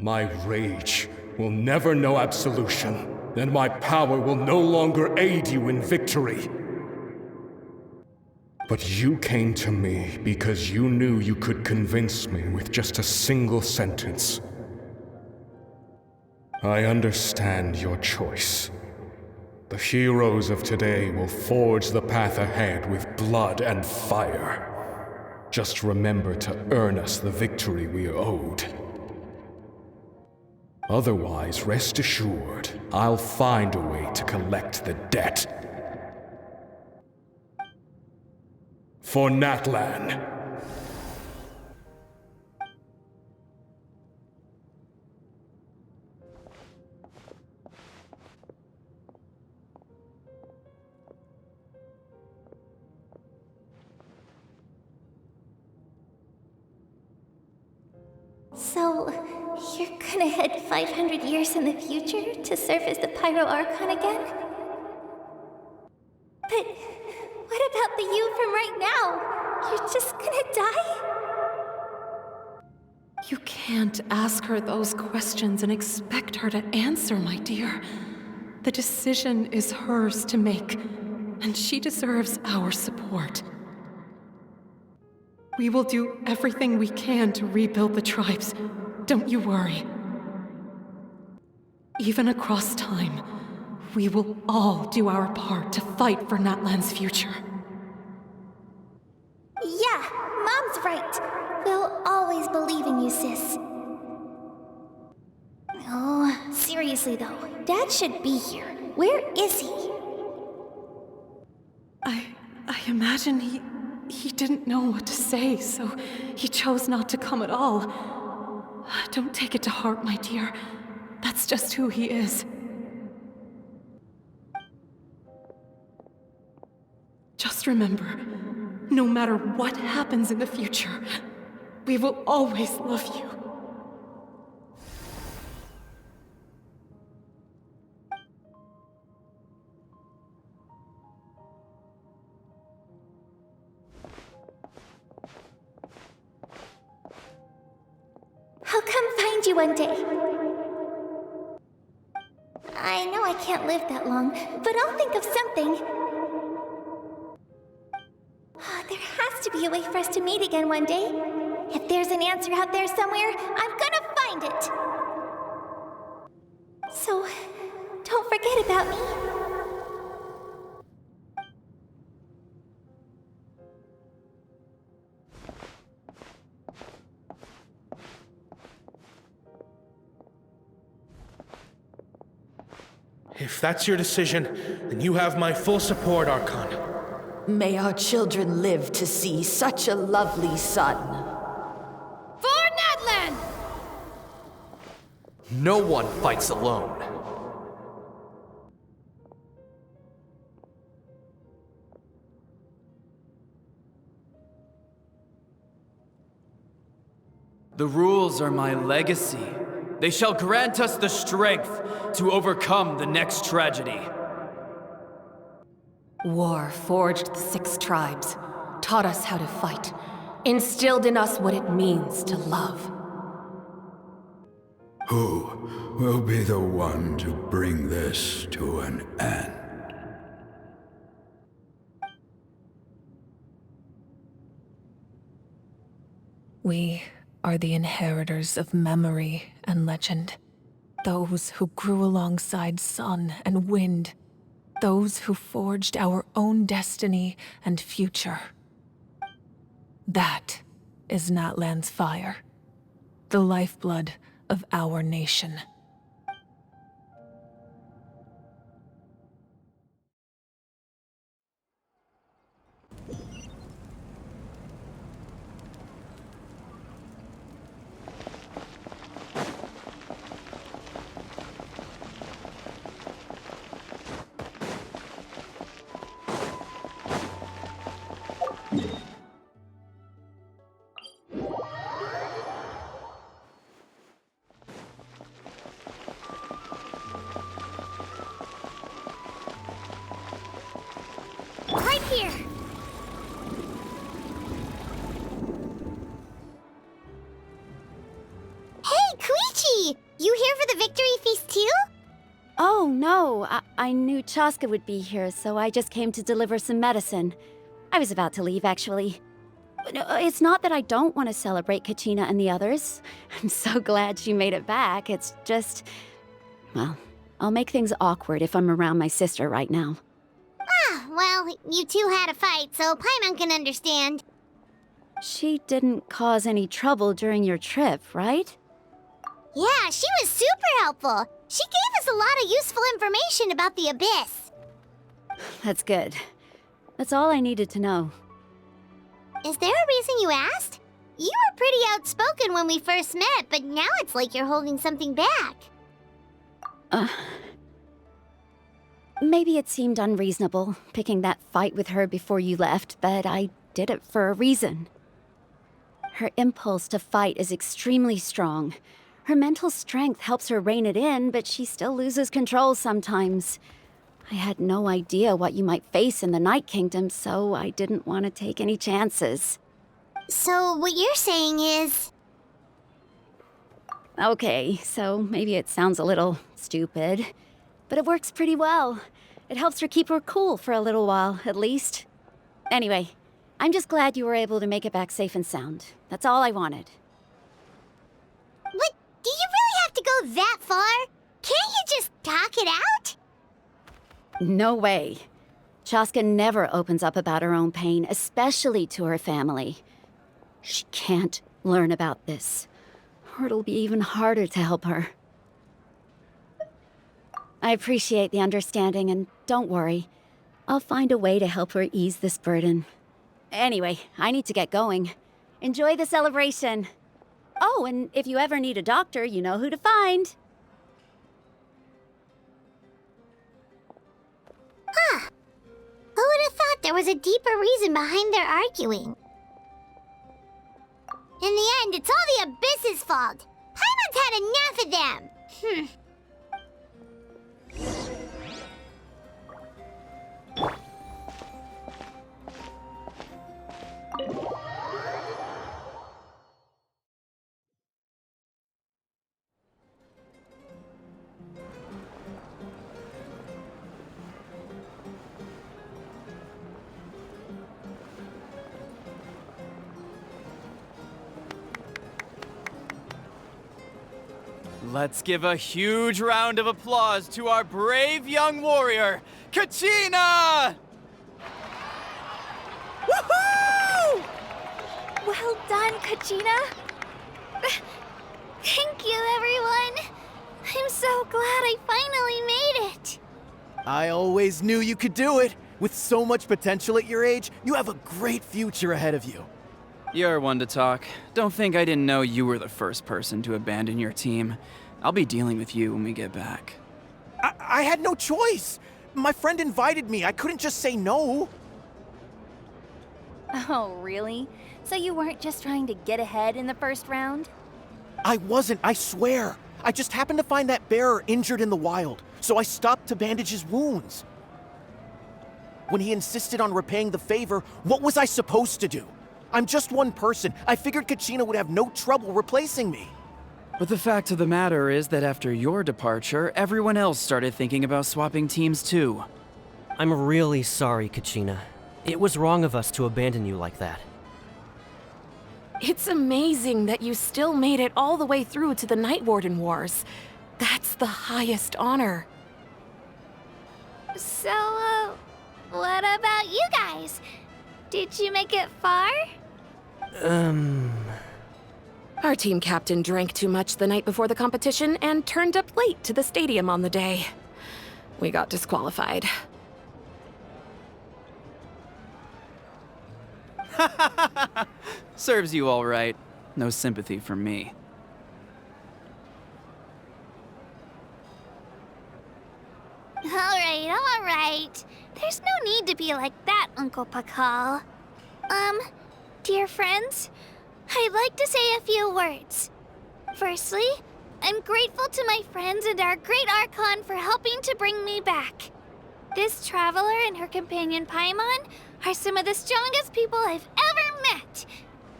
My rage will never know absolution, and my power will no longer aid you in victory. But you came to me because you knew you could convince me with just a single sentence. I understand your choice. The heroes of today will forge the path ahead with blood and fire. Just remember to earn us the victory we are owed. Otherwise, rest assured, I'll find a way to collect the debt. For Natlan. So, you're gonna head 500 years in the future to serve as the Pyro Archon again? But what about the you from right now? You're just gonna die? You can't ask her those questions and expect her to answer, my dear. The decision is hers to make, and she deserves our support. We will do everything we can to rebuild the tribes. Don't you worry. Even across time, we will all do our part to fight for Natlan's future. Yeah, Mom's right. We'll always believe in you, sis. Oh, seriously though, Dad should be here. Where is he? I imagine he didn't know what to say, so he chose not to come at all. Don't take it to heart, my dear. That's just who he is. Just remember, no matter what happens in the future, we will always love you. I'll come find you one day. I know I can't live that long, but I'll think of something. There has to be a way for us to meet again one day. If there's an answer out there somewhere, I'm gonna find it. So, don't forget about me. If that's your decision, then you have my full support, Archon. May our children live to see such a lovely son. For Natlan! No one fights alone. The rules are my legacy. They shall grant us the strength to overcome the next tragedy. War forged the 6 tribes, taught us how to fight, instilled in us what it means to love. Who will be the one to bring this to an end? We are the inheritors of memory and legend. Those who grew alongside sun and wind. Those who forged our own destiny and future. That is Natlan's fire. The lifeblood of our nation. Right here! Hey, Koichi! You here for the victory feast too? Oh, no. I knew Chaska would be here, so I just came to deliver some medicine. I was about to leave, actually. No, it's not that I don't want to celebrate Kachina and the others. I'm so glad she made it back. It's just... well, I'll make things awkward if I'm around my sister right now. Ah, well, you two had a fight, so Paimon can understand. She didn't cause any trouble during your trip, right? Yeah, she was super helpful. She gave us a lot of useful information about the Abyss. That's good. That's all I needed to know. Is there a reason you asked? You were pretty outspoken when we first met, but now it's like you're holding something back. Maybe it seemed unreasonable, picking that fight with her before you left, but I did it for a reason. Her impulse to fight is extremely strong. Her mental strength helps her rein it in, but she still loses control sometimes. I had no idea what you might face in the Night Kingdom, so I didn't want to take any chances. So what you're saying is... Okay, so maybe it sounds a little stupid, but it works pretty well. It helps her keep her cool for a little while, at least. Anyway, I'm just glad you were able to make it back safe and sound. That's all I wanted. But do you really have to go that far? Can't you just talk it out? No way. Chaska never opens up about her own pain, especially to her family. She can't learn about this, or it'll be even harder to help her. I appreciate the understanding, and don't worry. I'll find a way to help her ease this burden. Anyway, I need to get going. Enjoy the celebration. Oh, and if you ever need a doctor, you know who to find. Huh. Who would have thought there was a deeper reason behind their arguing? In the end, it's all the Abyss's fault. Paimon's had enough of them. Let's give a huge round of applause to our brave young warrior, Kachina! Woohoo! Well done, Kachina. Thank you, everyone. I'm so glad I finally made it. I always knew you could do it. With so much potential at your age, you have a great future ahead of you. You're one to talk. Don't think I didn't know you were the first person to abandon your team. I'll be dealing with you when we get back. I had no choice. My friend invited me. I couldn't just say no. Oh, really? So you weren't just trying to get ahead in the first round? I wasn't, I swear. I just happened to find that bearer injured in the wild, so I stopped to bandage his wounds. When he insisted on repaying the favor, what was I supposed to do? I'm just one person. I figured Kachina would have no trouble replacing me. But the fact of the matter is that after your departure, everyone else started thinking about swapping teams too. I'm really sorry, Kachina. It was wrong of us to abandon you like that. It's amazing that you still made it all the way through to the Night Warden Wars. That's the highest honor. So, what about you guys? Did you make it far? Our team captain drank too much the night before the competition and turned up late to the stadium on the day. We got disqualified. Serves you all right. No sympathy from me. All right. There's no need to be like that, Uncle Pakal. Dear friends, I'd like to say a few words. Firstly, I'm grateful to my friends and our great Archon for helping to bring me back. This traveler and her companion Paimon are some of the strongest people I've ever met.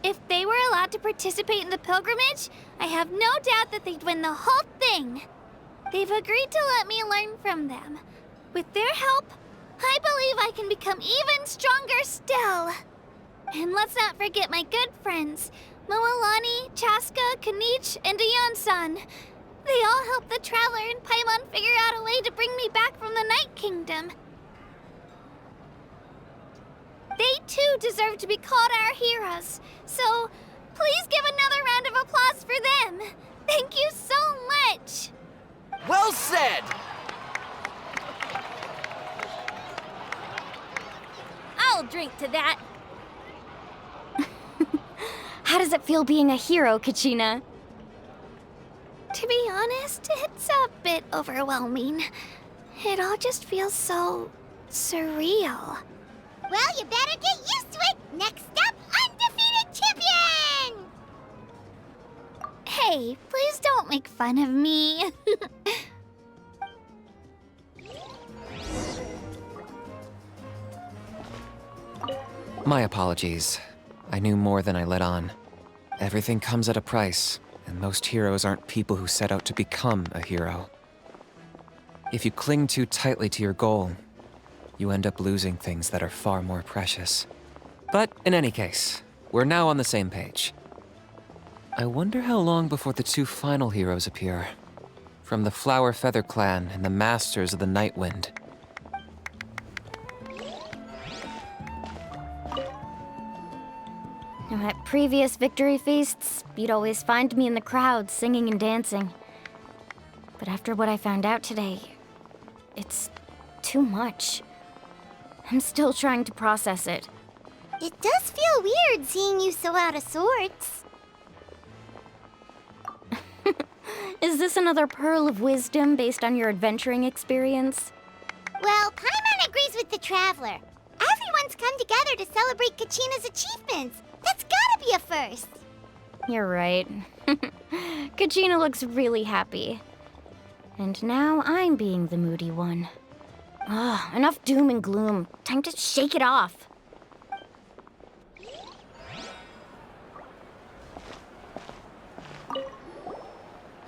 If they were allowed to participate in the pilgrimage, I have no doubt that they'd win the whole thing. They've agreed to let me learn from them. With their help, I believe I can become even stronger still. And let's not forget my good friends, Moalani, Chaska, Kanich, and Ayan-san. They all helped the Traveler and Paimon figure out a way to bring me back from the Night Kingdom. They too deserve to be called our heroes, so please give another round of applause for them. Thank you so much. Well said! I'll drink to that. How does it feel being a hero, Kachina? To be honest, it's a bit overwhelming. It all just feels so surreal. Well, you better get used to it. Next up, undefeated champion! Hey, please don't make fun of me. My apologies. I knew more than I let on. Everything comes at a price, and most heroes aren't people who set out to become a hero. If you cling too tightly to your goal, you end up losing things that are far more precious. But in any case, we're now on the same page. I wonder how long before the two final heroes appear. From the Flower Feather Clan and the Masters of the Night Wind. At previous victory feasts, you'd always find me in the crowd singing and dancing. But after what I found out today, it's too much. I'm still trying to process it. It does feel weird seeing you so out of sorts. Is this another pearl of wisdom based on your adventuring experience? Well, Paimon agrees with the Traveler. Everyone's come together to celebrate Kachina's achievements. That's gotta be a first. You're right. Kachina looks really happy. And now I'm being the moody one. Ah, enough doom and gloom. Time to shake it off.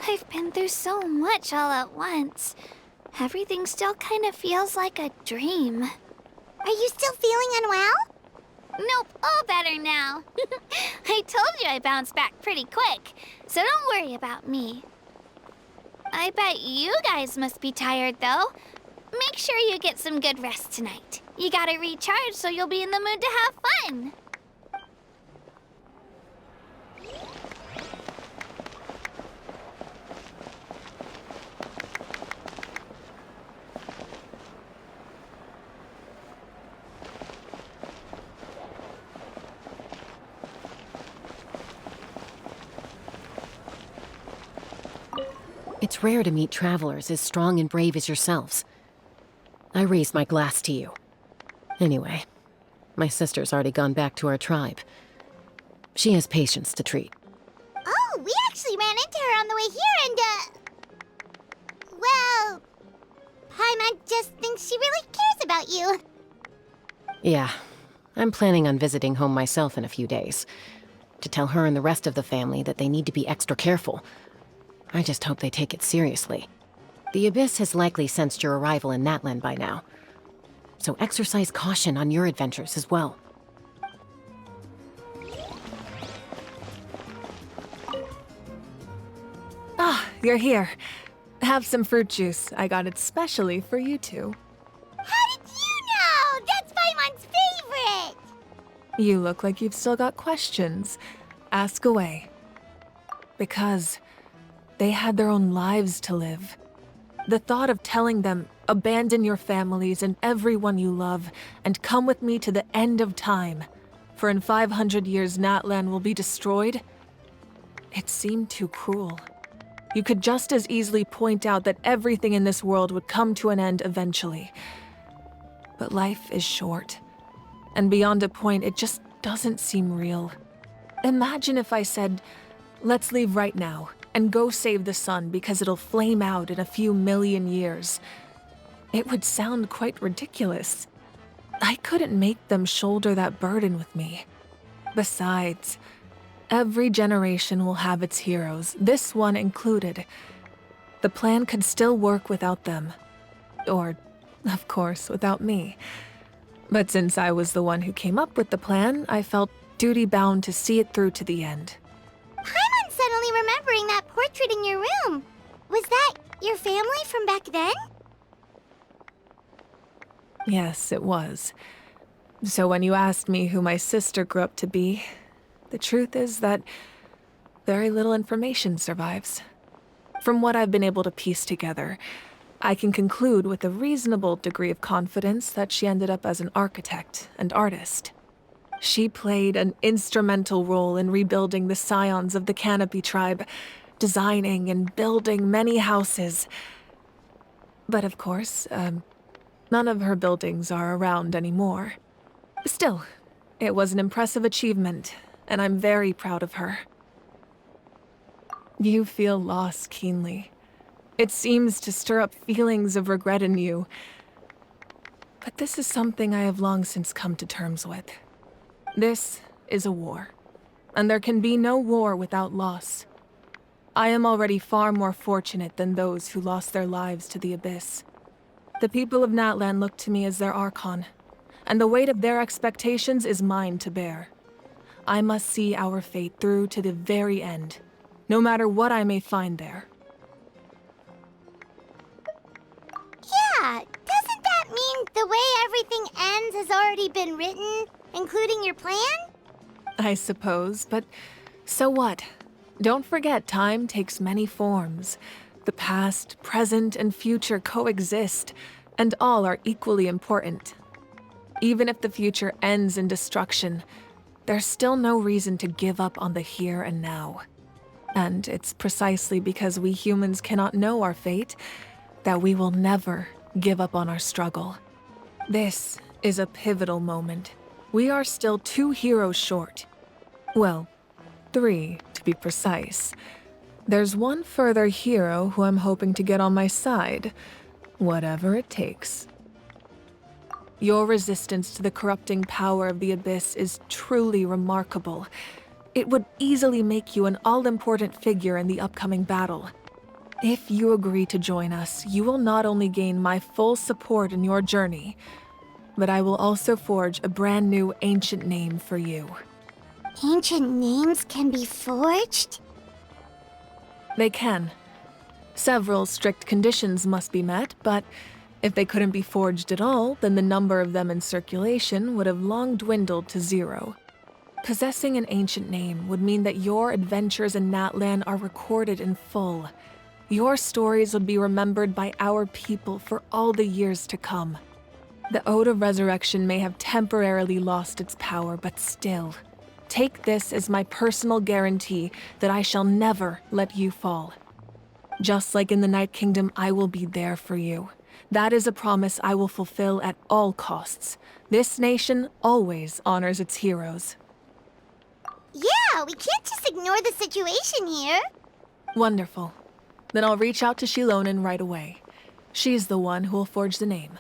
I've been through so much all at once. Everything still kind of feels like a dream. Are you still feeling unwell? Nope, all better now. I told you I bounced back pretty quick, so don't worry about me. I bet you guys must be tired, though. Make sure you get some good rest tonight. You gotta recharge so you'll be in the mood to have fun. It's rare to meet travelers as strong and brave as yourselves. I raise my glass to you. Anyway, my sister's already gone back to our tribe. She has patients to treat. Oh, we actually ran into her on the way here and, well, Paimon just thinks she really cares about you. Yeah, I'm planning on visiting home myself in a few days. To tell her and the rest of the family that they need to be extra careful. I just hope they take it seriously. The Abyss has likely sensed your arrival in Natlan by now. So exercise caution on your adventures as well. Ah, you're here. Have some fruit juice. I got it specially for you two. How did you know? That's Paimon's favorite! You look like you've still got questions. Ask away. Because they had their own lives to live. The thought of telling them, abandon your families and everyone you love, and come with me to the end of time, for in 500 years Natlan will be destroyed, it seemed too cruel. You could just as easily point out that everything in this world would come to an end eventually. But life is short, and beyond a point, it just doesn't seem real. Imagine if I said, let's leave right now, and go save the sun because it'll flame out in a few million years. It would sound quite ridiculous. I couldn't make them shoulder that burden with me. Besides, every generation will have its heroes, this one included. The plan could still work without them. Or, of course, without me. But since I was the one who came up with the plan, I felt duty-bound to see it through to the end. Paimon's suddenly remembering that portrait in your room. Was that your family from back then? Yes, it was. So when you asked me who my sister grew up to be, the truth is that very little information survives. From what I've been able to piece together, I can conclude with a reasonable degree of confidence that she ended up as an architect and artist. She played an instrumental role in rebuilding the scions of the Canopy tribe, designing and building many houses. But of course, none of her buildings are around anymore. Still, it was an impressive achievement, and I'm very proud of her. You feel loss keenly. It seems to stir up feelings of regret in you. But this is something I have long since come to terms with. This is a war, and there can be no war without loss. I am already far more fortunate than those who lost their lives to the Abyss. The people of Natlan look to me as their Archon, and the weight of their expectations is mine to bear. I must see our fate through to the very end, no matter what I may find there. Yeah, doesn't that mean the way everything ends has already been written, including your plan? I suppose, but so what? Don't forget, time takes many forms. The past, present, and future coexist, and all are equally important. Even if the future ends in destruction, there's still no reason to give up on the here and now. And it's precisely because we humans cannot know our fate that we will never give up on our struggle. This is a pivotal moment. We are still 2 heroes short. Well, 3 to be precise. There's one further hero who I'm hoping to get on my side, whatever it takes. Your resistance to the corrupting power of the Abyss is truly remarkable. It would easily make you an all-important figure in the upcoming battle. If you agree to join us, you will not only gain my full support in your journey, but I will also forge a brand new ancient name for you. Ancient names can be forged? They can. Several strict conditions must be met, but if they couldn't be forged at all, then the number of them in circulation would have long dwindled to 0. Possessing an ancient name would mean that your adventures in Natlan are recorded in full. Your stories would be remembered by our people for all the years to come. The Ode of Resurrection may have temporarily lost its power, but still, take this as my personal guarantee that I shall never let you fall. Just like in the Night Kingdom, I will be there for you. That is a promise I will fulfill at all costs. This nation always honors its heroes. Yeah, we can't just ignore the situation here. Wonderful. Then I'll reach out to Shilonen right away. She's the one who will forge the name.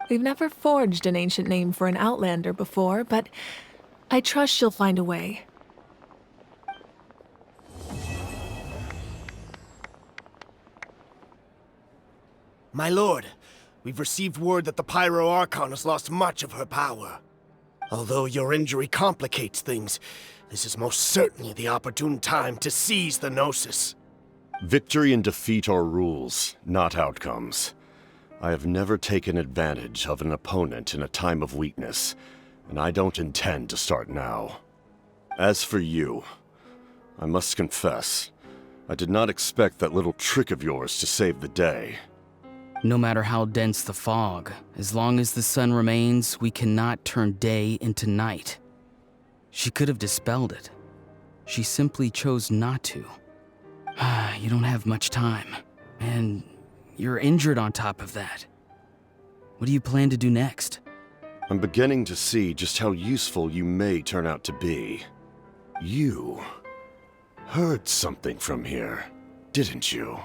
We've never forged an ancient name for an Outlander before, but I trust she'll find a way. My lord, we've received word that the Pyro Archon has lost much of her power. Although your injury complicates things, this is most certainly the opportune time to seize the Gnosis. Victory and defeat are rules, not outcomes. I have never taken advantage of an opponent in a time of weakness, and I don't intend to start now. As for you, I must confess, I did not expect that little trick of yours to save the day. No matter how dense the fog, as long as the sun remains, we cannot turn day into night. She could have dispelled it. She simply chose not to. You don't have much time, and you're injured on top of that. What do you plan to do next? I'm beginning to see just how useful you may turn out to be. You heard something from here, didn't you?